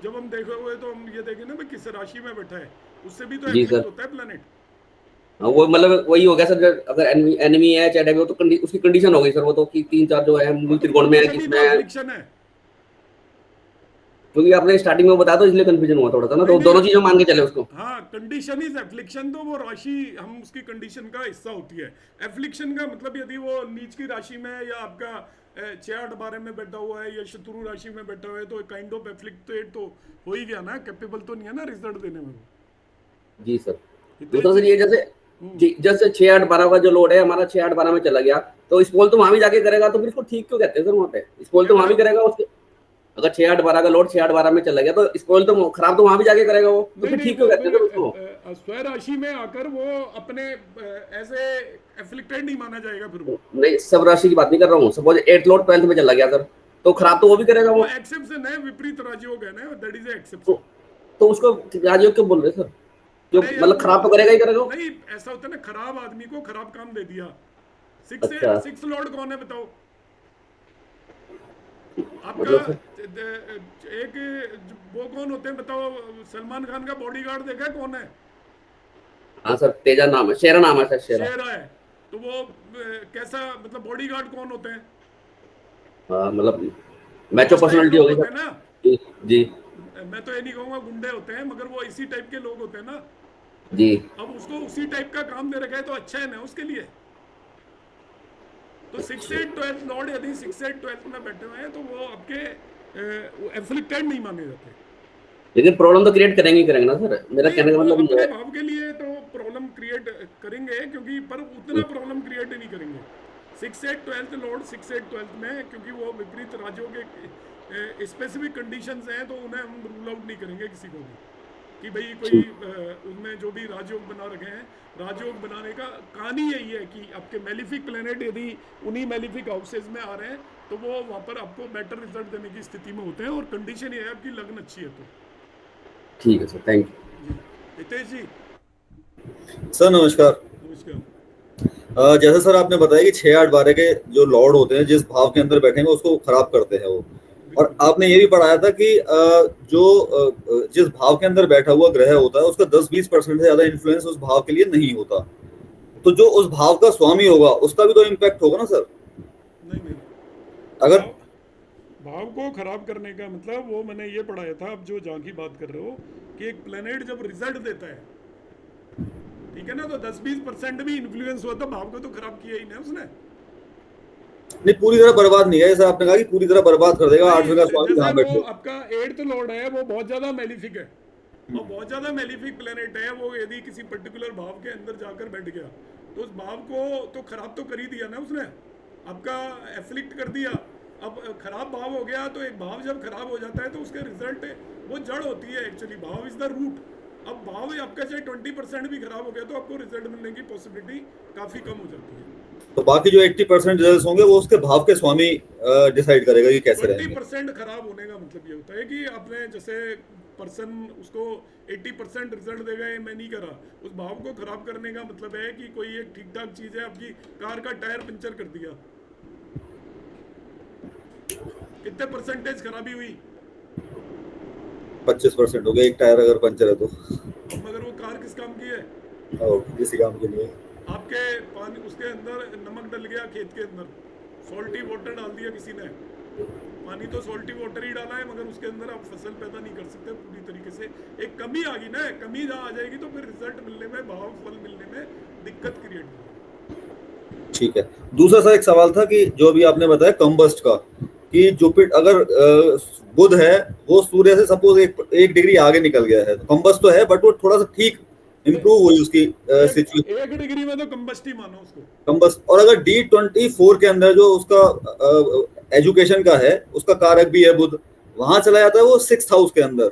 जब हम देखे हुए तो हम ये देखें ना भाई किस राशि में बैठा है, उससे भी तो एफ्लिक्ट होता है प्लेनेट। हाँ वो मतलब वही हो गया सर, अगर एनिमी है चाहे वो तो उसकी कंडीशन हो गई सर, वो तो कि 3-4 जो है मूल त्रिकोण में है, किसमें है, क्योंकि आपने स्टार्टिंग में बताया तो इसलिए कंफ्यूजन हुआ थोड़ा सा ना, तो दोनों चीजें मान के चले उसको। हाँ कंडीशन इज एफ्लिक्शन, तो वो राशि हम उसकी कंडीशन का हिस्सा होती है। एफ्लिक्शन का मतलब यदि वो नीच की राशि में है, या आपका 6-8-12 में बैठा हुआ है, या शत्रु राशि में बैठा हुआ है, तो काइंड ऑफ एफ्लिक्टेड तो हो ही गया ना, कैपेबल तो नहीं है ना रिजल्ट देने में। जी सर। दूसरा सर ये जैसे 6-8-12 का जो लोड है हमारा 6-8-12 में चला गया, तो स्पोल तो वहां भी जाके करेगा, तो फिर इसको ठीक क्यों कहते हैं सर? वहां पे स्पोल तो वहां भी करेगा उसके, अगर 6-8-12 का लोड 6-8-12 में चला गया तो स्पोल तो खराब तो वहां भी जाके करेगा वो, तो फिर ठीक क्यों कहते हैं उसको? स्वयं राशि में आकर वो अपने ऐसे एफ्लिक्टेड नहीं माना जाएगा फिर वो। नहीं सब राशि की बात नहीं कर रहा हूँ, सपोज 8th लोड 12th में चला गया सर, तो खराब तो वो भी करेगा वो। एक्सेप्शन है, विपरीत राजयोग है ना, दैट इज एक्सेप्शन। तो उसको राजयोग क्यों बोल रहे सर? जो मतलब खराब तो करेगा ही करेगा। नहीं ऐसा होता है ना, खराब आदमी को खराब काम दे दिया। 6 लॉर्ड कौन है बताओ? आपका एक वो कौन होते हैं बताओ? सलमान खान का बॉडीगार्ड देखा है कौन है? हाँ सर तेजा नाम है, शेरा नाम है सर, शेरा है। तो वो कैसा मतलब बॉडीगार्ड कौन होते हैं? मतलब मैचो पर्सनालिटी हो गई ना जी। मैं तो ये नहीं कहूँगा गुंडे होते हैं, मगर वो इसी टाइप के लोग होते हैं ना जी। अब उसको उसी टाइप का काम दे रखा है तो अच्छा है ना उसके लिए। तो 6-8-12 लॉर्ड यदि 6-8-12 में बैठे हुए हैं तो वो आपके एफ्लिक्टेड नहीं माने जाते। लेकिन प्रॉब्लम तो क्रिएट करेंगे ना सर, मेरा कहने का मतलब ये है भाव के लिए तो प्रॉब्लम क्रिएट करेंगे, क्योंकि पर उतना प्रॉब्लम क्रिएट नहीं करेंगे 6-8-12 लॉर्ड 6-8-12 में, क्योंकि वो विपरीत राज्यों के स्पेसिफिक कंडीशंस हैं, तो उन्हें हम रूल आउट नहीं करेंगे किसी को भी। कि भाई कोई उनमें जो भी राजयोग बना रखे हैं, राजयोग बनाने का कहानी यही है कि आपके मेलिफिक प्लेनेट यदि उन्हीं मेलिफिक हाउसेज में आ रहे हैं तो वो वहाँ पर आपको बेटर रिजल्ट देने की स्थिति में होते हैं, और कंडीशन ये है आपकी लग्न अच्छी है तो। ठीक है सर, थैंक यू। जी हितेश जी। सर नमस्कार। नमस्कार। जैसे सर आपने बताया कि 6, 8, 12 के जो लॉर्ड होते हैं जिस भाव के अंदर बैठेंगे उसको खराब करते हैं वो, और आपने ये भी पढ़ाया था कि जिस भाव के अंदर बैठा हुआ ग्रह होता है उसका 10-20% से ज्यादा इन्फ्लुएंस उस भाव के लिए नहीं होता, तो जो उस भाव का स्वामी होगा उसका भी तो इम्पैक्ट होगा ना सर? नहीं नहीं, अगर भाव को खराब करने का मतलब वो मैंने ये पढ़ाया था, आप जो जहाँ की बात कर रहे हो कि एक प्लेनेट जब रिजल्ट देता है, ठीक है ना, तो 10-20% भी इन्फ्लुएंस हुआ तो भाव को तो खराब किया ही ना उसने। नहीं, पूरी तरह बर्बाद नहीं है, जैसे आपने कहा कि पूरी तरह बर्बाद कर देगा 8वें का स्वामी जैसे जहाँ वो बैठे। आपका 8th लॉर्ड है वो बहुत ज्यादा मेलिफिक है, और बहुत ज्यादा मेलिफिक प्लेनेट है वो, यदि किसी पर्टिकुलर भाव के अंदर जाकर बैठ गया तो उस भाव को तो खराब तो कर ही दिया ना उसने, आपका एफ्लिक्ट कर दिया। अब खराब भाव हो गया तो एक भाव जब खराब हो जाता है तो उसके रिजल्ट वो जड़ होती है एक्चुअली, भाव इज द रूट। अब भाव आपका चाहे 20% भी खराब हो गया तो आपको रिजल्ट मिलने की पॉसिबिलिटी काफी कम हो जाती है। तो बाकी जो 80% रिजल्ट होंगे वो उसके भाव के स्वामी डिसाइड करेगा कि कैसे रहेंगे। 20% खराब होने का मतलब ये होता है कि आपने जैसे पर्सन उसको 80% रिजल्ट देगा, ये मैं नहीं करा, उस भाव को खराब करने का मतलब है कि कोई एक ठीक ठाक चीज है, आपकी कार का टायर पंचर कर दिया, कितने परसेंटेज खराबी हुई? 25% हो गया एक टायर अगर पंचर है तो। मगर वो कार किस काम की है? किसी काम के लिए। आपके पानी उसके अंदर नमक डल गया, खेत के अंदर सॉल्टी वाटर डाल दिया किसी ने, पानी तो सॉल्टी वाटर ही डाला है मगर उसके अंदर आप फसल पैदा नहीं कर सकते पूरी तरीके से, एक कमी आ गई ना, कमी जहाँ आ जाएगी तो फिर रिजल्ट मिलने में, भाव फल मिलने में दिक्कत क्रिएट होगी। ठीक है, दूसरा सा एक सवाल था कि जो भी आपने बताया कंबस्ट का, कि जुपिटर अगर बुध है वो सूर्य से सपोज एक डिग्री आगे निकल गया है, कंबस्ट तो है बट वो थोड़ा सा ठीक इम्प्रूव हुई उसकी सिचुएशन, 1 डिग्री में तो कंबस्ट ही मानो उसको कंबस्ट। और अगर D24 के अंदर जो उसका एजुकेशन का है, उसका कारक भी है बुध, वहां चला जाता है वो 6th हाउस के अंदर,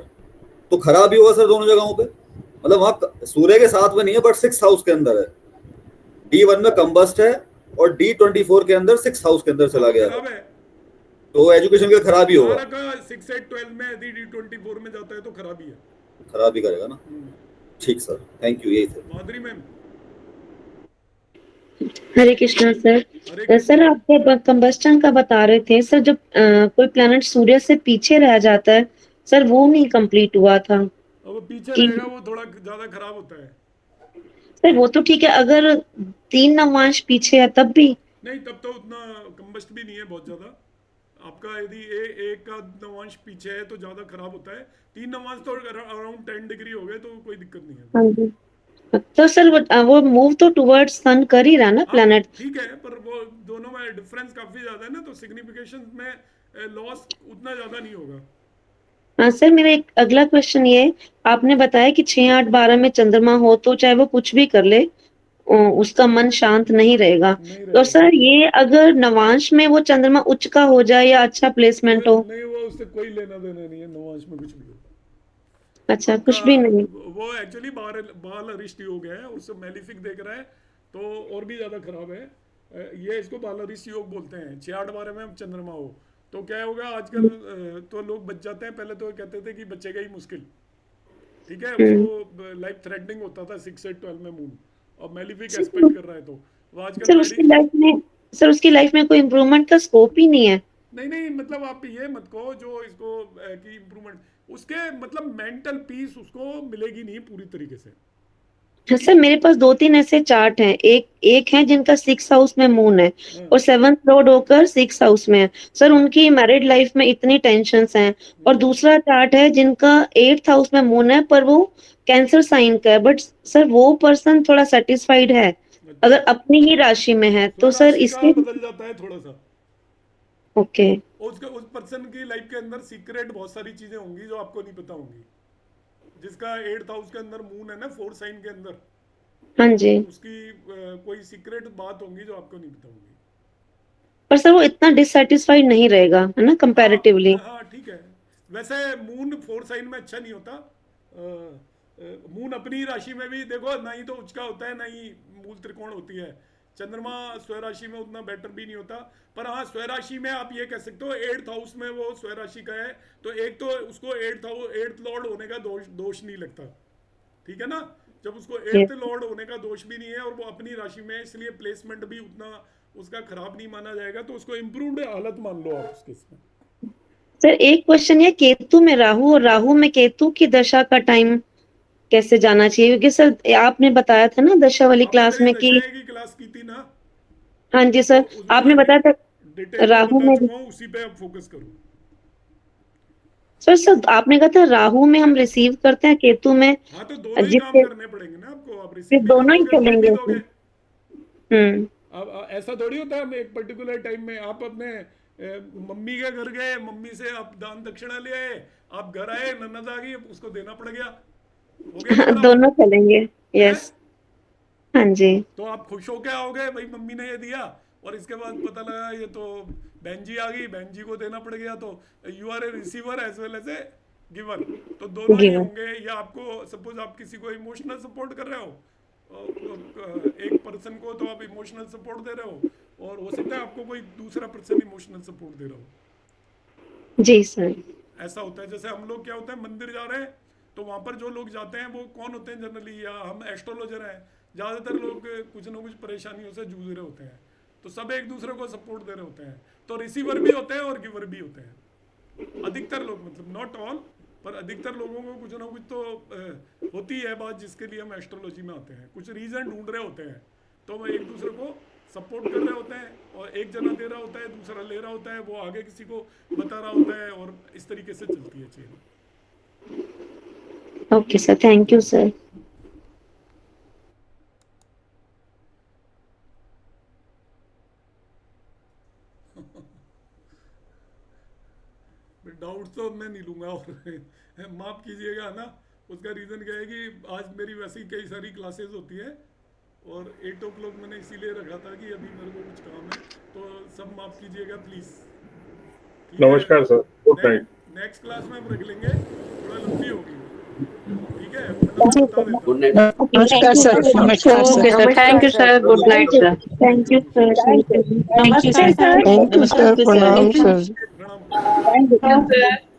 तो खराब ही होगा सर दोनों जगहों पे, मतलब वहां सूर्य के साथ में नहीं है बट 6th हाउस के अंदर है, D1 में कंबस्ट है और D24 के अंदर 6th हाउस के अंदर चला गया है, तो एजुकेशन का खराब ही होगा। 6, 8, 12 में यदि D24 में जाता है तो खराब ही है, खराब ही करेगा ना। ठीक सर, थैंक यू, यही थे। माधुरी मैम। हरे कृष्णा सर। सर आप कंबस्टन का बता रहे थे सर, जब कोई प्लैनेट सूर्य से पीछे रह जाता है सर, वो नहीं कंप्लीट हुआ था। अब वो पीछे कि रहेगा वो थोड़ा ज्यादा खराब होता है। सर वो तो ठीक है, अगर 3 नवांश पीछे है तब भी? नहीं, तब तो उतना कंबस्ट भी नहीं है बहुत ज्यादा, आपका यदि एक का नवांश पीछे है तो ज्यादा खराब होता है, 3 नवांश तो अराउंड 10 डिग्री हो गए तो कोई दिक्कत नहीं है। हाँ जी, तो सर वो मूव तो टुवर्ड्स सन कर ही रहा ना प्लैनेट। ठीक है, पर वो दोनों में डिफरेंस काफी ज्यादा है ना, तो सिग्निफिकेशन में लॉस उतना ज्यादा नहीं होगा। हाँ सर, मेरा एक अगला क्वेश्चन ये है, आपने बताया कि 6, 8, 12 में चंद्रमा हो तो चाहे वो कुछ भी कर ले उसका मन शांत नहीं रहेगा, तो सर ये अगर नवांश में वो चंद्रमा उच्च का हो जाए या अच्छा प्लेसमेंट हो? नहीं, वो उससे कोई लेना देना नहीं है, नवांश में कुछ भी हो। अच्छा, कुछ भी नहीं। वो एक्चुअली बाल अरिष्ट योग है, उससे मेलिफिक देख रहा है तो और भी ज्यादा खराब है, ये इसको बाल अरिष्ट योग बोलते हैं। 6, 8, 12 में चंद्रमा हो तो क्या होगा, आजकल तो लोग बच जाते हैं, पहले तो कहते थे कि बचेगा ही मुश्किल, ठीक है, उसको लाइफ थ्रेटनिंग होता था 6 से 12 में मून, और मेलिफिक एस्पेक्ट कर रहा है तो वो आजकल सर उसकी लाइफ में कोई इम्प्रूवमेंट का स्कोप ही नहीं है। नहीं, मतलब आप ये मत कहो जो इसको कि इम्प्रूवमेंट, उसके मतलब मेंटल पीस उसको मिलेगी नहीं पूरी तरीके से। सर मेरे पास 2-3 ऐसे चार्ट हैं, एक है जिनका 6th हाउस में मून है और 7th लॉर्ड होकर 6th हाउस में है सर, उनकी मैरिड लाइफ में इतनी टेंशन्स हैं। और दूसरा चार्ट है जिनका 8th हाउस में मून है पर वो कैंसर साइन का है, बट सर वो पर्सन थोड़ा सेटिस्फाइड है अगर अपनी ही राशि में है तो सर इसके बदल जाता है थोड़ा सा। ओके, उस पर्सन की लाइफ के अंदर सीक्रेट बहुत सारी चीजें होंगी जो आपको नहीं पता होंगी, जिसका 8th हाउस के अंदर मून है ना, 4 साइन के अंदर, हाँ जी, उसकी कोई सीक्रेट बात होंगी जो आपको नहीं पता होंगी। पर सर वो इतना डिससेटिस्फाइड नहीं रहेगा है ना कंपैरेटिवली। हाँ ठीक है, वैसे मून 4 साइन में अच्छा नहीं होता, मून अपनी राशि में भी देखो ना ही तो उचका होता है ना ही मूल त्रिकोण होती है। चंद्रमा स्वराशि में उतना बेटर भी नहीं होता, पर हाँ स्वराशि में आप ये कह सकते हो 8th हाउस में वो स्वराशि का है, तो एक तो उसको 8th लॉर्ड होने का दोष नहीं लगता, ठीक है ना। जब उसको 8th लॉर्ड होने का दोष भी नहीं है और वो अपनी राशि में है, इसलिए प्लेसमेंट भी उतना उसका खराब नहीं माना जाएगा, तो उसको इम्प्रूव्ड हालत मान लो आप उसके इसमें। सर एक क्वेश्चन है, केतु में राहु और राहु में केतु की दशा का टाइम कैसे जाना चाहिए? क्योंकि सर आपने बताया था ना दशा वाली क्लास में कि दशा की क्लास की थी ना। हाँ जी सर, आपने बताया था डिटेल राहु बता में। चुका हूं, उसी पे अब फोकस करो। सर आपने कहा था राहु में हम रिसीव करते हैं, केतु में हाँ तो दोनों ही काम जिससे करने पड़ेंगे ना आपको, आप रिसीव भी दोनों ही करोगे, ले भी चलेंगे दोगे। अब ऐसा थोड़ी होता है हम एक पर्टिकुलर टाइम में आप अपने मम्मी के घर गए, मम्मी से आप दान दक्षिणा ले आए, आप घर आए ननद आ गई, उसको देना पड़ गया, हो गया ना। दोनों चलेंगे, यस हाँ जी। तो आप खुश होके आओगे भाई मम्मी ने ये दिया, और इसके बाद पता लगा ये तो बहन जी आ गई, बहन जी को देना पड़ गया, तो you are a receiver as well as a giver, तो दोनों ही होंगे। या आपको सपोज आप किसी को इमोशनल सपोर्ट कर रहे हो, एक पर्सन को तो आप इमोशनल सपोर्ट दे रहे हो, और हो सकता है आपको कोई दूसरा पर्सन इमोशनल सपोर्ट दे रहा हो। जी सर। ऐसा होता है, जैसे हम लोग क्या होता है मंदिर जा रहे हैं, तो वहां पर जो लोग जाते हैं वो कौन होते हैं जनरली, या हम एस्ट्रोलॉजर हैं, ज्यादातर लोग कुछ ना कुछ परेशानियों से जूझ रहे होते हैं, तो सब एक दूसरे को सपोर्ट दे रहे होते हैं, तो रिसीवर भी होते हैं और गिवर भी होते हैं। अधिकतर लोग, मतलब नॉट ऑल, पर अधिकतर लोगों को कुछ ना कुछ तो होती है बात जिसके लिए हम एस्ट्रोलॉजी में आते हैं, कुछ रीजन ढूंढ रहे होते हैं, तो वो एक दूसरे को सपोर्ट कर रहे होते हैं, और एक जना दे रहा होता है, दूसरा ले रहा होता है, वो आगे किसी को बता रहा होता है, और इस तरीके से चलती है chain. Okay sir, thank you sir. Doubt तो मैं नहीं लूंगा, और माफ कीजिएगा ना, उसका रीजन क्या है कि आज मेरी वैसे ही कई सारी क्लासेस होती है, और 8 o'clock मैंने इसीलिए रखा था कि अभी मेरे को कुछ काम है, तो सब माफ कीजिएगा प्लीज। नमस्कार sir, good night. Next class में हम रख लेंगे, थोड़ा लंबी होगी, ठीक है, वो मैं बता देता हूं। Good night. नमस्कार सर। नमस्कार sir. Thank you sir, good night sir. Thank you sir. Thank you sir. नमस्ते सर। नमस्कार, प्रणाम सर। प्रणाम।